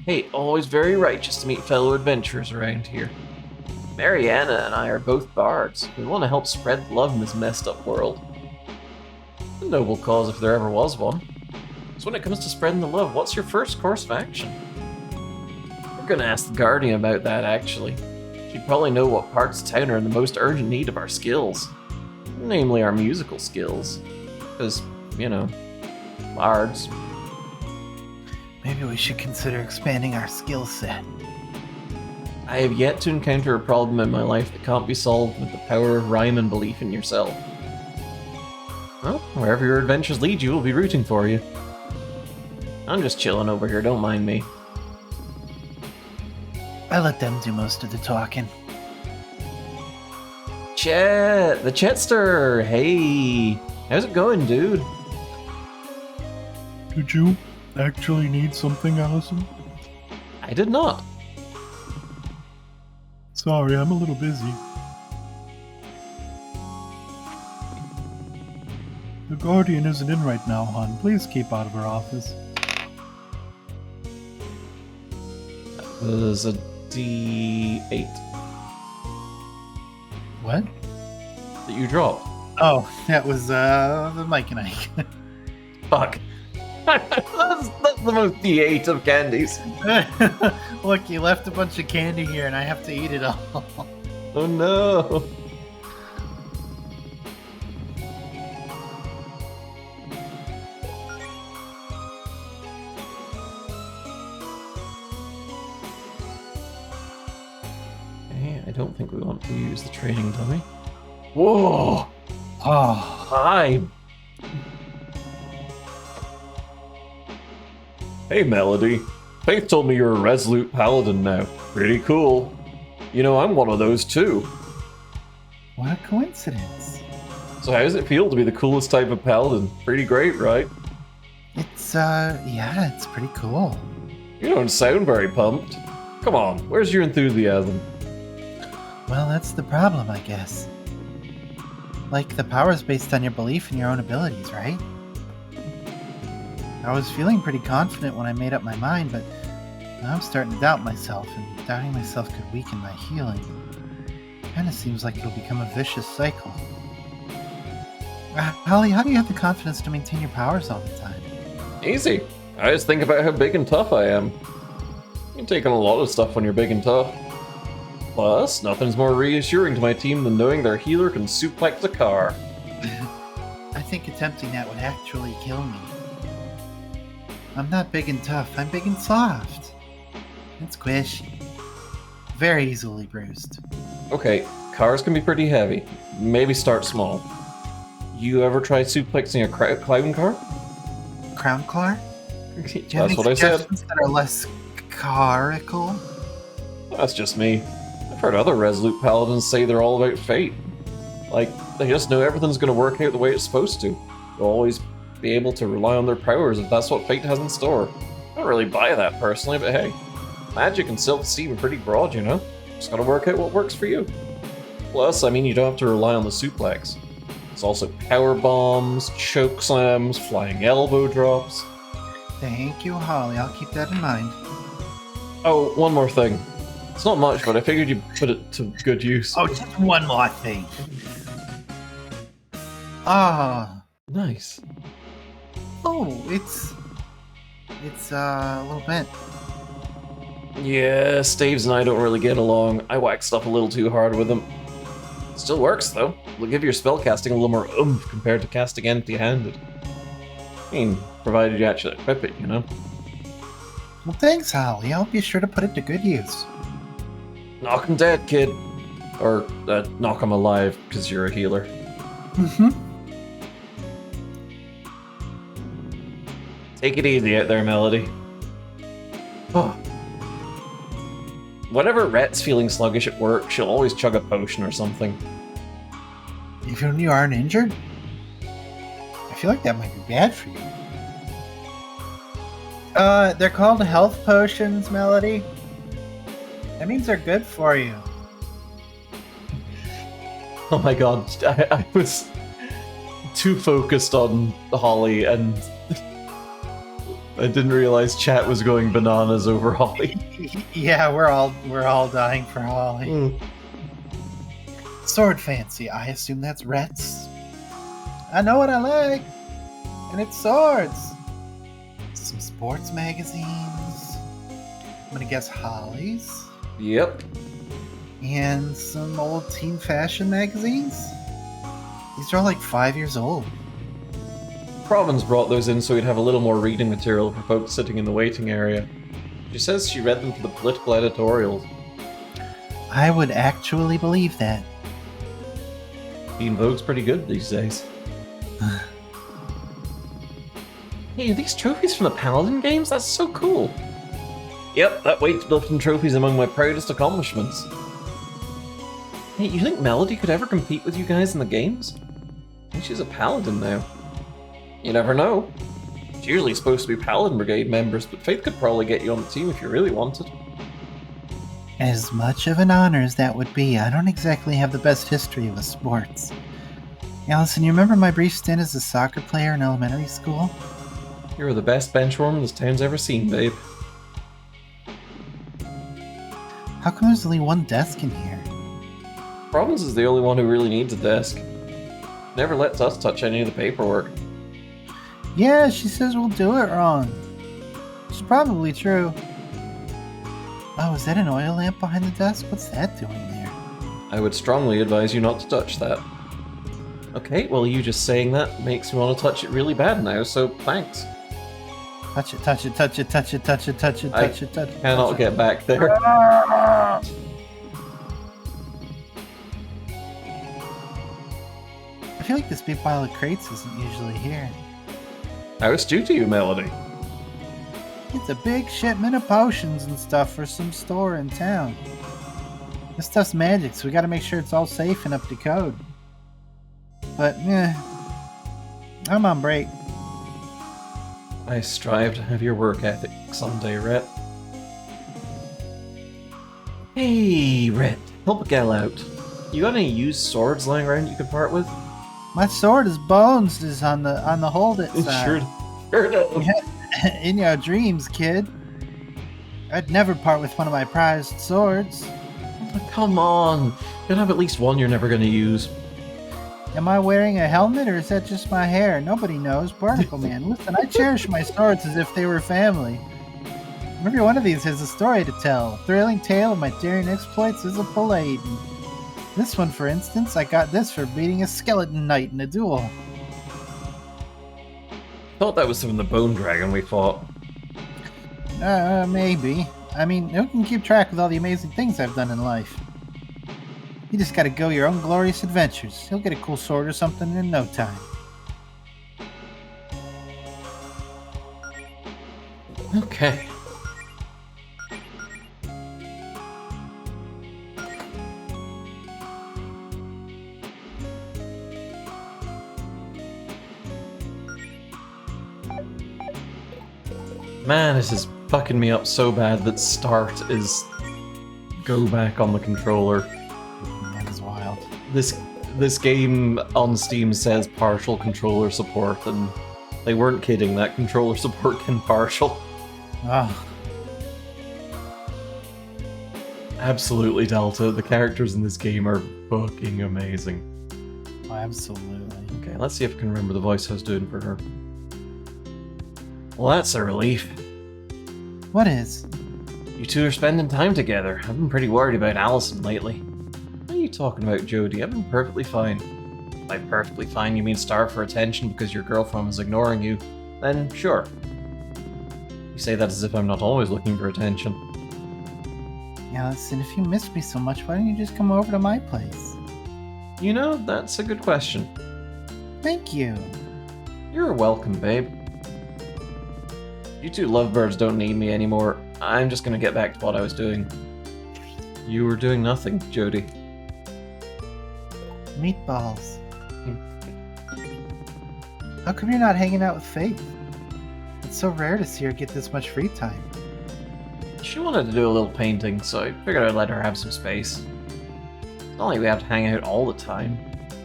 Hey, always very righteous to meet fellow adventurers around here. Mariana and I are both bards. We want to help spread love in this messed up world. A noble cause if there ever was one. So when it comes to spreading the love, what's your first course of action? We're gonna ask the Guardian about that, actually. She'd probably know what parts of town are in the most urgent need of our skills. Namely our musical skills. Because, you know, bards. Maybe we should consider expanding our skill set. I have yet to encounter a problem in my life that can't be solved with the power of rhyme and belief in yourself. Well, wherever your adventures lead you, we'll be rooting for you. I'm just chilling over here, don't mind me. I let them do most of the talking. Chet! The Chetster! Hey! How's it going, dude? Did you actually need something, Allison? I did not. Sorry, I'm a little busy. The Guardian isn't in right now, hon. Please keep out of her office. That was a D8 What? that you dropped. Oh, that was the Mike and Ike. Fuck. that's the most D8 of candies. Look, you left a bunch of candy here and I have to eat it all. Oh no. Okay, I don't think we want to use the training dummy. Whoa! Oh, Hi! Hey, Melody. Faith told me you're a resolute paladin now. Pretty cool. You know, I'm one of those too. what a coincidence. So how does it feel to be the coolest type of paladin? Pretty great, right? It's, yeah, it's pretty cool. You don't sound very pumped. Come on, where's your enthusiasm? Well, that's the problem, I guess. Like, the power's based on your belief in your own abilities, right? I was feeling pretty confident when I made up my mind, but now I'm starting to doubt myself, and doubting myself could weaken my healing. Kinda seems like it'll become a vicious cycle. Holly, how do you have the confidence to maintain your powers all the time? Easy. I just think about how big and tough I am. You can take on a lot of stuff when you're big and tough. Plus, nothing's more reassuring to my team than knowing their healer can suplex a car. I think attempting that would actually kill me. I'm not big and tough, I'm big and soft. And squishy. Very easily bruised. Okay, cars can be pretty heavy. Maybe start small. You ever try suplexing a clown car? Crown Clar? Do you have That's any what I said. suggestions that are less carical? That's just me. I've heard other resolute paladins say they're all about fate. Like, they just know everything's gonna work out the way it's supposed to. They'll always be able to rely on their powers if that's what fate has in store. I don't really buy that personally, but hey, magic and self-esteem are pretty broad, you know? Just gotta work out what works for you. Plus, I mean, you don't have to rely on the suplex. There's also power bombs, choke slams, flying elbow drops. Thank you, Holly. I'll keep that in mind. Oh, one more thing. It's not much, but I figured you'd put it to good use. Oh, just one more thing. Ah. Nice. Oh, it's a little bent. Yeah, Staves and I don't really get along. I waxed up a little too hard with him. Still works, though. It'll give your spellcasting a little more oomph compared to casting empty-handed. I mean, provided you actually equip it, you know? Well, thanks, Holly. I'll be sure to put it to good use. Knock him dead, kid. Or, knock him alive, because you're a healer. Mm-hmm. Take it easy out there, Melody. Oh. Whenever Rhet's feeling sluggish at work, she'll always chug a potion or something. Even you aren't injured? I feel like that might be bad for you. They're called health potions, Melody. That means they're good for you. Oh my god, I was too focused on Holly and I didn't realize chat was going bananas over Holly. Yeah, we're all dying for Holly. Sword fancy. I assume that's Rhett's. I know what I like, and it's swords. Some sports magazines. I'm gonna guess Holly's. Yep. And some old teen fashion magazines. These are all like 5 years old. Province brought those in so we'd have a little more reading material for folks sitting in the waiting area. She says she read them for the political editorials. I would actually believe that. Being Vogue's pretty good these days. Hey, are these trophies from the Paladin games? That's so cool. Yep, that weightlifting trophy's among my proudest accomplishments. Hey, you think Melody could ever compete with you guys in the games? I think she's a Paladin now. You never know. It's usually supposed to be Paladin Brigade members, but Faith could probably get you on the team if you really wanted. As much of an honor as that would be, I don't exactly have the best history with sports. Allison, you remember my brief stint as a soccer player in elementary school? You were the best benchwarmer this town's ever seen, babe. How come there's only one desk in here? Province is the only one who really needs a desk. Never lets us touch any of the paperwork. Yeah, she says we'll do it wrong. It's probably true. Oh, is that an oil lamp behind the desk? What's that doing there? I would strongly advise you not to touch that. Okay, well you just saying that makes me want to touch it really bad now, so thanks. Touch it, touch it, touch it, touch it, touch it, touch it, touch it, touch it. Cannot get back there. I feel like this big pile of crates isn't usually here. How is due to you, Melody? It's a big shipment of potions and stuff for some store in town. This stuff's magic, so we gotta make sure it's all safe and up to code. But, I'm on break. I strive to have your work ethic someday, Rhett. Hey, Rhett, help a gal out. You got any used swords lying around you could part with? My sword is bones is on the hold it side. Sure does. In your dreams, kid. I'd never part with one of my prized swords. Oh, come on. You'll have at least one you're never going to use. Am I wearing a helmet or is that just my hair? Nobody knows. Barnacle Man, listen, I cherish my swords as if they were family. Every one of these has a story to tell. A thrilling tale of my daring exploits as a paladin. This one, for instance, I got this for beating a skeleton knight in a duel. Thought that was from the bone dragon we fought. Maybe. I mean, who can keep track with all the amazing things I've done in life? You just gotta go your own glorious adventures. You'll get a cool sword or something in no time. Okay. Man, this is fucking me up so bad that start is go back on the controller. That is wild. This game on Steam says partial controller support, and they weren't kidding. That controller support can partial. Oh, Absolutely, Delta. The characters in this game are fucking amazing. absolutely. Okay, let's see if I can remember the voice I was doing for her. Well, that's a relief. What is? You two are spending time together. I've been pretty worried about Allison lately. What are you talking about, Jodie? I've been perfectly fine. By perfectly fine, you mean starved for attention because your girlfriend was ignoring you? Then, sure. You say that as if I'm not always looking for attention. Yeah, listen, if you miss me so much, why don't you just come over to my place? You know, that's a good question. Thank you. You're welcome, babe. You two lovebirds don't need me anymore. I'm just gonna get back to what I was doing. You were doing nothing, Jodie. Meatballs. How come you're not hanging out with Faith? It's so rare to see her get this much free time. She wanted to do a little painting, so I figured I'd let her have some space. It's not like we have to hang out all the time.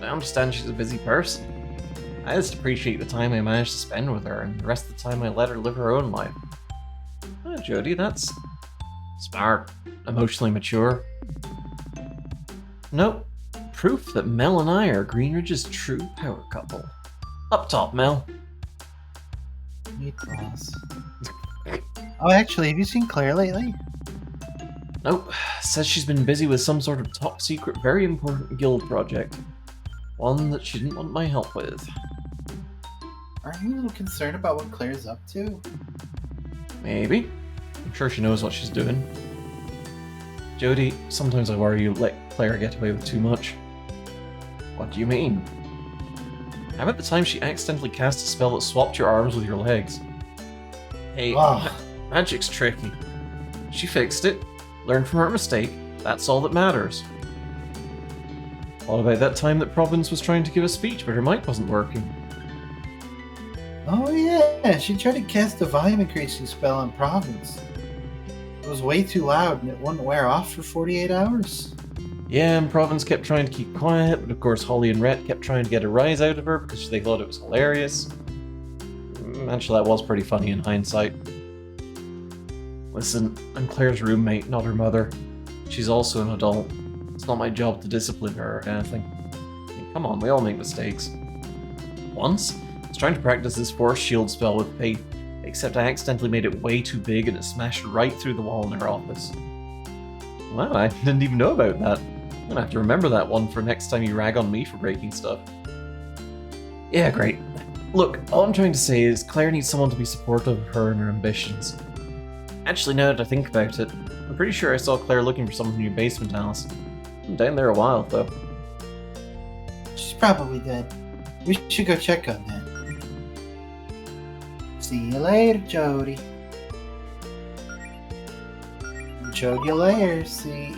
I understand she's a busy person. I just appreciate the time I managed to spend with her, and the rest of the time I let her live her own life. Oh, Jodie, that's smart, emotionally mature. Nope. Proof that Mel and I are Greenridge's true power couple. Up top, Mel. Meatballs. Oh, actually, have you seen Claire lately? Nope. Says she's been busy with some sort of top secret, very important guild project. One that she didn't want my help with. Aren't you a little concerned about what Claire's up to? Maybe. I'm sure she knows what she's doing. Jodie, sometimes I worry you let Claire get away with too much. What do you mean? How about the time she accidentally cast a spell that swapped your arms with your legs? Hey, magic's tricky. She fixed it, learned from her mistake, that's all that matters. What about that time that Province was trying to give a speech but her mic wasn't working? Oh yeah, she tried to cast a volume increasing spell on Province. It was way too loud and it wouldn't wear off for 48 hours. Yeah, and Province kept trying to keep quiet, but of course Holly and Rhett kept trying to get a rise out of her because they thought it was hilarious. Actually, that was pretty funny in hindsight. Listen, I'm Claire's roommate, not her mother. She's also an adult. It's not my job to discipline her or anything. I mean, come on, we all make mistakes. Once, I was trying to practice this force shield spell with Faith, except I accidentally made it way too big and it smashed right through the wall in her office. Wow, I didn't even know about that. I'm gonna have to remember that one for next time you rag on me for breaking stuff. Yeah, great. Look, all I'm trying to say is Claire needs someone to be supportive of her and her ambitions. Actually, now that I think about it, I'm pretty sure I saw Claire looking for someone in your basement, Alice. I'm down there a while, though. She's probably dead. We should go check on that. See you later, Jodie. Jodie you later, see.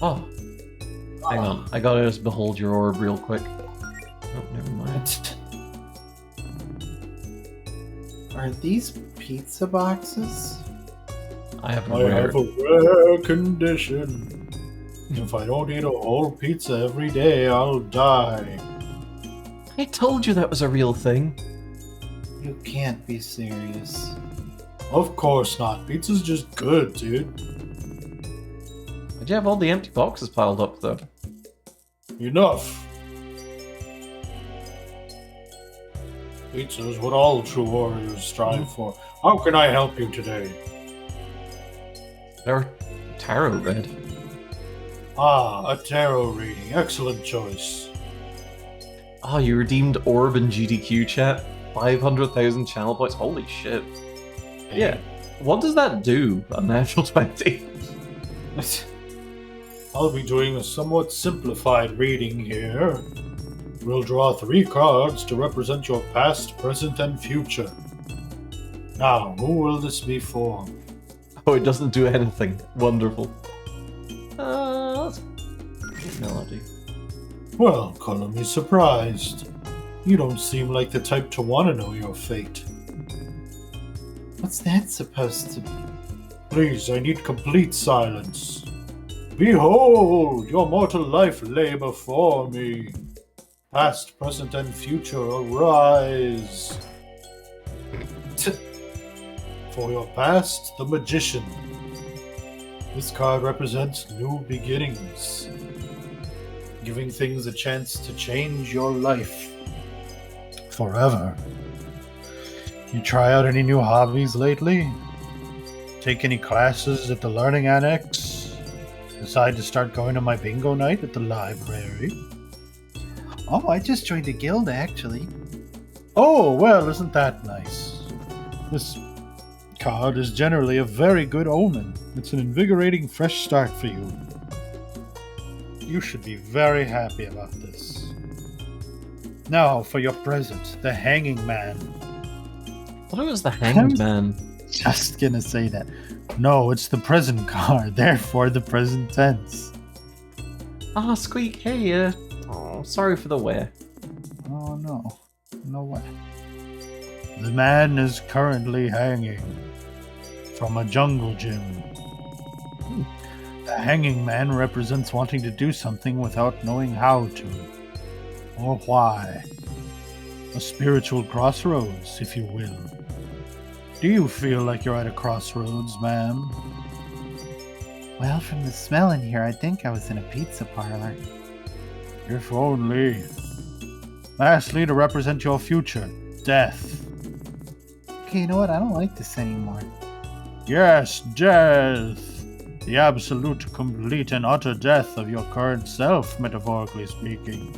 Oh. Hang on, I gotta just behold your orb real quick. Oh, never mind. Are these pizza boxes? I have a I rare... have a rare condition. If I don't eat a whole pizza every day, I'll die. I told you that was a real thing. You can't be serious. Of course not. Pizza's just good, dude. Why'd you have all the empty boxes piled up, though? Enough. Pizza is what all true warriors strive for. How can I help you today? They're tarot read. Ah, a tarot reading. Excellent choice. Oh, you redeemed orb in GDQ chat? 500,000 channel points? Holy shit. Yeah. What does that do, a natural 20? I'll be doing a somewhat simplified reading here. We'll draw 3 cards to represent your past, present, and future. Now, who will this be for? Oh, it doesn't do anything. Wonderful. Let's... Melody. Well, color me surprised. You don't seem like the type to want to know your fate. What's that supposed to be? Please, I need complete silence. Behold, your mortal life lay before me. Past, present, and future arise. For your past, the Magician. This card represents new beginnings, giving things a chance to change your life forever. You try out any new hobbies lately? Take any classes at the Learning Annex? Decide to start going to my bingo night at the library? Oh, I just joined a guild, actually. Oh, well, isn't that nice? This card is generally a very good omen. It's an invigorating fresh start for you. You should be very happy about this. Now, for your present, the Hanging Man. I thought it was the Hanged Man. Just gonna say that. No, it's the present card, therefore the present tense. Ah, Squeak, hey, sorry for the wear. Oh no. No way. The man is currently hanging from a jungle gym. The hanging man represents wanting to do something without knowing how to, or why. A spiritual crossroads, if you will. Do you feel like you're at a crossroads, ma'am? Well, from the smell in here, I think I was in a pizza parlor. If only. Lastly, to represent your future, death. Okay, you know what? I don't like this anymore. Yes, death. The absolute, complete, and utter death of your current self, metaphorically speaking.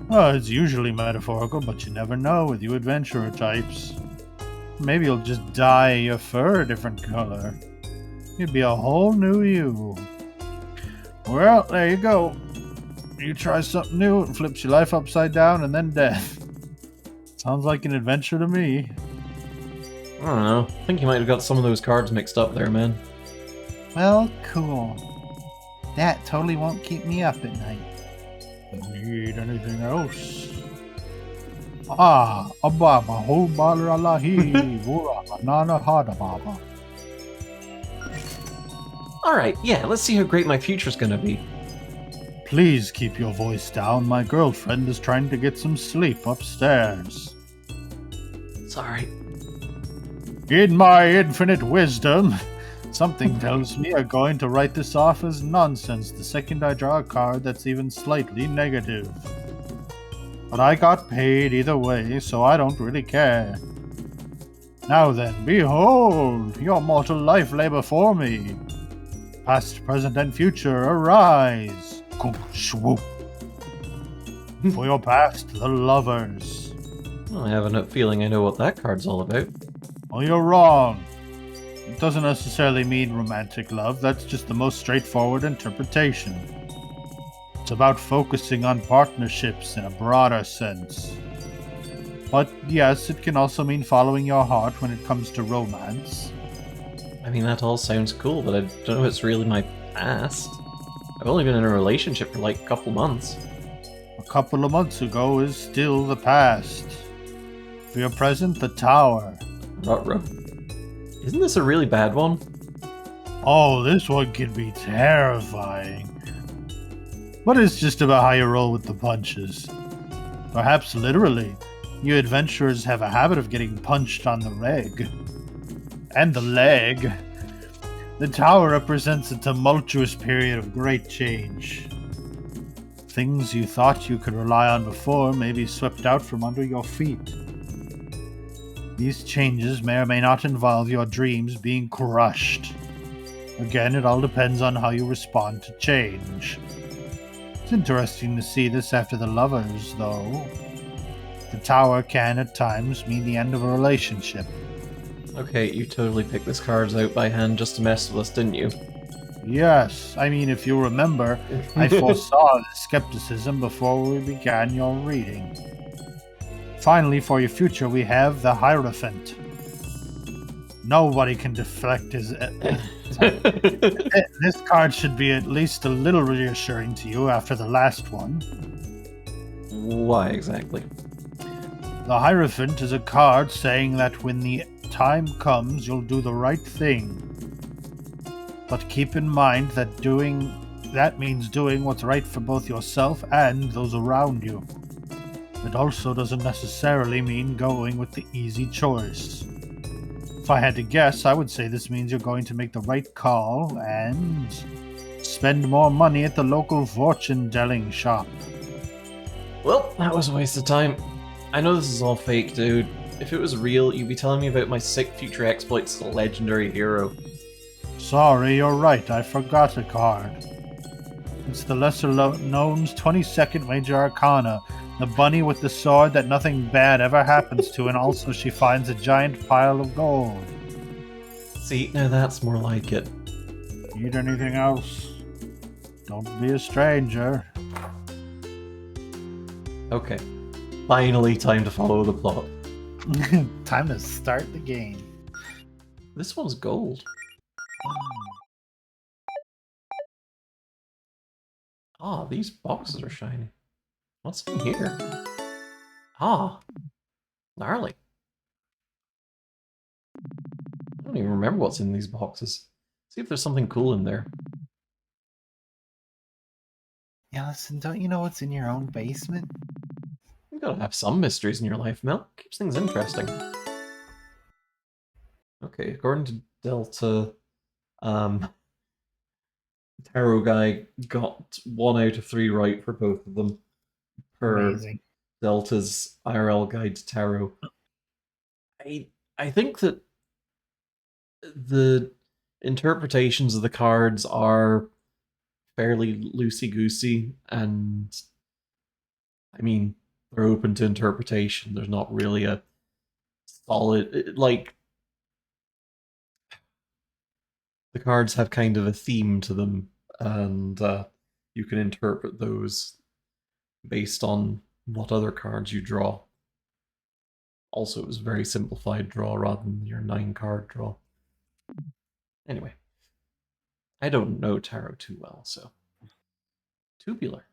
Well, it's usually metaphorical, but you never know with you adventurer types. Maybe you'll just dye your fur a different color. You'd be a whole new you. Well, there you go. You try something new, it flips your life upside down, and then death. Sounds like an adventure to me. I don't know. I think you might have got some of those cards mixed up there, man. Well, cool. That totally won't keep me up at night. Need anything else? Ah, a baba, ho bala lahi, vura banana hada baba. Alright, yeah, let's see how great my future's gonna be. Please keep your voice down. My girlfriend is trying to get some sleep upstairs. It's alright. In my infinite wisdom, something tells me I'm going to write this off as nonsense the second I draw a card that's even slightly negative. But I got paid either way, so I don't really care. Now then, behold, your mortal life lay before me. Past, present, and future, arise. For your past, the lovers. Well, I have a feeling I know what that card's all about. Well, you're wrong. It doesn't necessarily mean romantic love, that's just the most straightforward interpretation. It's about focusing on partnerships in a broader sense. But yes, it can also mean following your heart when it comes to romance. I mean, that all sounds cool, but I don't know if it's really my past. I've only been in a relationship for like a couple months. A couple of months ago is still the past. For your present, the tower. Ruh-roh. Isn't this a really bad one? Oh, this one can be terrifying. But it's just about how you roll with the punches. Perhaps literally, you adventurers have a habit of getting punched on the reg. And the leg. The tower represents a tumultuous period of great change. Things you thought you could rely on before may be swept out from under your feet. These changes may or may not involve your dreams being crushed. Again, it all depends on how you respond to change. It's interesting to see this after the lovers, though. The tower can, at times, mean the end of a relationship. Okay, you totally picked this cards out by hand just to mess with us, didn't you? Yes, I mean, if you remember, I foresaw the skepticism before we began your reading. Finally, for your future, we have the Hierophant. Nobody can deflect his... This card should be at least a little reassuring to you after the last one. Why exactly? The Hierophant is a card saying that when the time comes, you'll do the right thing. But keep in mind that that means doing what's right for both yourself and those around you. It also doesn't necessarily mean going with the easy choice. If I had to guess, I would say this means you're going to make the right call and spend more money at the local fortune-telling shop. Well, that was a waste of time. I know this is all fake, dude. If it was real, you'd be telling me about my sick future exploits as a legendary hero. Sorry, you're right. I forgot a card. It's the lesser-known's 22nd Major Arcana, the bunny with the sword that nothing bad ever happens to, and also she finds a giant pile of gold. See, now that's more like it. Need anything else? Don't be a stranger. Okay. Finally, time to follow the plot. Time to start the game. This one's gold. Ah, these boxes are shiny. What's in here? Ah, gnarly. I don't even remember what's in these boxes. See if there's something cool in there. Yeah, listen, don't you know what's in your own basement? You gotta have some mysteries in your life, Mel. Keeps things interesting. Okay, according to Delta, Tarot Guy got 1 out of 3 right for both of them. Per Amazing. Delta's IRL Guide to Tarot. I think that the interpretations of the cards are fairly loosey-goosey, and I mean, they're open to interpretation. There's not really a solid, like, the cards have kind of a theme to them, and you can interpret those based on what other cards you draw. Also, it was a very simplified draw rather than your 9-card draw. Anyway, I don't know tarot too well, so tubular.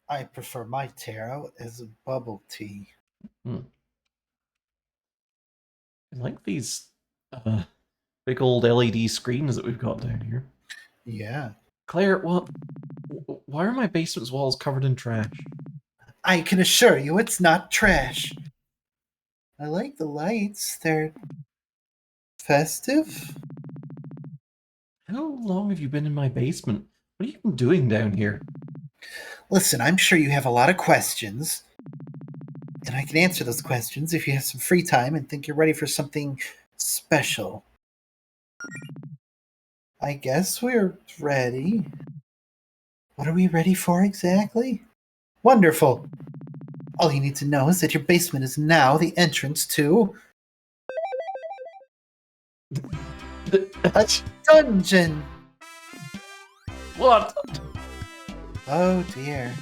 I prefer my tarot as a bubble tea. I like these big old LED screens that we've got down here. Yeah. Claire, why are my basement's walls covered in trash? I can assure you it's not trash. I like the lights. They're festive. How long have you been in my basement? What have you been doing down here? Listen, I'm sure you have a lot of questions. And I can answer those questions if you have some free time and think you're ready for something special. I guess we're ready. What are we ready for exactly? Wonderful. All you need to know is that your basement is now the entrance to a dungeon. What? Oh dear.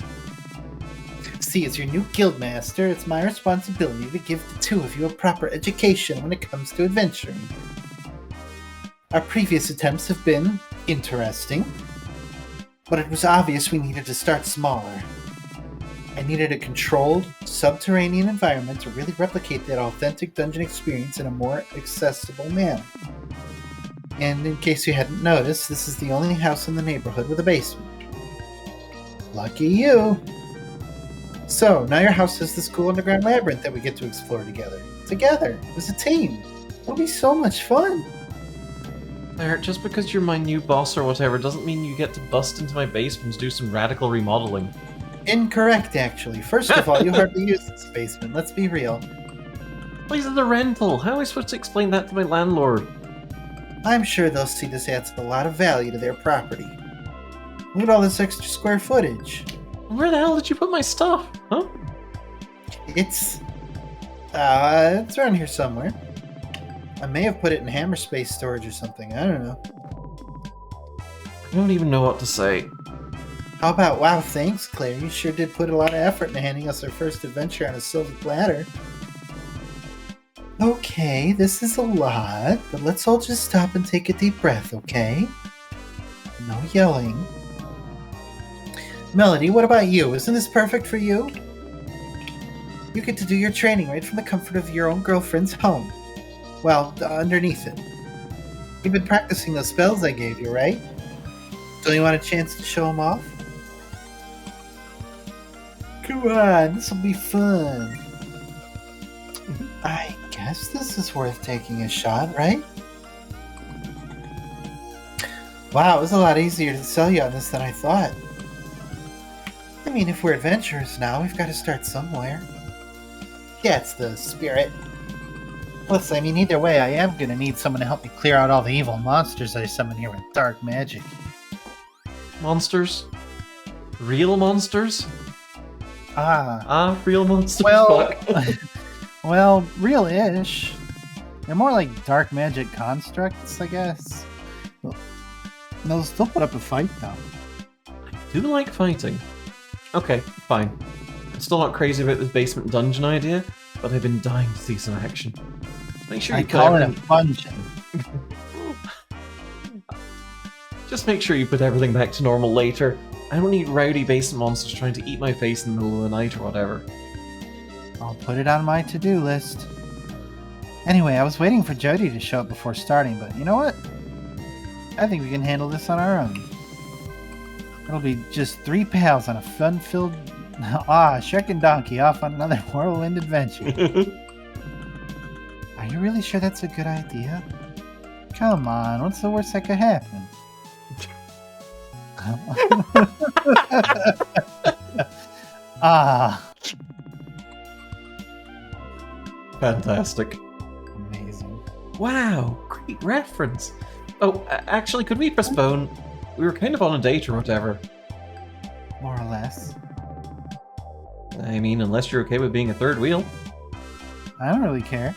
See, as your new guildmaster, it's my responsibility to give the two of you a proper education when it comes to adventuring. Our previous attempts have been interesting, but it was obvious we needed to start smaller. I needed a controlled, subterranean environment to really replicate that authentic dungeon experience in a more accessible manner. And in case you hadn't noticed, this is the only house in the neighborhood with a basement. Lucky you! So, now your house has this cool underground labyrinth that we get to explore together. Together, as a team. It'll be so much fun! Claire, just because you're my new boss or whatever doesn't mean you get to bust into my basement and do some radical remodeling. Incorrect, actually. First of all, you hardly use this basement, let's be real. Please, it's a rental. How am I supposed to explain that to my landlord? I'm sure they'll see this adds a lot of value to their property. Look at all this extra square footage. Where the hell did you put my stuff? Huh? It's around here somewhere. I may have put it in hammer space storage or something, I don't know. I don't even know what to say. How about, wow, thanks, Claire. You sure did put a lot of effort into handing us our first adventure on a silver platter. Okay, this is a lot, but let's all just stop and take a deep breath, okay? No yelling. Melody, what about you? Isn't this perfect for you? You get to do your training right from the comfort of your own girlfriend's home. Well, underneath it. You've been practicing those spells I gave you, right? Don't you want a chance to show them off? Come on, this will be fun. I guess this is worth taking a shot, right? Wow, it was a lot easier to sell you on this than I thought. I mean, if we're adventurers now, we've got to start somewhere. Yeah, it's the spirit. Plus, I mean, either way, I am gonna need someone to help me clear out all the evil monsters I summon here with dark magic. Monsters? Real monsters? Ah, Real monsters? well, Fuck. well, real-ish. They're more like dark magic constructs, I guess. They'll still put up a fight, though. I do like fighting. Okay, fine. I'm still not crazy about this basement dungeon idea, but I've been dying to see some action. Make sure I you put call it a everything... dungeon. Just make sure you put everything back to normal later. I don't need rowdy basement monsters trying to eat my face in the middle of the night or whatever. I'll put it on my to-do list. Anyway, I was waiting for Jody to show up before starting, but you know what? I think we can handle this on our own. It'll be just 3 pals on a fun-filled... Shrek and Donkey off on another whirlwind adventure. Are you really sure that's a good idea? Come on, what's the worst that could happen? Fantastic. Amazing. Wow, great reference. Oh, actually, could we postpone? We were kind of on a date or whatever. More or less. I mean, unless you're okay with being a third wheel. I don't really care.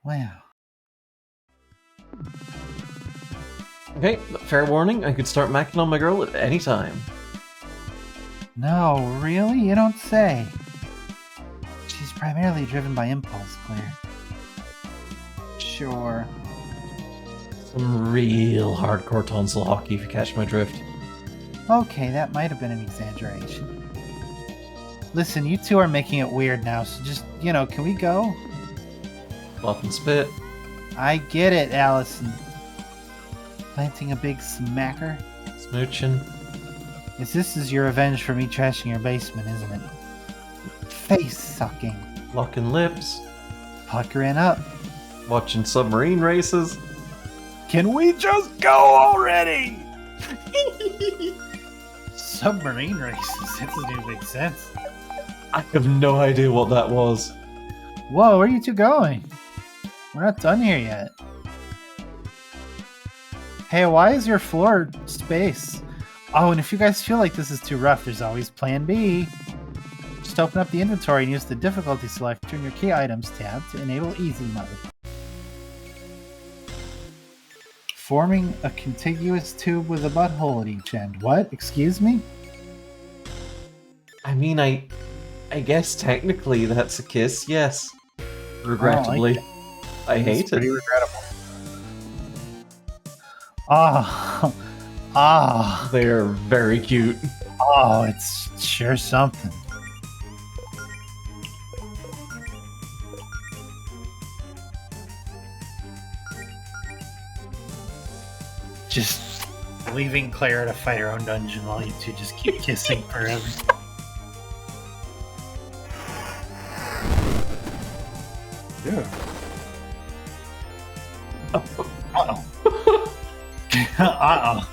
Wow. Okay, fair warning, I could start macking on my girl at any time. No, really? You don't say. She's primarily driven by impulse, Claire. Sure. Some real hardcore tonsil hockey, if you catch my drift. Okay, that might have been an exaggeration. Listen, you two are making it weird now, so just, can we go? Flop and spit. I get it, Allison. Planting a big smacker? Smooching. This is your revenge for me trashing your basement, isn't it? Face sucking. Locking lips. Puckering up. Watching submarine races. Can we just go already? Submarine races? That doesn't even make sense. I have no idea what that was. Whoa, where are you two going? We're not done here yet. Hey, why is your floor space? Oh, and if you guys feel like this is too rough, there's always plan B. Just open up the inventory and use the difficulty selector in your key items tab to enable easy mode. Forming a contiguous tube with a butthole at each end. What? Excuse me? I mean, I guess technically that's a kiss, yes. Regrettably. I hate Pretty it. regrettable. They're very cute. Oh, it's sure something. Just leaving Claire to fight her own dungeon while you two just keep kissing forever. Yeah. Uh-oh. Uh-oh.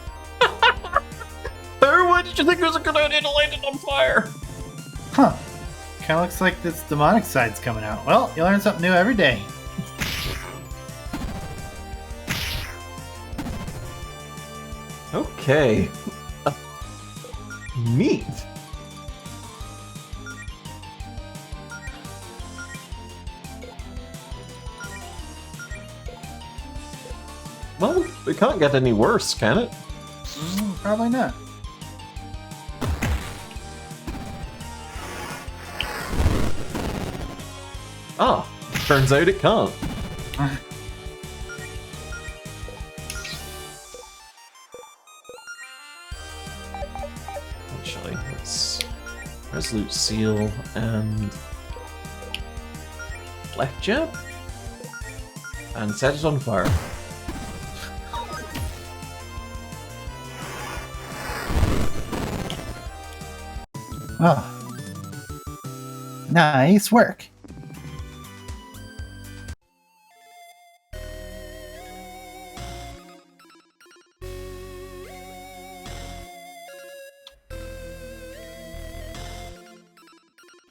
Why did you think it was a good idea to light it on fire? Huh. Kinda looks like this demonic side's coming out. Well, you learn something new every day. Okay. Neat. Well, it can't get any worse, can it? Probably not. Ah, turns out it can't. Actually, let's Resolute Seal and left jab, and set it on fire. Oh. Nice work.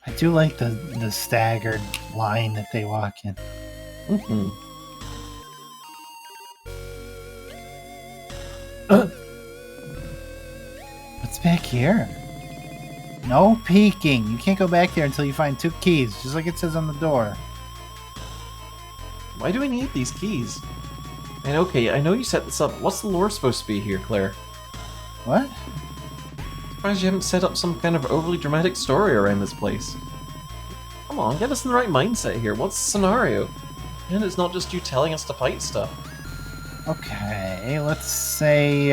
I do like the staggered line that they walk in. Mm-hmm. What's back here? No peeking. You can't go back there until you find 2 keys, just like it says on the door. Why do I need these keys? And okay, I know you set this up. What's the lore supposed to be here, Claire? What? Surprised you haven't set up some kind of overly dramatic story around this place. Come on, get us in the right mindset here. What's the scenario? And it's not just you telling us to fight stuff. Okay, let's say,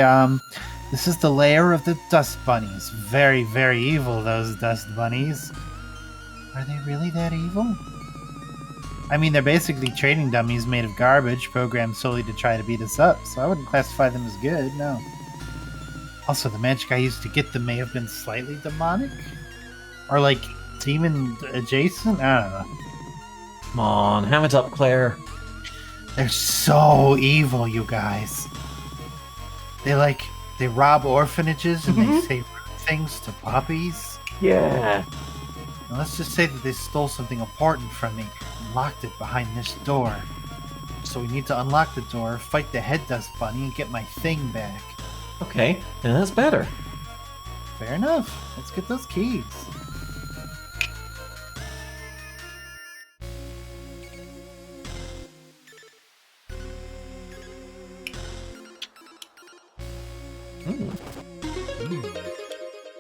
this is the lair of the dust bunnies. Very, very evil, those dust bunnies. Are they really that evil? I mean, they're basically training dummies made of garbage, programmed solely to try to beat us up, so I wouldn't classify them as good, no. Also, the magic I used to get them may have been slightly demonic? Or, like, demon adjacent? I don't know. Come on, ham it up, Claire. They're so evil, you guys. They rob orphanages and they say rude things to puppies. Yeah. Now let's just say that they stole something important from me and locked it behind this door. So we need to unlock the door, fight the head dust bunny, and get my thing back. Okay, then that's better. Fair enough. Let's get those keys.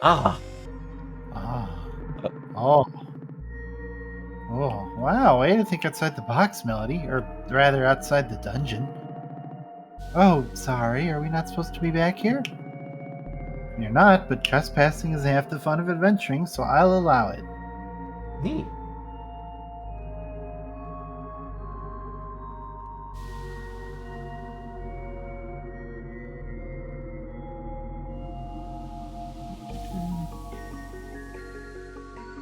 Ah. Ah. Oh. Oh, wow. Way to think outside the box, Melody. Or rather, outside the dungeon. Oh, sorry. Are we not supposed to be back here? You're not, but trespassing is half the fun of adventuring, so I'll allow it. Neat.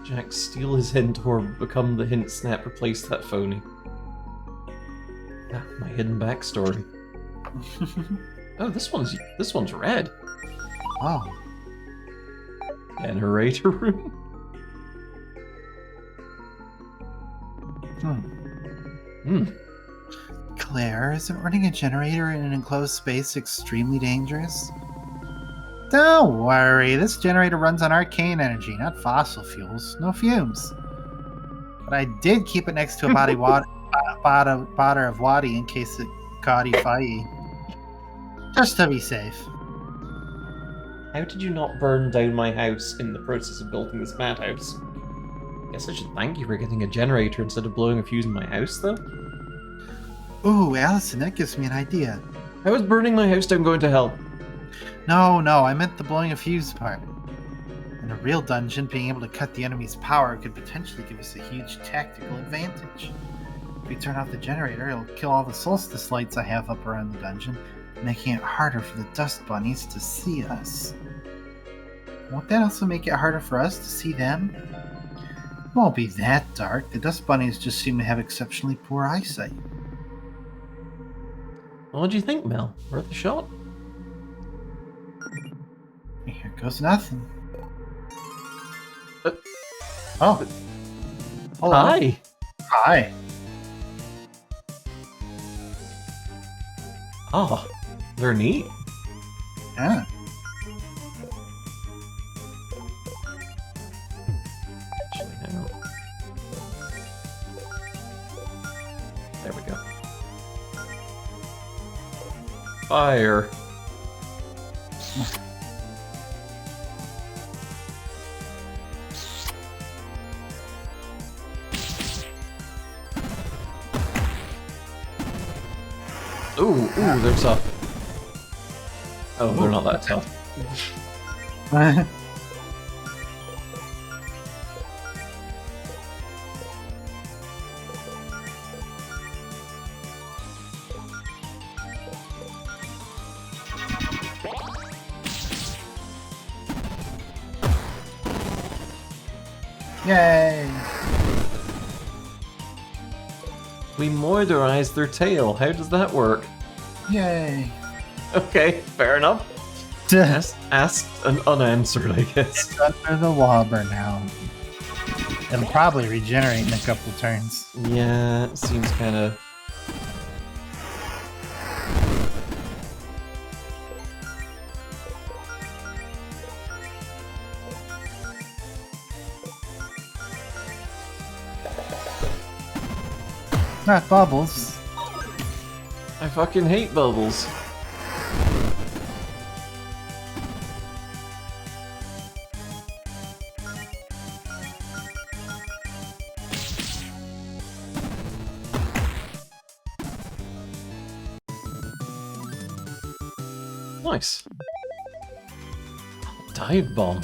Jack, steal his hint or become the hint snap, replace that phony. Ah, my hidden backstory. Oh, this one's red. Oh. Generator room. Hmm. Claire, isn't running a generator in an enclosed space extremely dangerous? Don't worry, this generator runs on arcane energy, not fossil fuels. No fumes. But I did keep it next to a bottle of wadi in case it caught fire. Just to be safe. How did you not burn down my house in the process of building this madhouse? Guess I should thank you for getting a generator instead of blowing a fuse in my house, though. Ooh, Allison, that gives me an idea. How is burning my house down going to hell? No, I meant the blowing a fuse part. In a real dungeon, being able to cut the enemy's power could potentially give us a huge tactical advantage. If we turn off the generator, it'll kill all the solstice lights I have up around the dungeon, making it harder for the dust bunnies to see us. Won't that also make it harder for us to see them? It won't be that dark. The dust bunnies just seem to have exceptionally poor eyesight. What do you think, Mel? Worth a shot? Here goes nothing. Oh. Hello. Hi. Hi. Oh, they're neat. Yeah. Actually, hang on. There we go. Fire. Ooh, they're tough. Oh, they're not that tough. Yay! We moidurize their tail. How does that work? Yay! Okay, fair enough. Asked and unanswered, I guess. It's under the water now. It'll probably regenerate in a couple turns. Yeah, it seems kind of... Not bubbles. I fucking hate bubbles. Nice. Dive bomb.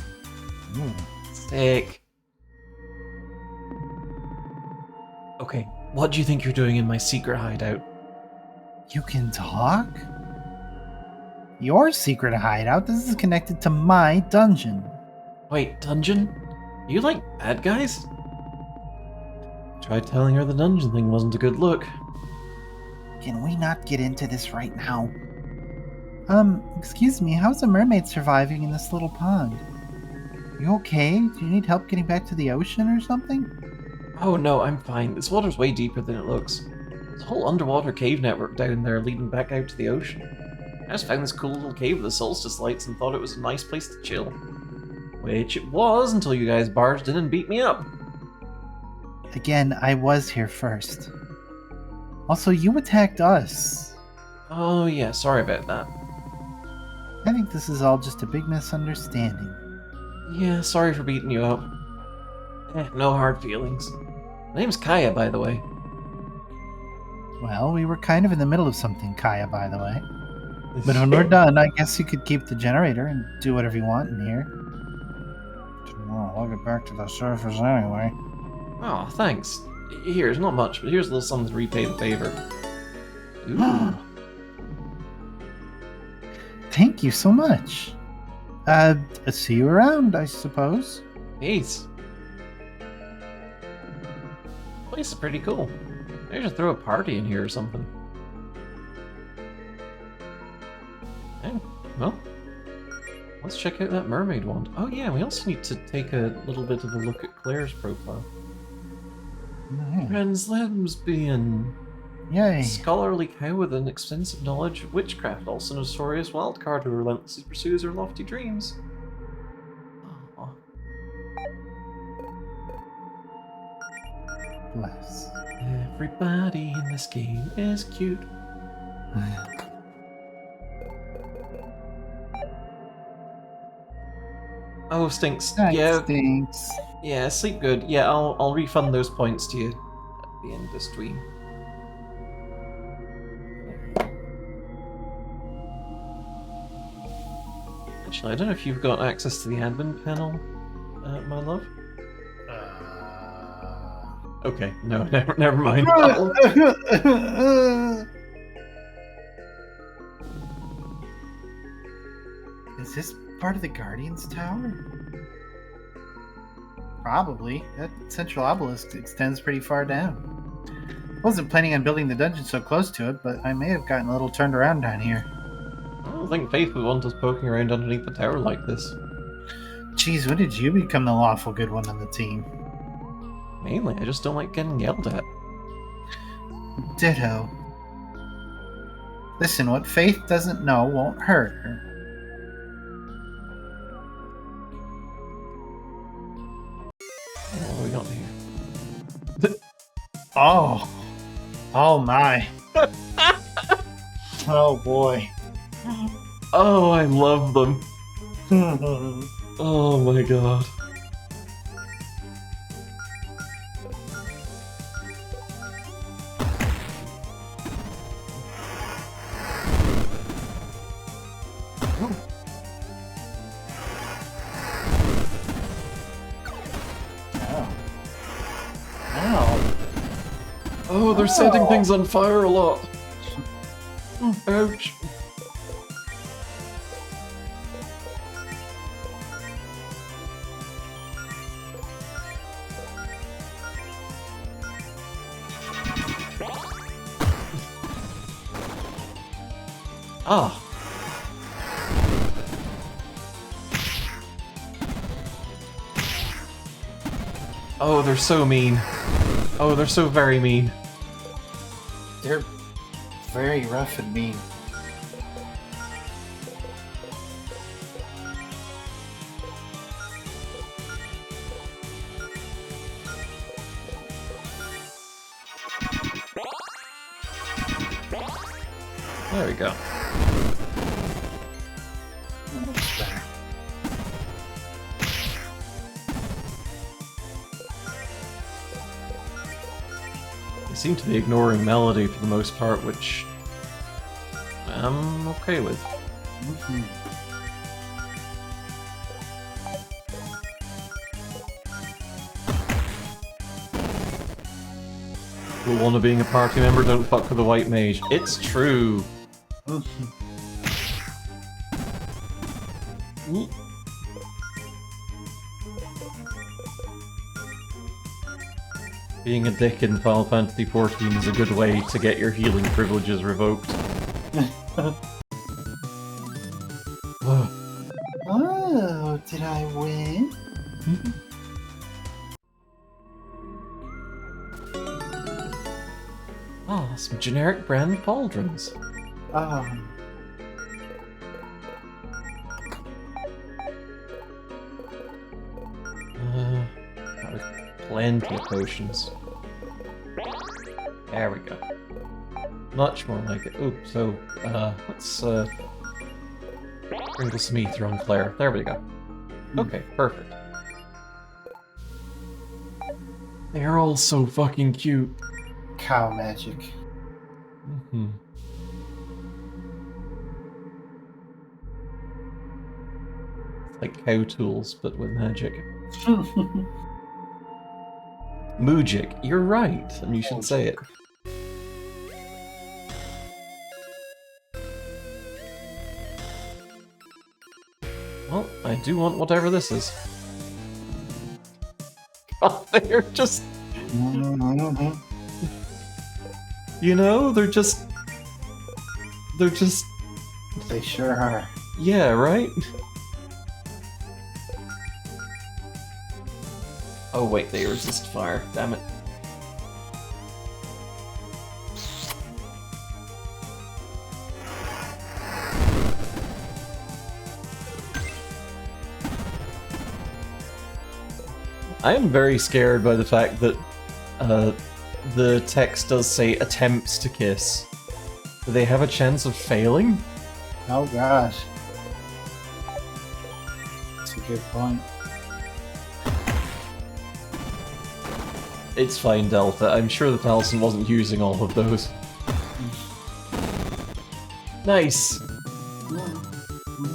Sick. Okay, what do you think you're doing in my secret hideout? You can talk? Your secret hideout? This is connected to my dungeon. Wait, dungeon? You like bad guys? Tried telling her the dungeon thing wasn't a good look. Can we not get into this right now? Excuse me, how's a mermaid surviving in this little pond? You okay? Do you need help getting back to the ocean or something? Oh no, I'm fine. This water's way deeper than it looks. There's a whole underwater cave network down there leading back out to the ocean. I just found this cool little cave with the solstice lights and thought it was a nice place to chill. Which it was until you guys barged in and beat me up. Again, I was here first. Also, you attacked us. Oh yeah, sorry about that. I think this is all just a big misunderstanding. Yeah, sorry for beating you up. No hard feelings. My name's Kaya, by the way. Well, we were kind of in the middle of something, Kaya, by the way. But when we're done, I guess you could keep the generator and do whatever you want in here. Well, I'll get back to the surface anyway. Oh, thanks. Here's not much, but here's a little something to repay the favor. Ooh. Thank you so much. See you around, I suppose. Peace. Place is pretty cool. Maybe I should throw a party in here or something. Okay, well, let's check out that mermaid wand. Oh yeah, we also need to take a little bit of a look at Claire's profile. Friends Lesbian. Yay. Scholarly cow with an extensive knowledge of witchcraft, also notorious wildcard who relentlessly pursues her lofty dreams. Aw. Bless. Everybody in this game is cute. Oh, stinks. That Yeah, stinks. yeah, sleep good. Yeah, I'll refund those points to you at the end of the stream. Actually, I don't know if you've got access to the admin panel, my love. Okay, no, never mind. Is this part of the Guardian's Tower? Probably. That central obelisk extends pretty far down. Wasn't planning on building the dungeon so close to it, but I may have gotten a little turned around down here. I don't think Faith would want us poking around underneath the tower like this. Geez, when did you become the lawful good one on the team? Mainly, I just don't like getting yelled at. Ditto. Listen, what Faith doesn't know won't hurt her. What have we got here? Oh. Oh my. Oh boy. Oh, I love them. Oh my god. Oh, they're setting things on fire a lot. Ouch. Ah! Oh, they're so mean. Oh, they're so very mean. They're very rough and mean. There we go. That's better. They seem to be ignoring melody for the most part, which I'm okay with. Mhm. Rule one of being a party member, don't fuck with a white mage. It's true. Mhm. Mm. Being a dick in Final Fantasy XIV is a good way to get your healing privileges revoked. Oh, did I win? Ah, some generic brand pauldrons. Oh, Got plenty of potions. There we go. Much more like it. Oh, so, let's, sprinkle some ether on Claire. There we go. Okay, perfect. They're all so fucking cute. cow magic. Mm-hmm. It's like cow tools, but with magic. Mujic, you're right, and you should say it. Well, I do want whatever this is. Oh, they're just, Mhm. you know, they're just, They sure are. yeah, right? Oh wait, they resist fire, damn it. I am very scared by the fact that the text does say attempts to kiss. Do they have a chance of failing? Oh gosh. That's a good point. It's fine, Delta. I'm sure that Allison wasn't using all of those. Nice!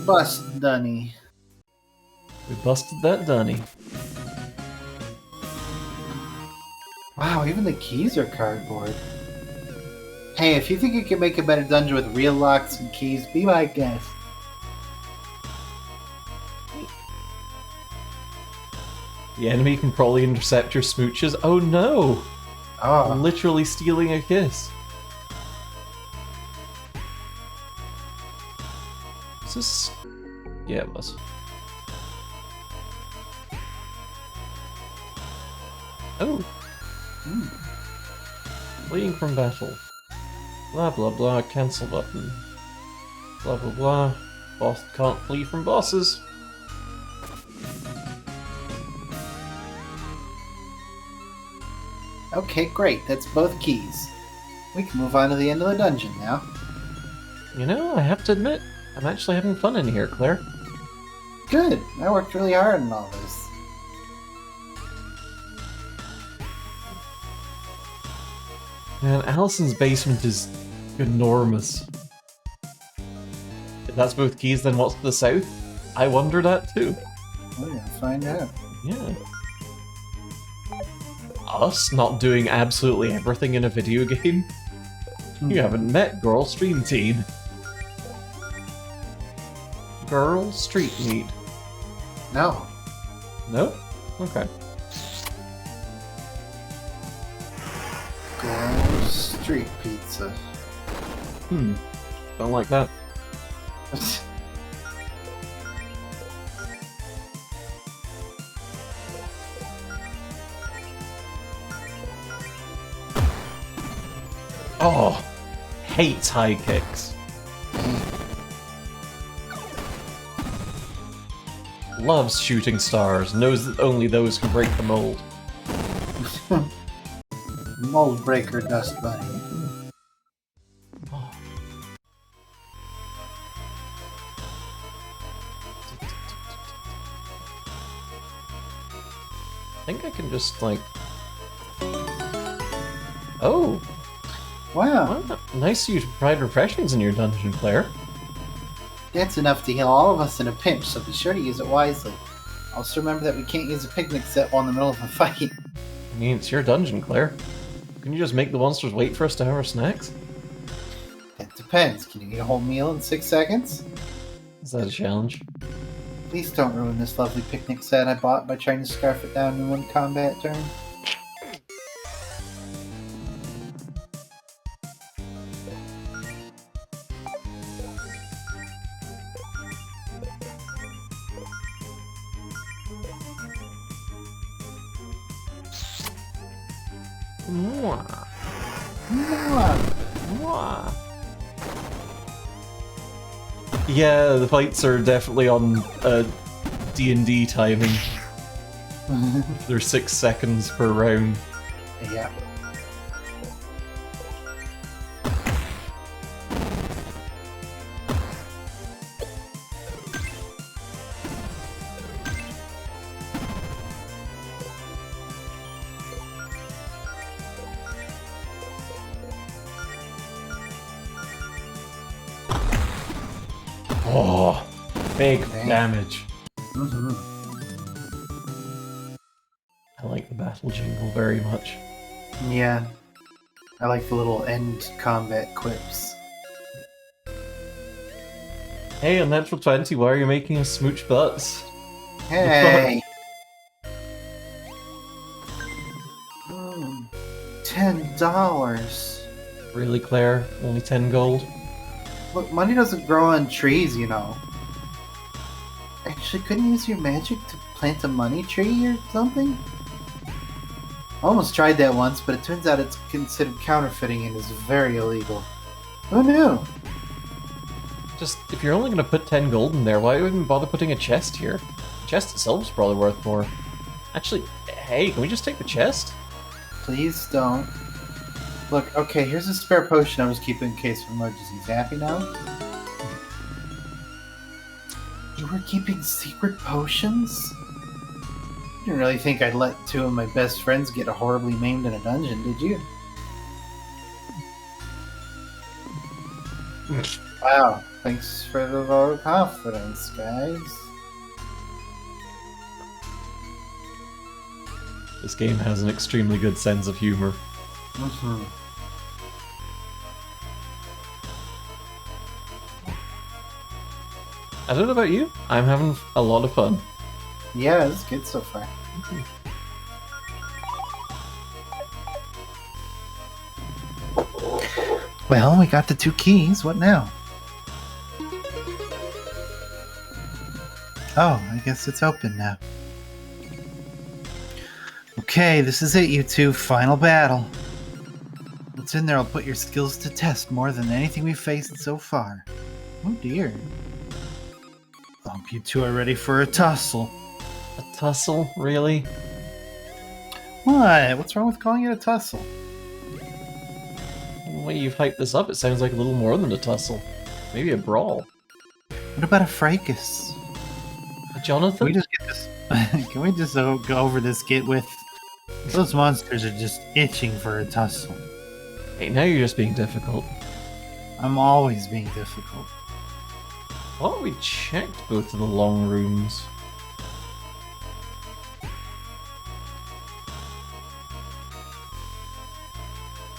Bust Dunny. We busted that dunny. Wow, even the keys are cardboard. Hey, if you think you can make a better dungeon with real locks and keys, be my guest. The enemy can probably intercept your smooches. Oh no! Oh, Literally stealing a kiss. Is this... Yeah, it was. Oh! Fleeing from battle. Blah blah blah, cancel button. Blah blah blah. Boss can't flee from bosses. okay, great. That's both keys. We can move on to the end of the dungeon now. You know, I have to admit, I'm actually having fun in here, Claire. Good. I worked really hard on all this. Man, Allison's basement is enormous. If that's both keys, then what's to the south? I wonder that too. We're gonna find out. Yeah. Us not doing absolutely everything in a video game? You haven't met Girl Stream Team. Girl Street Meat. No. Nope? Okay. Girl Street Pizza. Don't like that. Oh, hates high kicks. Loves shooting stars, knows that only those can break the mold. Mold breaker dust bunny. Oh. I think I can just, like... Oh! Wow, Well, nice of you to provide refreshments in your dungeon, Claire. that's enough to heal all of us in a pinch, so be sure to use it wisely. Also remember that we can't use a picnic set while in the middle of a fight. I mean, it's your dungeon, Claire. Can you just make the monsters wait for us to have our snacks? That depends. Can you eat a whole meal in 6 seconds? Is that a challenge? Please don't ruin this lovely picnic set I bought by trying to scarf it down in one combat turn. Mwah. Mwah. Yeah, the fights are definitely on D&D timing. They're 6 seconds per round. Yeah. Oh, big Dang. damage. Mm-hmm. I like the battle jingle very much. Yeah. I like the little end combat quips. Hey, Unnatural 20, why are you making us smooch butts? Hey! $10. Really, Claire? Only 10 gold? Look, money doesn't grow on trees, you know. Actually, couldn't you use your magic to plant a money tree or something? I almost tried that once, but it turns out it's considered counterfeiting and is very illegal. Who knew? Just, if you're only gonna put 10 gold in there, why even bother putting a chest here? The chest itself is probably worth more. Actually, hey, can we just take the chest? Please don't. Look, okay, here's a spare potion I was keeping in case of emergencies. Happy now? You were keeping secret potions? You didn't really think I'd let 2 of my best friends get horribly maimed in a dungeon, did you? Wow, thanks for the vote of confidence, guys. This game has an extremely good sense of humor. Mm-hmm. I don't know about you, I'm having a lot of fun. Yeah, it's good so far. Well, we got the 2 keys. What now? Oh, I guess it's open now. Okay, this is it, you two. Final battle. What's in there will put your skills to test more than anything we've faced so far. Oh dear. Hope you two are ready for a tussle. A tussle? Really? What? What's wrong with calling it a tussle? The way you've hyped this up, it sounds like a little more than a tussle. Maybe a brawl. What about a fracas? A Jonathan? Can we just get this? Can we just go over this get with? Those monsters are just itching for a tussle. Hey, now you're just being difficult. I'm always being difficult. Why don't we check both of the long rooms?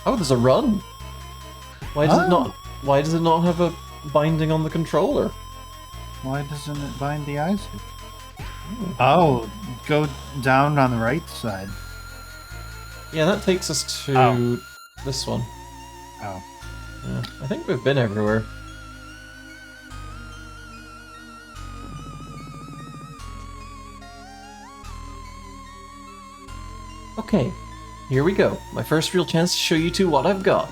Oh, there's a run. Why does it not? Why does it not have a binding on the controller? Why doesn't it bind the Isaac? Oh, go down on the right side. Yeah, that takes us to this one. Oh. Yeah, I think we've been everywhere. Okay, here we go. My first real chance to show you two what I've got.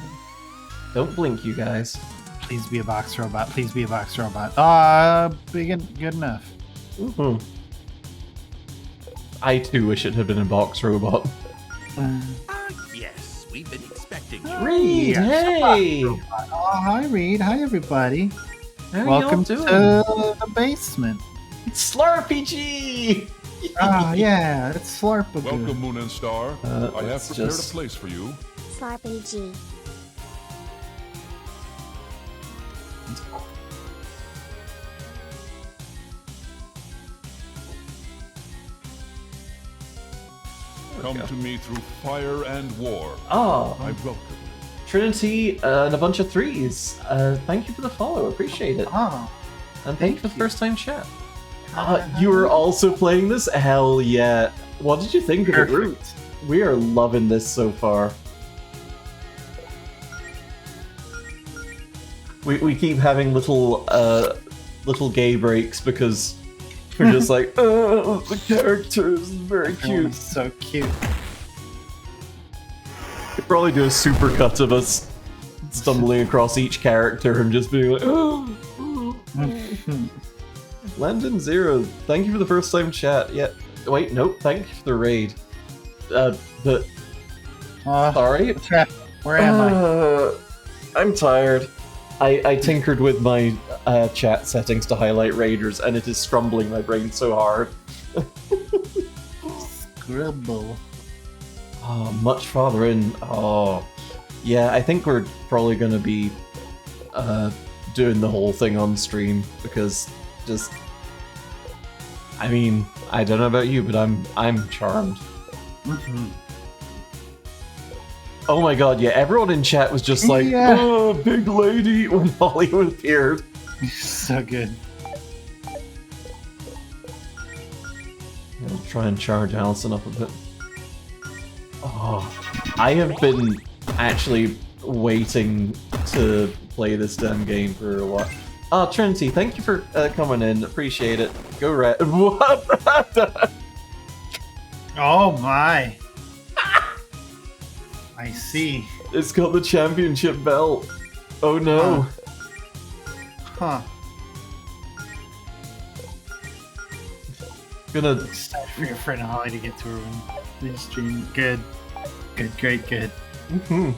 Don't blink, you guys. Please be a box robot. Please be a box robot. Good enough. Mm-hmm. I too wish it had been a box robot. Yes, we've been expecting you. Reed, hey! Oh, hi, Reed. Hi, everybody. How Welcome y'all to doing? the basement. It's SLARPG! Yeah, it's SLARPG. Welcome, Moon and Star. I have let's prepared just- a place for you. SLARPG. Come to me through fire and war. Oh, I welcome. Trinity and a bunch of threes. Thank you for the follow, appreciate it. Oh, And thank you for the you. first time chat. You were also playing this? Hell yeah. What did you think of it? perfect. We are loving this so far. We keep having little gay breaks because we're just like, oh, the character is very cute. Everyone's so cute. Could probably do a super cut of us stumbling across each character and just being like, oh. Landon Zero, thank you for the first time chat. Yeah, wait, nope, thank you for the raid. But sorry. What's happening? Where am I? I'm tired. I tinkered with my chat settings to highlight raiders, and it is scrumbling my brain so hard. Scribble. Oh, much farther in. Oh, yeah. I think we're probably gonna be doing the whole thing on stream because just. I mean, I don't know about you, but I'm charmed. Mm-hmm. Oh my god, yeah, everyone in chat was just like, Yeah. oh, big lady, when Hollywood appeared. So good. I'll try and charge Allison up a bit. Oh, I have been actually waiting to play this damn game for a while. Oh, Trinity, thank you for coming in, appreciate it. Go red. What? Oh my. I see. It's got the championship belt. Oh no. Huh. Gonna. Excited for your friend Holly to get to her room. This stream. Good. Good, great, good. Mhm.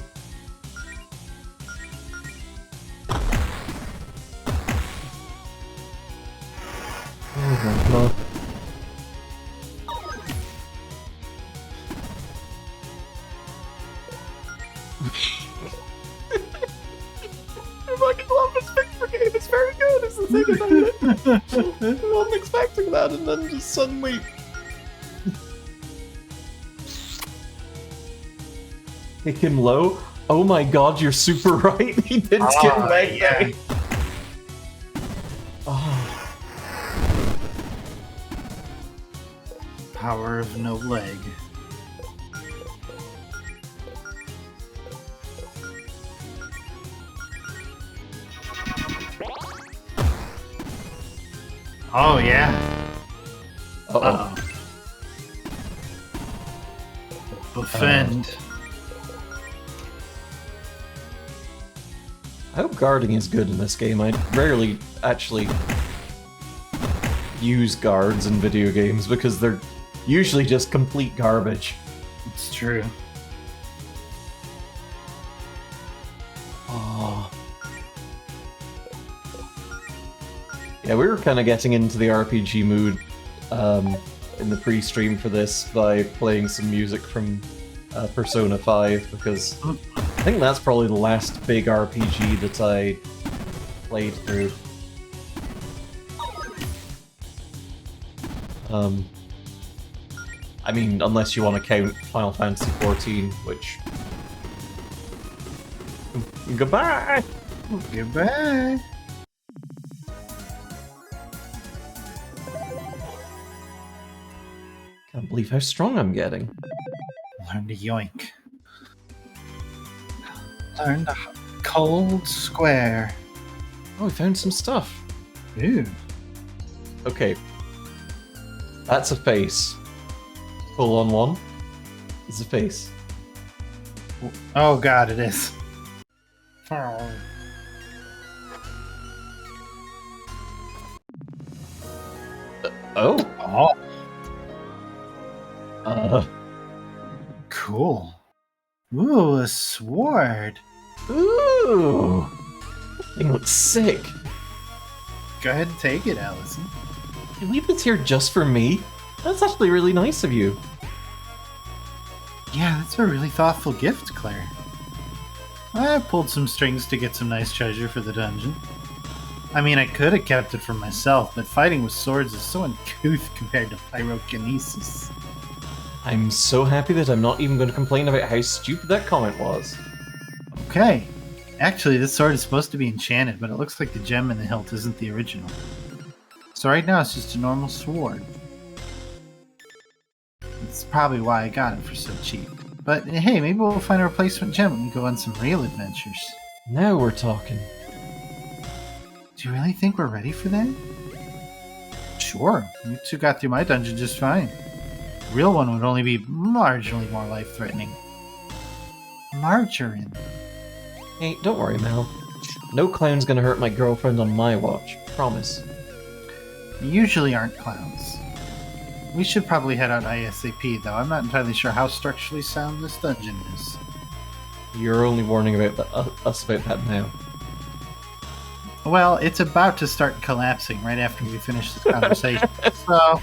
Oh my god. I fucking love this picture game, it's very good, it's the thing about it. I wasn't expecting that, and then just suddenly... Kick him low? Oh my god, you're super right, he did skip leg yeah. day. Oh. Power of no leg. Oh yeah. Uh-oh. Uh-oh. Defend. I hope guarding is good in this game. I rarely actually use guards in video games because they're usually just complete garbage. It's true. Oh. Yeah, we were kind of getting into the RPG mood in the pre-stream for this by playing some music from Persona 5 because I think that's probably the last big RPG that I played through. I mean, unless you want to count Final Fantasy XIV, which... Goodbye! Goodbye. Can't believe how strong I'm getting. Learn to yoink. Learn to cold square. Oh, we found some stuff. Ooh. Okay. That's a face. Pull on one. It's a face. Oh god, it is. Oh. Oh. Oh, Uh. cool. Ooh, a sword. Ooh. That thing looks sick. Go ahead and take it, Allison. You leave this here just for me? That's actually really nice of you. Yeah, that's a really thoughtful gift, Claire. I pulled some strings to get some nice treasure for the dungeon. I mean, I could have kept it for myself, but fighting with swords is so uncouth compared to pyrokinesis. I'm so happy that I'm not even going to complain about how stupid that comment was. Okay. Actually, this sword is supposed to be enchanted, but it looks like the gem in the hilt isn't the original. So right now it's just a normal sword. That's probably why I got it for so cheap. But hey, maybe we'll find a replacement gem when we go on some real adventures. Now we're talking. Do you really think we're ready for that? Sure. You two got through my dungeon just fine. The real one would only be marginally more life-threatening. Margarine. Hey, don't worry, Mel. No clown's gonna hurt my girlfriend on my watch. Promise. You usually aren't clowns. We should probably head out ASAP, though. I'm not entirely sure how structurally sound this dungeon is. You're only warning about us about that now. Well, it's about to start collapsing right after we finish this conversation. So,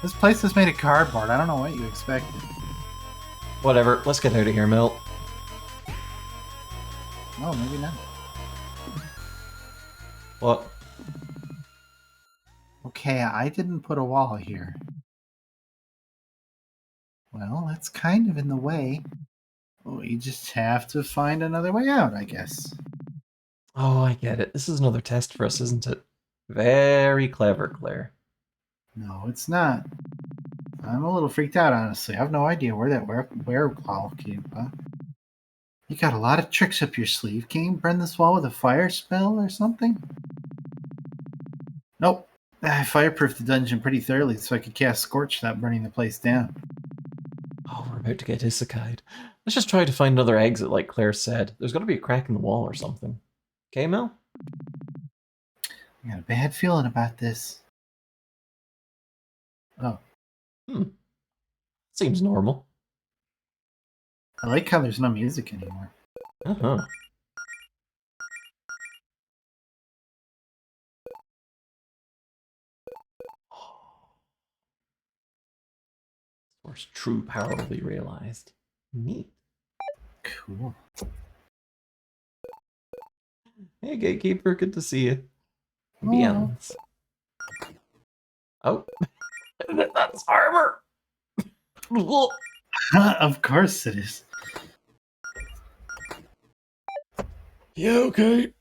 this place is made of cardboard. I don't know what you expected. Whatever, let's get out of here, Mel. No, maybe not. What? Okay, I didn't put a wall here. Well, that's kind of in the way. We just have to find another way out, I guess. Oh, I get it. This is another test for us, isn't it? Very clever, Claire. No, it's not. I'm a little freaked out, honestly. I have no idea where that wall came from. You got a lot of tricks up your sleeve. Can you burn this wall with a fire spell or something? Nope. I fireproofed the dungeon pretty thoroughly so I could cast Scorch without burning the place down. Oh, we're about to get isekai'd. Let's just try to find another exit, like Claire said. There's got to be a crack in the wall or something. Okay, Mel? I got a bad feeling about this. Oh, Seems normal. I like how there's no music anymore. Uh-huh. Force true power will be realized. Neat. Cool. Hey, Gatekeeper, good to see you. Beyonds. Oh. That's armor! Of course it is. Yeah, okay.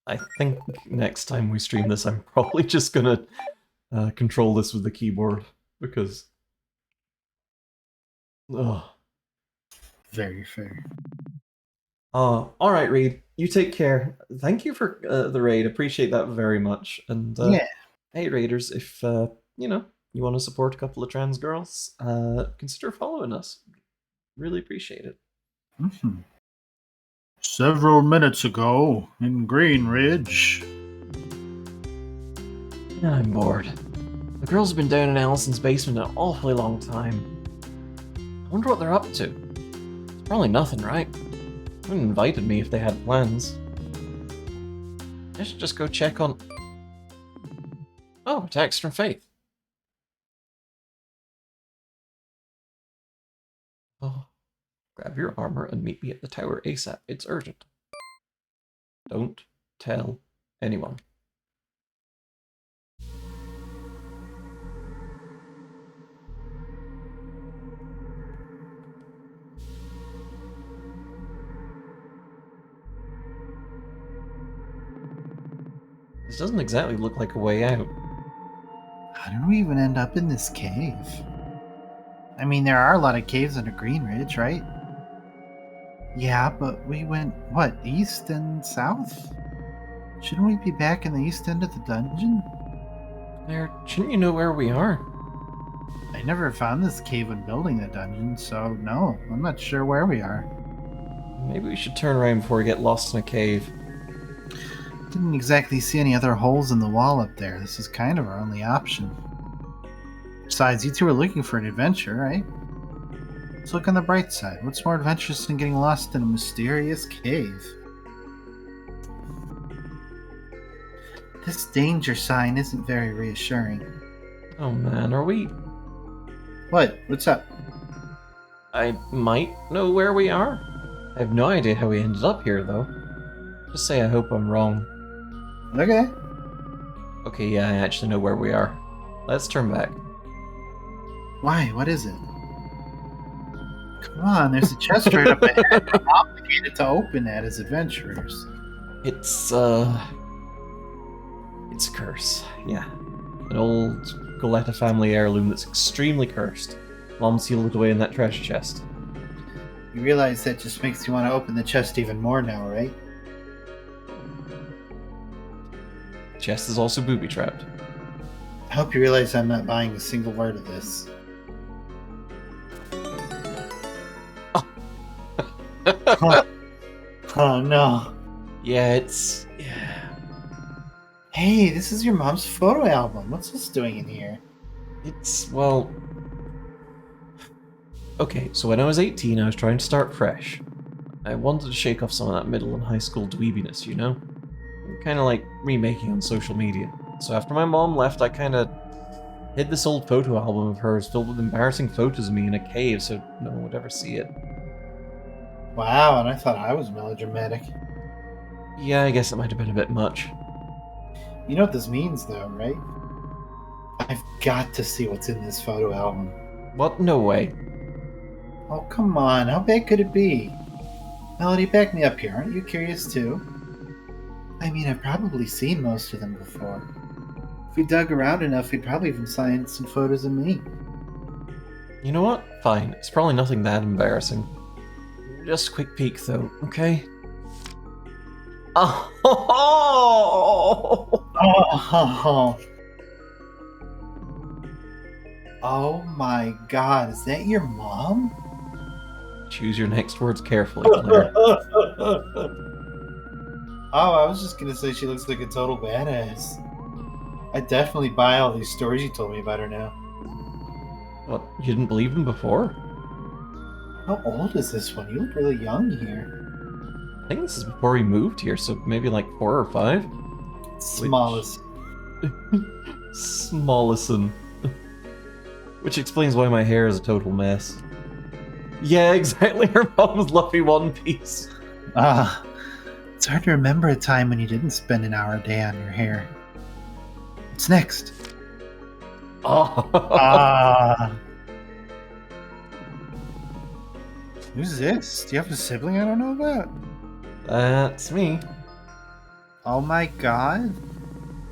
I think next time we stream this, I'm probably just gonna control this with the keyboard, because... Ugh. Very fair. Alright, Reed. You take care. Thank you for the raid. Appreciate that very much. And Yeah. hey, raiders, if you know, you want to support a couple of trans girls, consider following us. Really appreciate it. Mm-hmm. Several minutes ago in Green Ridge. I'm bored. The girls have been down in Allison's basement an awfully long time. I wonder what they're up to. It's probably nothing, right? They wouldn't have invited me if they had plans. I should just go check on... Oh, a text from Faith. Oh, grab your armor and meet me at the tower ASAP. It's urgent. Don't tell anyone. This doesn't exactly look like a way out. How did we even end up in this cave? I mean, there are a lot of caves under Green Ridge, right? Yeah, but we went, what, east and south? Shouldn't we be back in the east end of the dungeon? Claire, shouldn't you know where we are? I never found this cave when building the dungeon, so no, I'm not sure where we are. Maybe we should turn around before we get lost in a cave. Didn't exactly see any other holes in the wall up there. This is kind of our only option. Besides, you two are looking for an adventure, right? Let's look on the bright side. What's more adventurous than getting lost in a mysterious cave? This danger sign isn't very reassuring. Oh man, are we? What? What's up? I might know where we are. I have no idea how we ended up here, though. Just say I hope I'm wrong. Okay. Okay, yeah, I actually know where we are. Let's turn back. Why? What is it? Come on, there's a chest right up ahead. We're obligated to open that as adventurers. It's a curse, yeah. An old Goletta family heirloom that's extremely cursed. Mom sealed it away in that treasure chest. You realize that just makes you want to open the chest even more now, right? Chest is also booby-trapped. I hope you realize I'm not buying a single word of this. Oh no. Yeah, it's... yeah. Hey, this is your mom's photo album. What's this doing in here? It's, well... Okay, so when I was 18, I was trying to start fresh. I wanted to shake off some of that middle and high school dweebiness, you know? Kind of like remaking on social media. So after my mom left, I kind of hid this old photo album of hers filled with embarrassing photos of me in a cave so no one would ever see it. Wow, and I thought I was melodramatic. Yeah, I guess it might have been a bit much. You know what this means, though, right? I've got to see what's in this photo album. What? No way. Oh, come on. How bad could it be? Melody, back me up here. Aren't you curious, too? I mean, I've probably seen most of them before. If we dug around enough, we'd probably even find some photos of me. You know what? Fine. It's probably nothing that embarrassing. Just a quick peek, though, okay? Oh! Oh! Oh my god, is that your mom? Choose your next words carefully, Claire. Oh, I was just gonna say she looks like a total badass. I definitely buy all these stories you told me about her now. What? You didn't believe them before? How old is this one? You look really young here. I think this is before we moved here, so maybe like 4 or 5? Smallest. Smallison. Which explains why my hair is a total mess. Yeah, exactly, her mom's lumpy one piece. Ah, it's hard to remember a time when you didn't spend an hour a day on your hair. What's next? Oh. Ah. Who's this? Do you have a sibling I don't know about? That's me. Oh my god.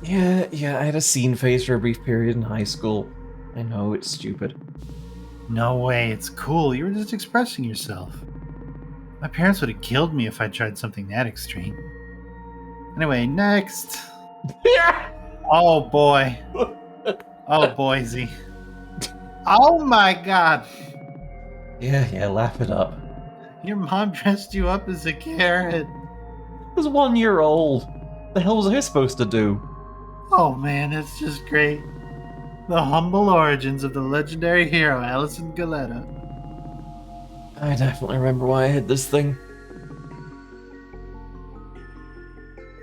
Yeah, I had a scene phase for a brief period in high school. I know, it's stupid. No way, it's cool. You were just expressing yourself. My parents would have killed me if I tried something that extreme. Anyway, next. Yeah! Oh boy. Oh boise. Oh my god. Yeah, laugh it up. Your mom dressed you up as a carrot. I was 1 year old. The hell was I supposed to do? Oh man, that's just great. The humble origins of the legendary hero Alison Goletta. I definitely remember why I hid this thing.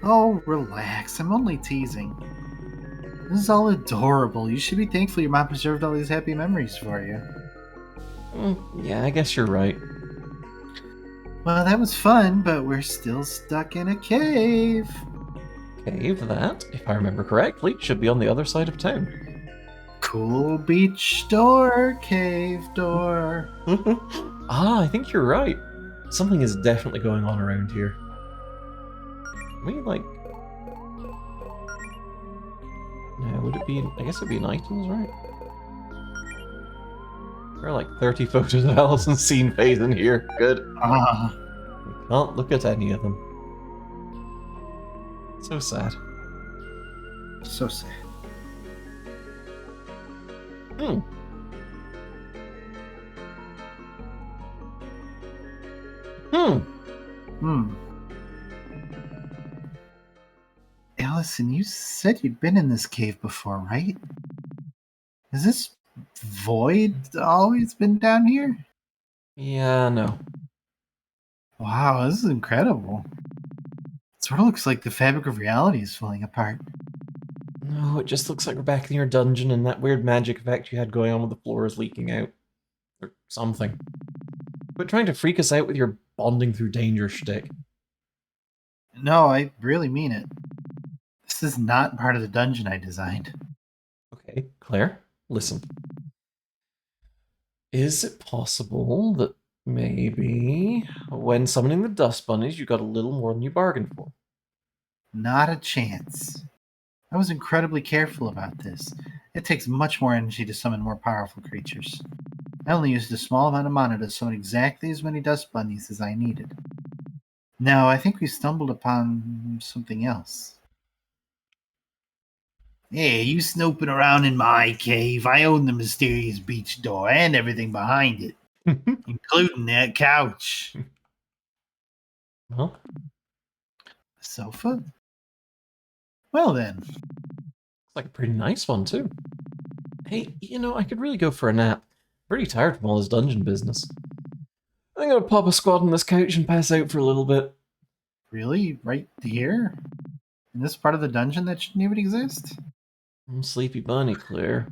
Oh, relax. I'm only teasing. This is all adorable. You should be thankful your mom preserved all these happy memories for you. Yeah, I guess you're right. Well, that was fun, but we're still stuck in a cave. Cave, that, if I remember correctly, should be on the other side of town. Cool beach door, cave door. I think you're right. Something is definitely going on around here. I mean, like... Yeah, would it be... I guess it'd be in items, right? There are like 30 photos of Alison's scene phase in here. Good. Can't look at any of them. So sad. So sad. Hmm. Hmm. Hmm. Allison, you said you'd been in this cave before, right? Has this void always been down here? Yeah, no. Wow, this is incredible. It sort of looks like the fabric of reality is falling apart. No, it just looks like we're back in your dungeon and that weird magic effect you had going on with the floor is leaking out. Or something. Quit trying to freak us out with your bonding through danger shtick. No, I really mean it. This is not part of the dungeon I designed. Okay, Claire, listen. Is it possible that maybe when summoning the dust bunnies you got a little more than you bargained for? Not a chance. I was incredibly careful about this. It takes much more energy to summon more powerful creatures. I only used a small amount of mana to summon exactly as many dust bunnies as I needed. Now, I think we stumbled upon something else. Hey, you snooping around in my cave. I own the mysterious beach door and everything behind it, including that couch. Well, Sofa? Well then. looks like a pretty nice one, too. Hey, you know, I could really go for a nap. Pretty tired from all this dungeon business. I think I'm gonna pop a squat on this couch and pass out for a little bit. Really? Right here? In this part of the dungeon that shouldn't even exist? I'm Sleepy Bunny, Claire.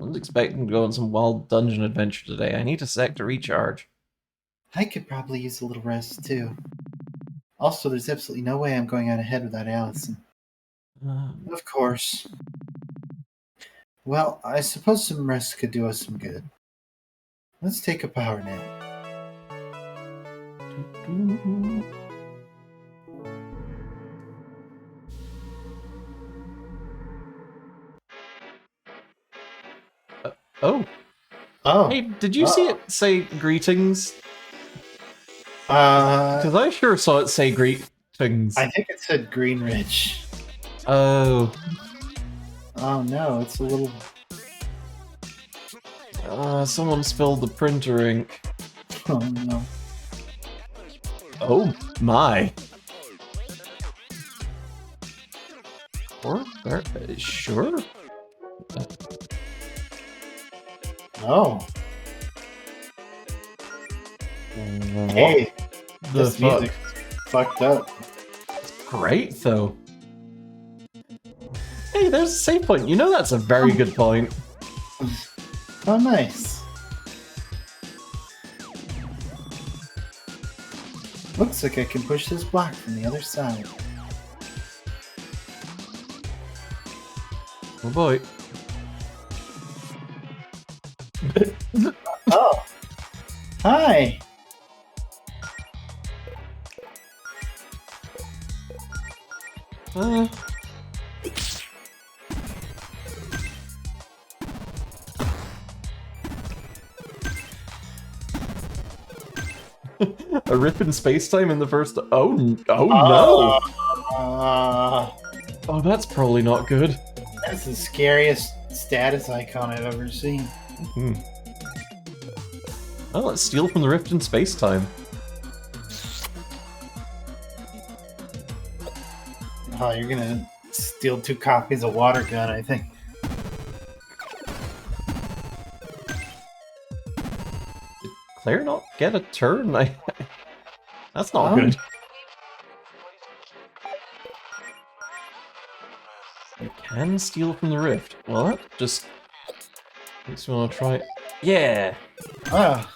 I was expecting to go on some wild dungeon adventure today. I need a sec to recharge. I could probably use a little rest too. Also, there's absolutely no way I'm going on ahead without Allison. Of course. Well, I suppose some rest could do us some good. Let's take a power nap. Oh, Oh. hey, did you see it say greetings? Uh, Because I sure saw it say greetings. I think it said Green Ridge. Oh, Oh no, it's a little. someone spilled the printer ink. Oh no. Oh my. Or, sure. Oh. What Hey, the this fuck? music fucked up. Great, though. Hey, there's a save point. You know that's a very good point. Oh, nice. Looks like I can push this block from the other side. Oh boy. Oh. Hi. A rip in space-time in the first... Oh no! Oh, that's probably not good. That's the scariest status icon I've ever seen. Hmm. Oh, let's steal from the rift in space-time. Oh, you're gonna steal 2 copies of Water Gun, I think. Did Claire not get a turn? That's not Oh. good. You can steal from the rift. Well, that just makes me want to try... Yeah! Ah.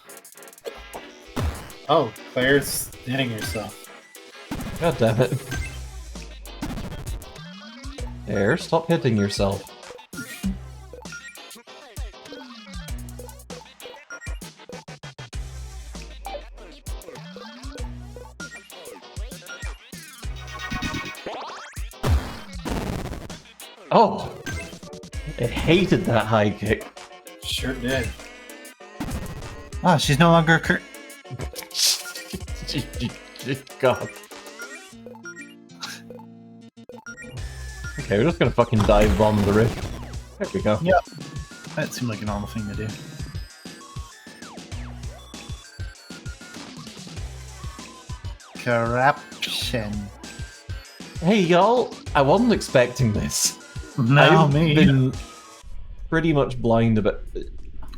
Oh, Claire's hitting herself. God damn it. There, stop hitting yourself. Oh! I hated that high kick. Sure did. Ah, she's no longer God. Okay, we're just gonna fucking dive bomb the rift. There we go. Yep. That seemed like a normal thing to do. Corruption. Hey y'all, I wasn't expecting this. No, I've me. been pretty much blind about.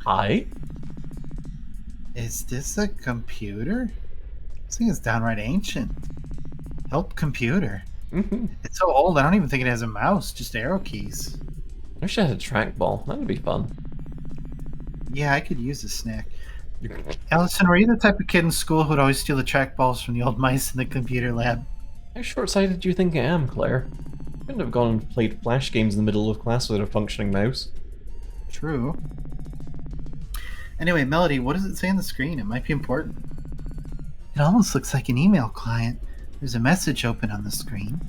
Hi. Is this a computer? This thing is downright ancient. Help computer. Mm-hmm. It's so old, I don't even think it has a mouse, just arrow keys. I wish I had a trackball. That would be fun. Yeah, I could use a snack. Allison, were you the type of kid in school who'd always steal the trackballs from the old mice in the computer lab? How short-sighted do you think I am, Claire? I couldn't have gone and played flash games in the middle of class without a functioning mouse. True. Anyway, Melody, what does it say on the screen? It might be important. It almost looks like an email client. There's a message open on the screen.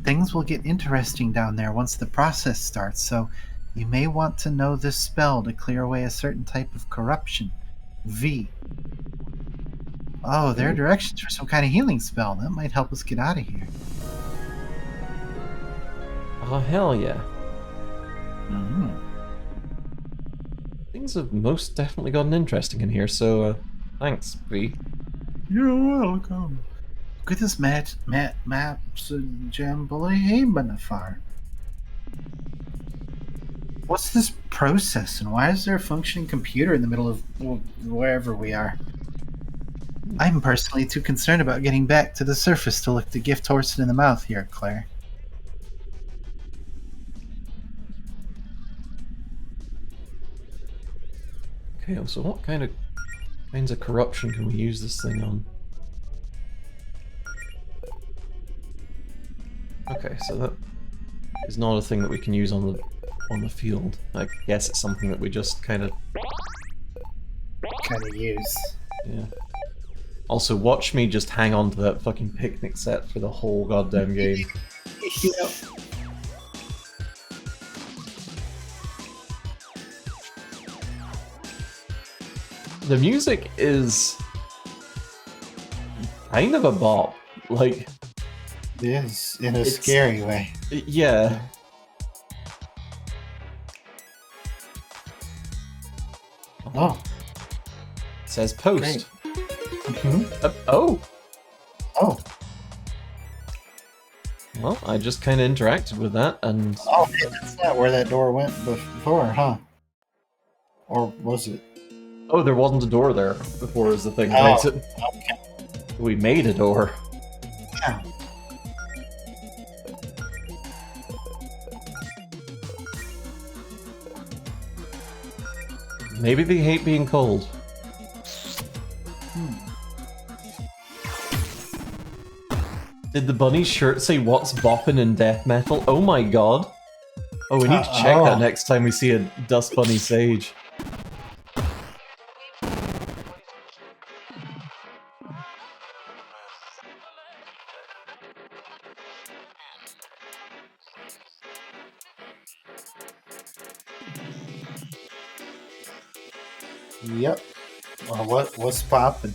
Things will get interesting down there once the process starts, so you may want to know this spell to clear away a certain type of corruption. V. Oh, there are directions for some kind of healing spell. That might help us get out of here. Oh, hell yeah. Mm-hmm. Things have most definitely gotten interesting in here, so, thanks, V. You're welcome. Look at this maps Jambalaya. What's this process, and why is there a functioning computer in the middle of wherever we are? I'm personally too concerned about getting back to the surface to look the gift horse in the mouth here, Claire. Okay, so what kinds of corruption can we use this thing on? Okay, so that is not a thing that we can use on the field. I guess it's something that we just kind of use. yeah. Also, watch me just hang on to that fucking picnic set for the whole goddamn game. Yep. The music is kind of a bop. Like, It is, in a It's- scary way. yeah. Oh, It says post. great. Mm-hmm. Oh! Oh, Well, I just kind of interacted with that, and oh, man, that's not where that door went before, huh? Or was it? oh, there wasn't a door there before. Is the thing? Oh. Right? So Okay. we made a door. Yeah. Maybe they hate being cold. Did the bunny's shirt say "What's boppin' in death metal"? Oh my god! Oh, we need to check that next time we see a Dust Bunny Sage. Yep. Well, what's poppin'?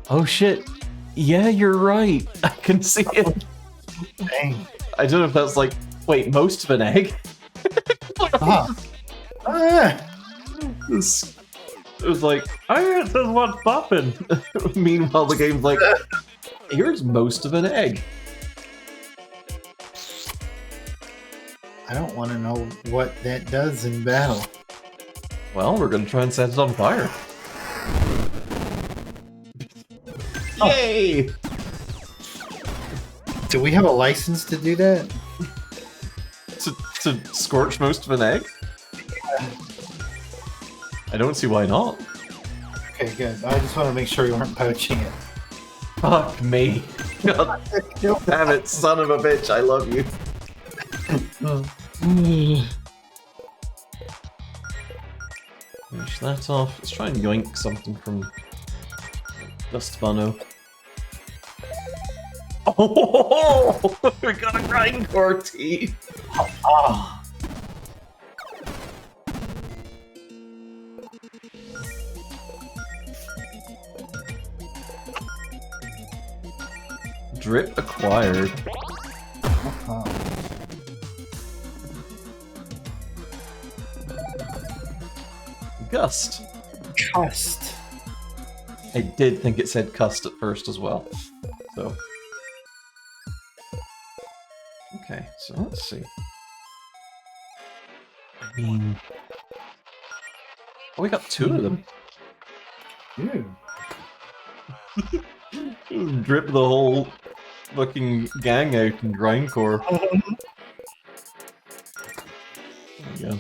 Oh shit! Yeah, you're right. I can see it. Dang. I don't know if that's like, wait, most of an egg? Huh. Ah. It was like, oh, it says what's poppin'. Meanwhile, the game's like, here's most of an egg. I don't want to know what that does in battle. Well, we're gonna try and set it on fire. Yay! Do we have a license to do that? To scorch most of an egg? I don't see why not. Okay, good. I just want to make sure you weren't poaching it. Fuck me. God damn it, son of a bitch, I love you. Finish that off. Let's try and yoink something from Dust Bunno. Oh, we got a grindcore teeth. Oh. Drip acquired. Uh-huh. Gust. Trust. I did think it said cust at first as well. So. Okay, so let's see. I mean... Oh, we got 2 of them. Yeah. Drip the whole fucking gang out in grindcore. There we go.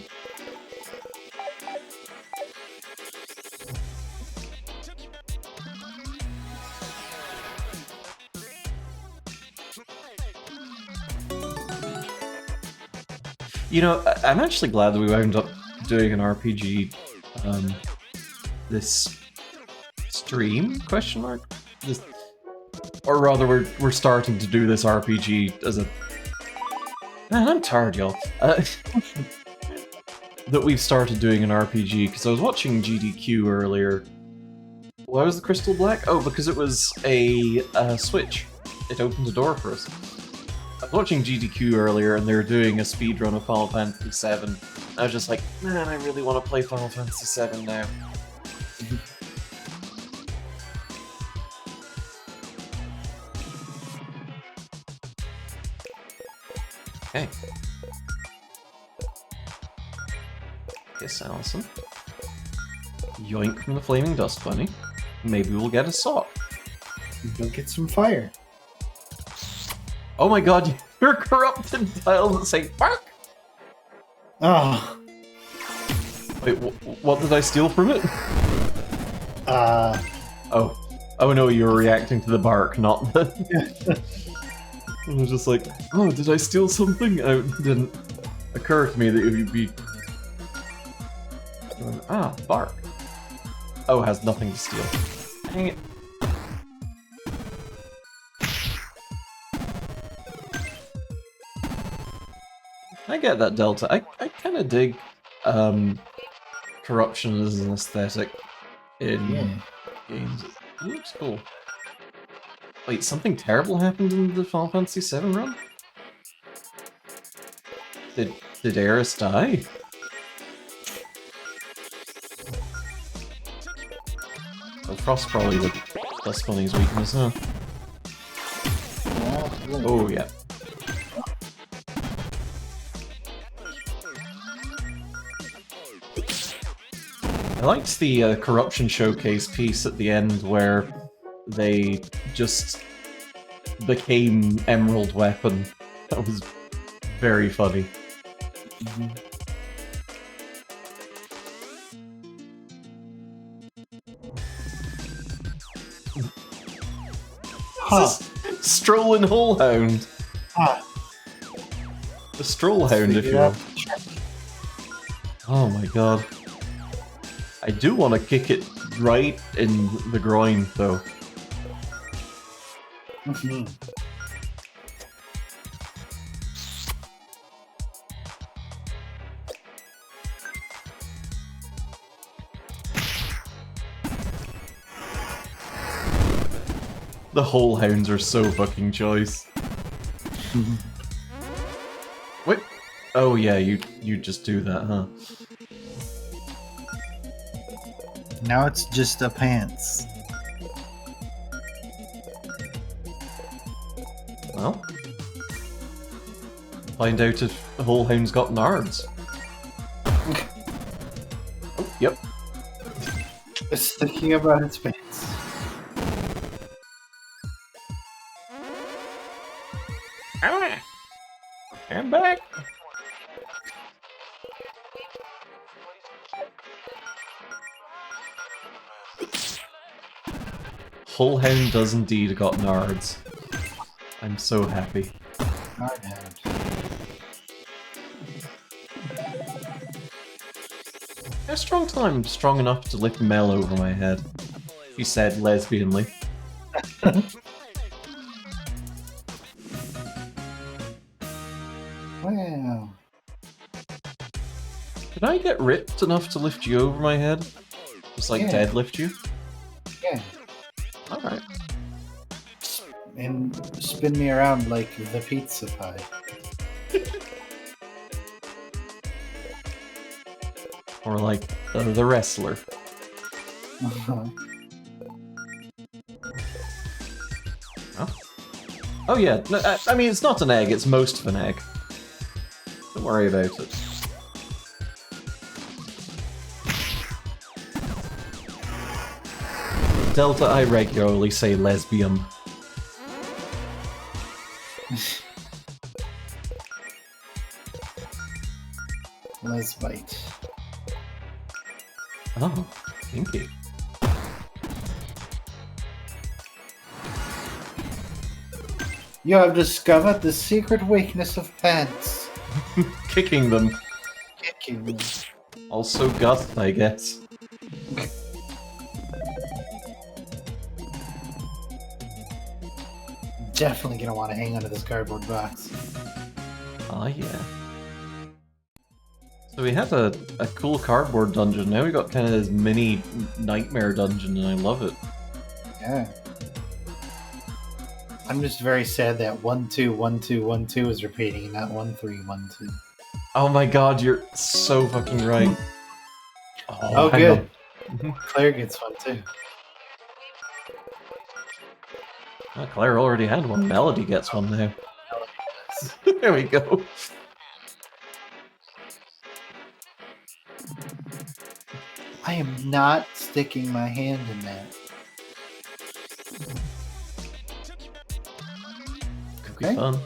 You know, I'm actually glad that we wound up doing an RPG this stream, question mark? This, or rather, we're starting to do this RPG as a... Man, I'm tired, y'all. That we've started doing an RPG, because I was watching GDQ earlier. Why was the crystal black? Oh, because it was a switch. It opened a door for us. I was watching GDQ earlier, and they were doing a speedrun of Final Fantasy VII. I was just like, man, I really want to play Final Fantasy VII now. Okay. Yes, Allison. Yoink from the Flaming Dust Bunny. Maybe we'll get a sock. You'll get some fire. Oh my god, you're corrupted tiles that say fuck! Oh. Wait, what did I steal from it? Oh. Oh no, you were reacting to the bark, not the... I was just like, oh, did I steal something? It didn't occur to me that it would be... Ah, bark. Oh, it has nothing to steal. Dang it. I get that, Delta. I kind of dig corruption as an aesthetic in games. It looks cool. Wait, something terrible happened in the Final Fantasy VII run? Did Eris die? Oh, Frost's probably the Dust Bunny's weakness, huh? Oh, yeah. I liked the corruption showcase piece at the end where they just became Emerald Weapon. That was very funny. Huh. Strolling Hullhound. The Strollhound, if you will. Oh my god. I do want to kick it right in the groin, though. The whole hounds are so fucking choice. Wait. Oh yeah, you just do that, huh? Now it's just a pants. Well, find out if the whole hound's got nards. Oh, yep. It's thinking about its pants. I'm back. Hullhound does indeed got nards. I'm so happy. Hardhound. How strong till I'm strong enough to lick Mel over my head? She said lesbianly. Wow. Did I get ripped enough to lift you over my head? Just like Yeah. deadlift you? Yeah. Alright. And spin me around like the pizza pie. Or like the wrestler. Oh yeah, no, I mean it's not an egg, it's most of an egg. Don't worry about it. Delta, I regularly say lesbian. Lesbite. Oh, kinky. You have discovered the secret weakness of pants. Kicking them. Kicking them. Also goth, I guess. Definitely gonna want to hang onto this cardboard box. Ah, yeah. So we had a cool cardboard dungeon, now we got kind of this mini nightmare dungeon, and I love it. Yeah. I'm just very sad that 1 2 1 2 1 2 is repeating and not 1 3 1 2. Oh my god, you're so fucking right. Oh, hang good. on. Claire gets one too. Oh, Claire already had one. Melody gets one now. There we go. I am not sticking my hand in that. Could be Okay. fun.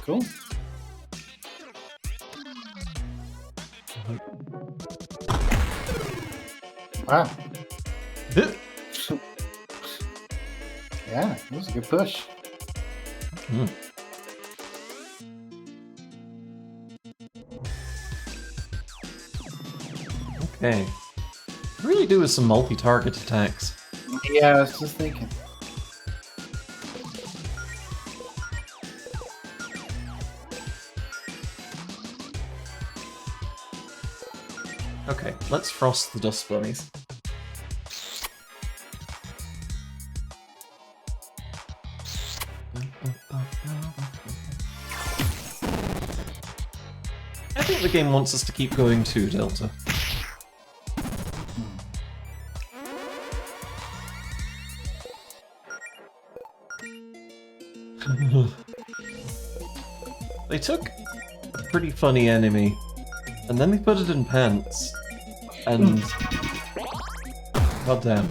Cool. Wow. Yeah, that was a good push. Hmm. Okay. Really do with some multi-target attacks. Yeah, I was just thinking. Okay, let's frost the dust bunnies. I think the game wants us to keep going too, Delta. They took a pretty funny enemy, and then they put it in pants, and... goddamn.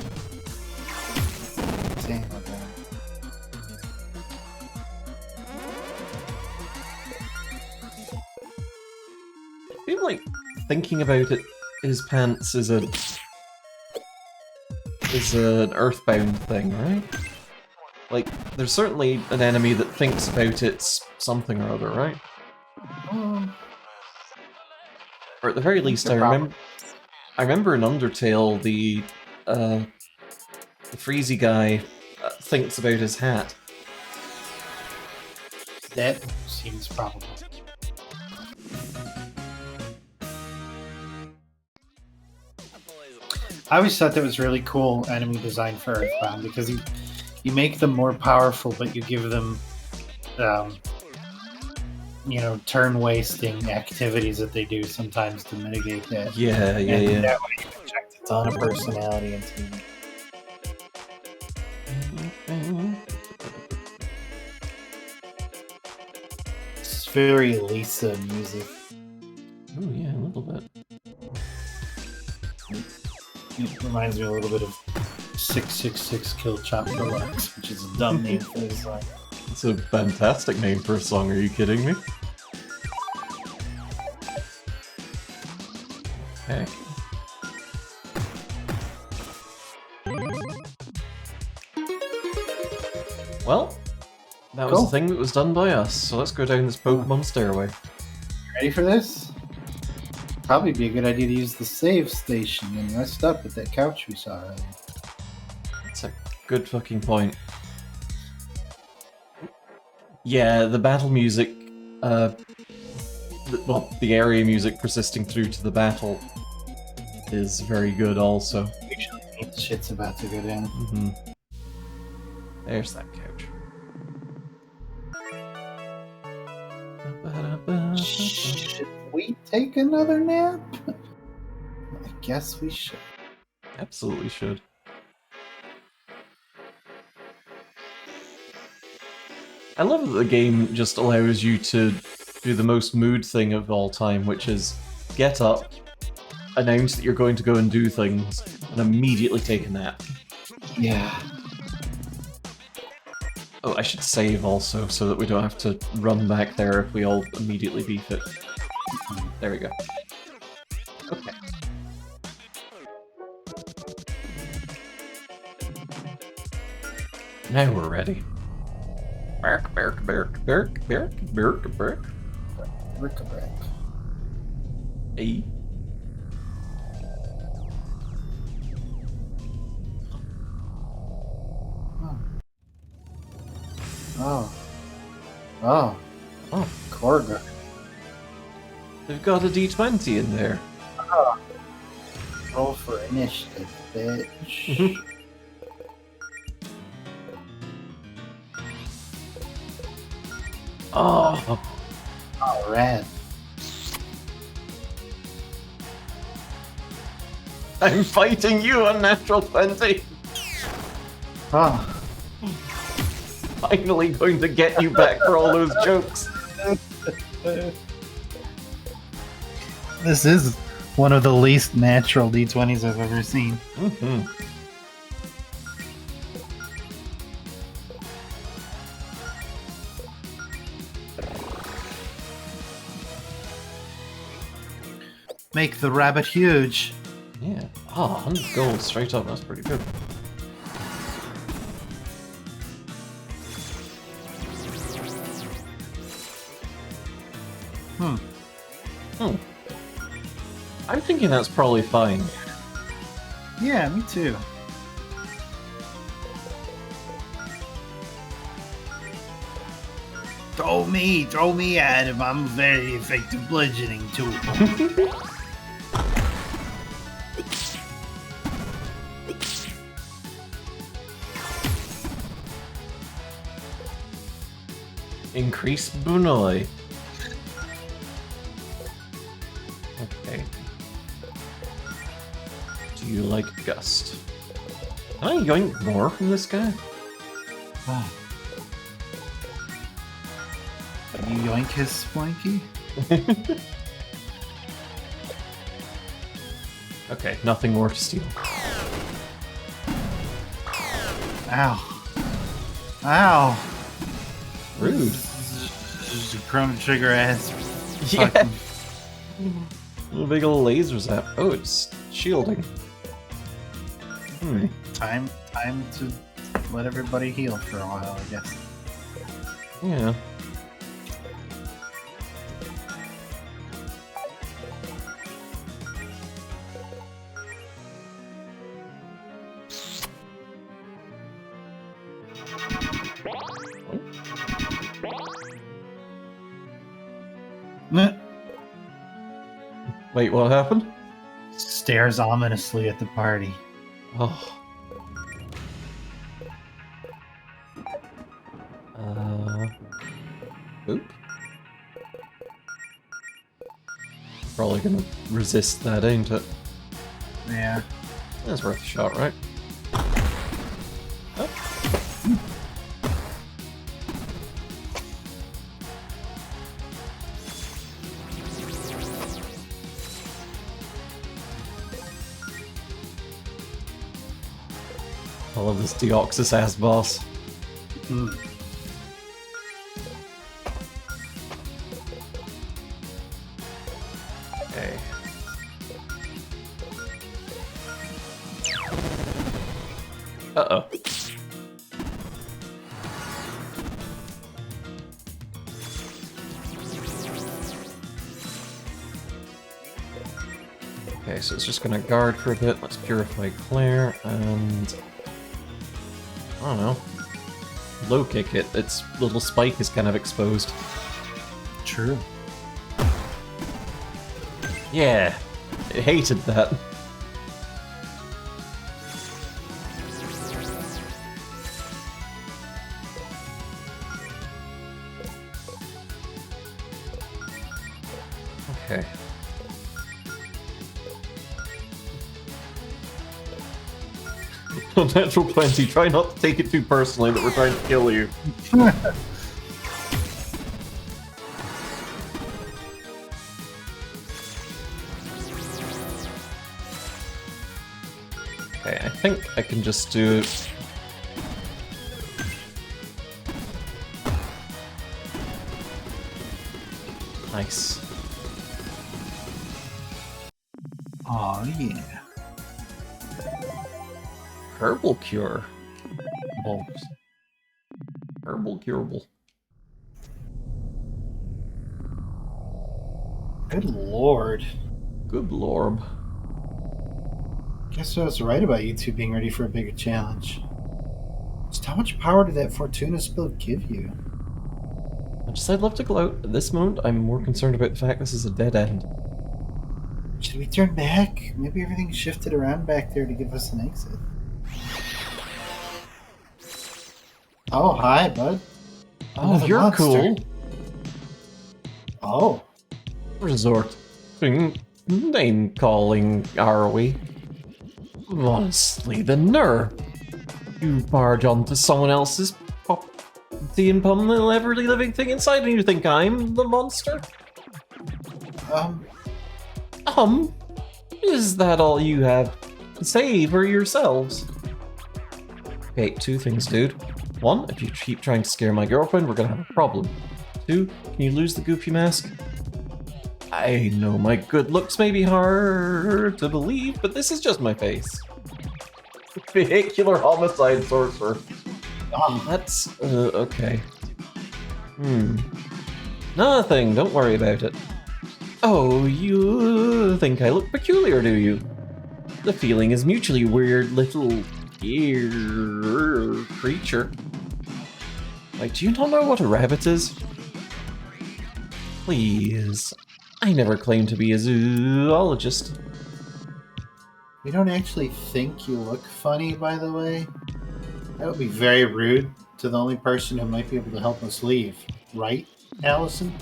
Damn, okay. I feel like thinking about it, his pants is an earthbound thing, right? Like, there's certainly an enemy that thinks about its something or other, right? Or at the very least, I remember in Undertale, the Freezy guy thinks about his hat. That seems probable. I always thought that was really cool enemy design for Earthbound because you make them more powerful, but you give them, turn wasting activities that they do sometimes to mitigate that. Yeah. That way you inject a ton of personality into them. It's very Lisa music. Oh yeah, a little bit. It reminds me a little bit of 666 Kill Chop Deluxe, which is a dumb name for this song. It's a fantastic name for a song, are you kidding me? Okay. Well, that was Cool. the thing that was done by us, so let's go down this Pokemon stairway. Ready for this? Probably be a good idea to use the save station and rest up at that couch we saw earlier. That's a good fucking point. Yeah, the battle music the area music persisting through to the battle is very good also. Shit's about to go down. Mm-hmm. There's that couch. Should we take another nap? I guess we should. Absolutely should. I love that the game just allows you to do the most mood thing of all time, which is get up, announce that you're going to go and do things, and immediately take a nap. Yeah. Oh, I should save also, so that we don't have to run back there if we all immediately beef it. There we go. Okay. Now we're ready. Bark, bark, bark, bark, bark, bark, bark. Brick-a-brack. Hey. Oh. Oh. Oh, Korga. they've got a D20 in there. Roll for initiative, bitch. Oh, Oh, rad. I'm fighting you, unnatural 20. Oh. Finally going to get you back for all those jokes. This is one of the least natural D20s I've ever seen. Mm-hmm. Make the rabbit huge. Yeah. Oh, 100 gold straight up. That's pretty good. I'm thinking that's probably fine. Yeah, me too. Throw me at him. I'm a very effective bludgeoning tool. Increase Bunoi. Okay. Do you like Gust? Can I yoink more from this guy? Oh. You yoink his splanky? Okay, nothing more to steal. Ow. Ow. Rude. Just a Chrono Trigger ass. Yeah. Fucking- Little big old laser zap. Oh, it's shielding. Hmm. Time to let everybody heal for a while, I guess. Yeah. Meh. Wait, what happened? Stares ominously at the party. Oh. Oop. Probably gonna resist that, ain't it? Yeah. That's worth a shot, right? Oh. I love this Deoxys ass boss. Mm. Okay. Uh-oh. Okay, so it's just gonna guard for a bit. Let's purify Claire and I don't know. Low kick it. Its little spike is kind of exposed. True. Yeah, I hated that. Okay. Natural 20, try not to take it too personally that we're trying to kill you. Okay, I think I can just do... Nice. Oh yeah. Herbal cure. Bulbs. Herbal curable. Good lord. Good lord. Guess I was right about you two being ready for a bigger challenge. Just how much power did that Fortuna spill give you? Much as I'd love to go out, at this moment I'm more concerned about the fact this is a dead end. Should we turn back? Maybe everything shifted around back there to give us an exit. Oh, hi, bud. Oh, Another you're monster. cool. Oh, Resort. Name calling, are we? Honestly, the nerve. You barge onto someone else's property and pummel the every living thing inside, and you think I'm the monster? Is that all you have to say for yourselves? Okay, two things, dude. One, if you keep trying to scare my girlfriend, we're gonna have a problem. Two, can you lose the goofy mask? I know my good looks may be hard to believe, but this is just my face. Vehicular homicide sorcerer. That's, okay. Nothing, don't worry about it. Oh, you think I look peculiar, do you? The feeling is mutually weird little ear creature. Like, do you not know what a rabbit is? Please. I never claimed to be a zoologist. we don't actually think you look funny, by the way. That would be very rude to the only person who might be able to help us leave. Right, Allison?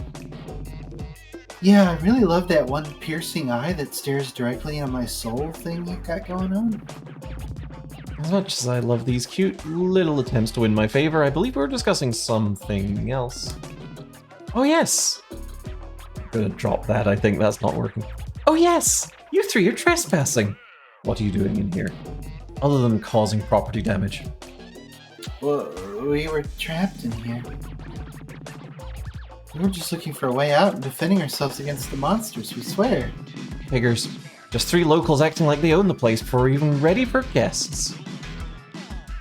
Yeah, I really love that one piercing eye that stares directly into my soul thing you got going on. As much as I love these cute little attempts to win my favor, I believe we're discussing something else. Oh yes! I'm gonna drop that, I think that's not working. Oh yes! You three are trespassing! What are you doing in here? Other than causing property damage. Well, we were trapped in here. We were just looking for a way out and defending ourselves against the monsters, we swear. Figures. Just three locals acting like they own the place before we're even ready for guests.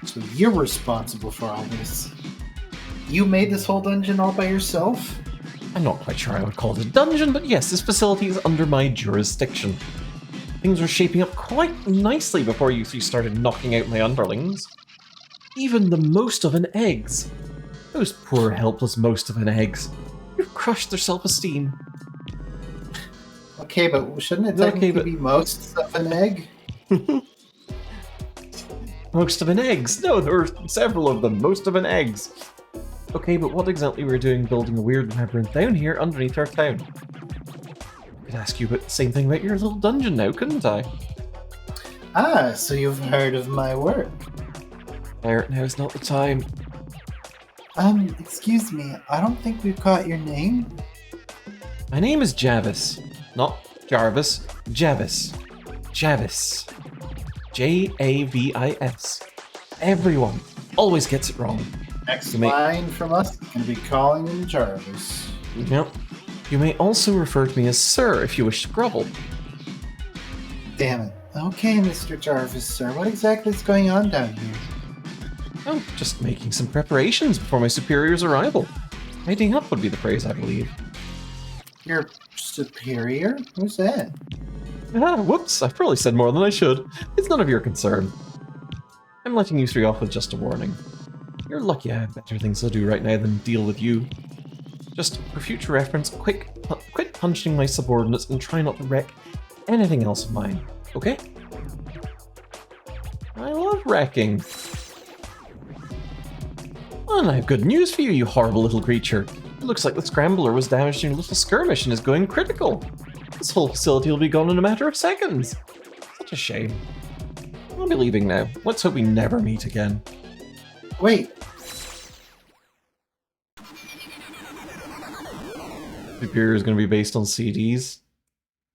So you're responsible for all this. You made this whole dungeon all by yourself? I'm not quite sure I would call it a dungeon, but yes, this facility is under my jurisdiction. Things were shaping up quite nicely before you three started knocking out my underlings. Even the most of an eggs. Those poor helpless most of an eggs. You've crushed their self-esteem. Okay, but shouldn't it technically be most of an egg? Most of an eggs? No, there were several of them. Most of an eggs. Okay, but what exactly were we doing building a weird labyrinth down here underneath our town? I could ask you about the same thing about your little dungeon now, couldn't I? Ah, so you've heard of my work. There, now's not the time. Excuse me, I don't think we've caught your name. My name is Javis. Not Jarvis. Javis. Javis. Javis. Everyone always gets it wrong. Next line from us is going to be calling him Jarvis. Yep. You may also refer to me as Sir if you wish to grovel. Damn it. Okay, Mr. Jarvis, sir, what exactly is going on down here? Oh, just making some preparations before my superior's arrival. Tidying up would be the phrase, I believe. Your superior? Who's that? Ah, whoops, I've probably said more than I should. It's none of your concern. I'm letting you three off with just a warning. You're lucky I have better things to do right now than deal with you. Just for future reference, quit punching my subordinates and try not to wreck anything else of mine, okay? I love wrecking. And I have good news for you, you horrible little creature. It looks like the Scrambler was damaged in a little skirmish and is going critical. This whole facility will be gone in a matter of seconds. Such a shame. I'll be leaving now. Let's hope we never meet again. Wait, Superior is going to be based on CDs,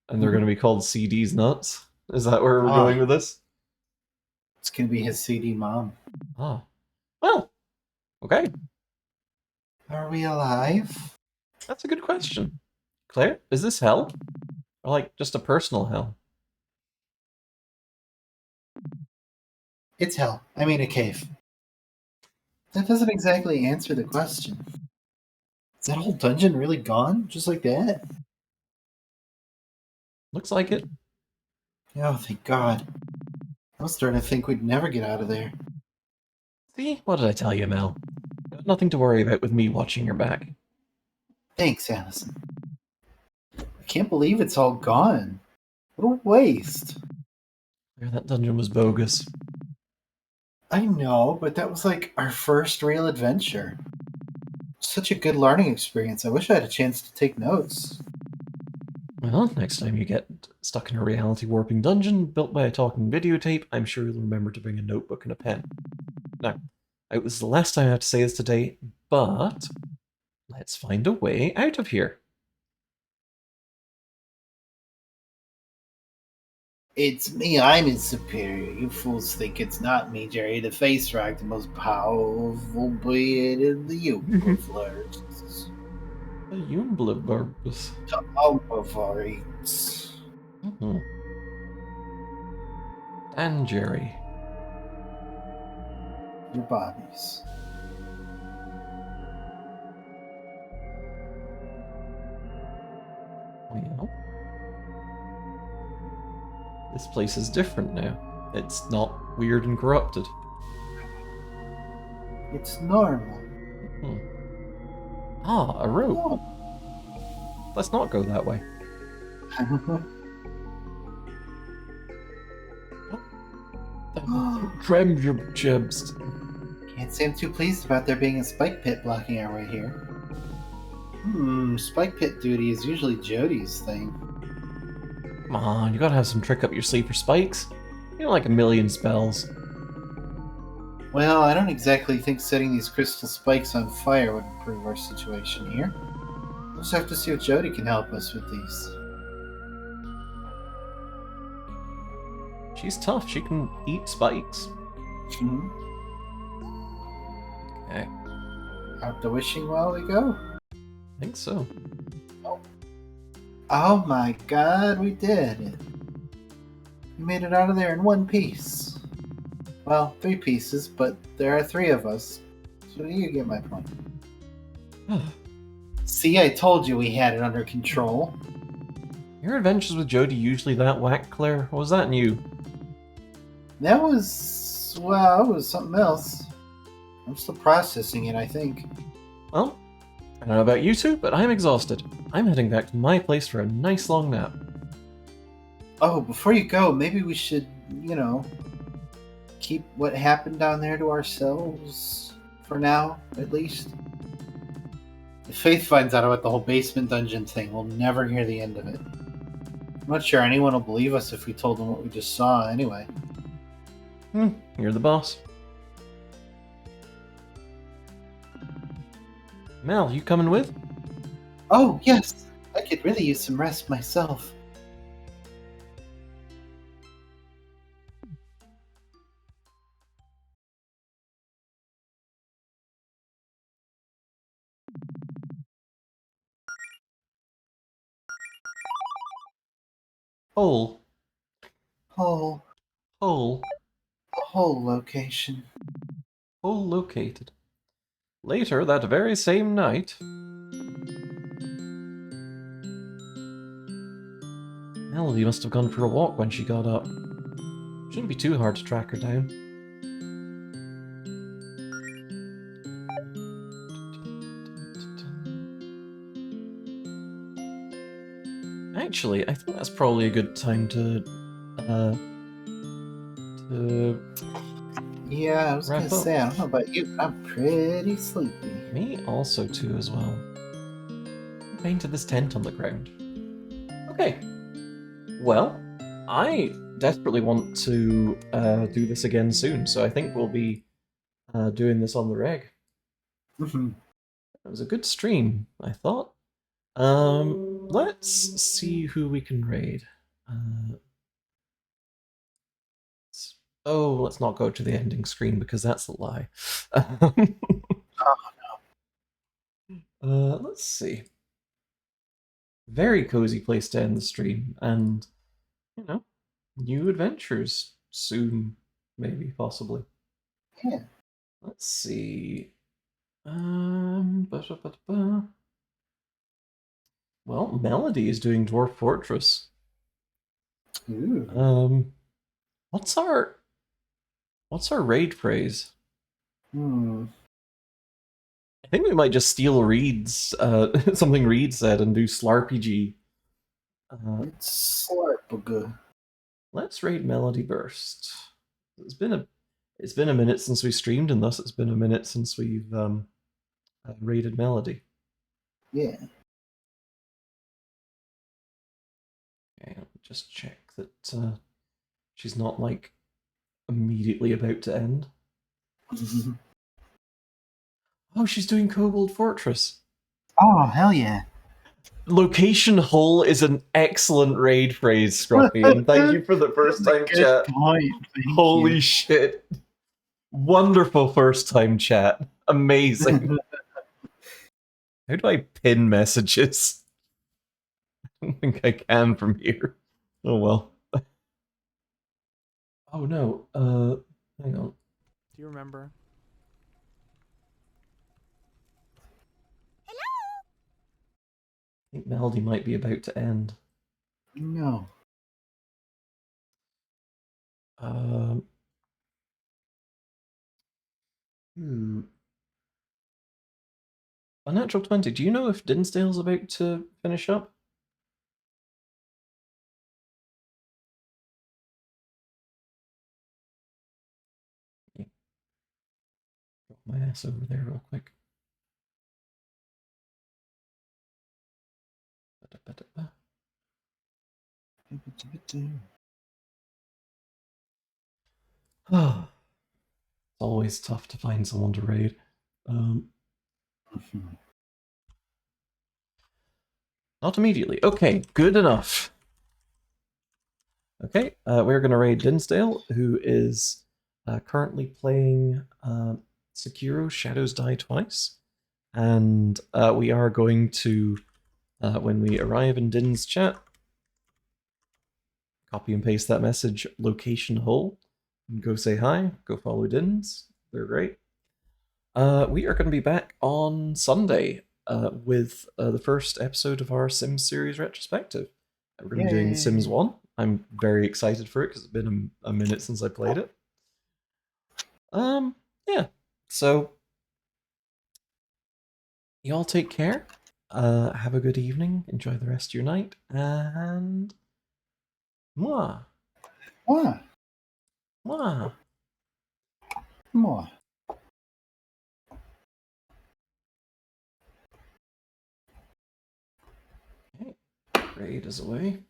and they're going to be called CDs nuts. Is that where we're going with this? it's gonna be his CD mom. Ah. Well, okay. Are we alive? That's a good question. Claire, is this hell? Or like just a personal hell? It's hell. I mean, a cave. That doesn't exactly answer the question. Is that whole dungeon really gone? Just like that? Looks like it. Oh, thank God. I was starting to think we'd never get out of there. See? What did I tell you, Mel? Got nothing to worry about with me watching your back. Thanks, Allison. I can't believe it's all gone. What a waste. Claire, that dungeon was bogus. I know, but that was like our first real adventure. Such a good learning experience. I wish I had a chance to take notes. Well, next time you get stuck in a reality warping dungeon built by a talking videotape, I'm sure you'll remember to bring a notebook and a pen. Now, it was the last time I have to say this today, but let's find a way out of here. It's me, I'm his superior. You fools think it's not me, Jerry the Face Rock, the most powerful being in the universe. The Umbleburbs. The Umbleburbs. And Jerry. Your bodies. Well, this place is different now. It's not weird and corrupted. It's normal. Ah, a rope. Let's not go that way. Treasure jibs. Can't say I'm too pleased about there being a spike pit blocking our way here. Spike pit duty is usually Jody's thing. Come on, you gotta have some trick up your sleeve for spikes. You know, like a million spells. Well, I don't exactly think setting these crystal spikes on fire would improve our situation here. We'll just have to see what Jody can help us with these. She's tough. She can eat spikes. Hmm. Okay, Out the wishing well we go. I think so. Oh my God, we did it. We made it out of there in one piece. Well, 3 pieces, but there are 3 of us. So you get my point. See, I told you we had it under control. Your adventures with Jody usually that whack, Claire? Or was that new? That was, well, it was something else. I'm still processing it, I think. Well, I don't know about you two, but I'm exhausted. I'm heading back to my place for a nice long nap. Oh, before you go, maybe we should, keep what happened down there to ourselves. For now, at least. If Faith finds out about the whole basement dungeon thing, we'll never hear the end of it. I'm not sure anyone will believe us if we told them what we just saw, anyway. You're the boss. Mel, you coming with? Oh, yes! I could really use some rest myself. Hole. Hole. Hole. A hole location. Hole located. Later that very same night... Melody must have gone for a walk when she got up. Shouldn't be too hard to track her down. Actually, I think that's probably a good time to Yeah, I was wrap gonna up. say, I don't know about you, but I'm pretty sleepy. Me also too as well. Who painted this tent on the ground? Okay. Well, I desperately want to do this again soon, so I think we'll be doing this on the reg. Mhm. It was a good stream, I thought. Let's see who we can raid. Oh, let's not go to the ending screen because that's a lie. Let's see. Very cozy place to end the stream, and you know, new adventures soon, maybe, possibly. Yeah. Let's see. Ba-da-ba-da-ba. Well, Melody is doing Dwarf Fortress. Ooh. What's our raid phrase? Hmm. I think we might just steal Reed's something Reed said and do SLARPG. It's SLARPG. Let's raid Melody Burst. It's been a minute since we streamed, and thus it's been a minute since we've raided Melody. Yeah. Okay, let me just check that she's not like immediately about to end. Oh, she's doing Kobold Fortress. Oh, hell yeah. Location hole is an excellent raid phrase, Scruffy, and thank you for the first time Good chat. point. Thank Holy you. shit. Wonderful first time chat. Amazing. How do I pin messages? I don't think I can from here. Oh well. Oh no, hang on. Do you remember? I think Melody might be about to end. No. Um, A natural 20. Do you know if Dinsdale's about to finish up? Drop my ass over there real quick. Oh, it's always tough to find someone to raid. Not immediately. Okay, good enough. Okay, we're going to raid Dinsdale, who is currently playing Sekiro Shadows Die Twice. And we are going to, when we arrive in Din's chat, copy and paste that message, location hole, and go say hi, go follow Din's. They're great. We are going to be back on Sunday with the first episode of our Sims series retrospective. We're going to be doing Sims 1. I'm very excited for it because it's been a minute since I played it. Yeah. So, y'all take care. Have a good evening. Enjoy the rest of your night. And... Mwah. Mwah. Mwah. Mwah. Okay. Raid is away.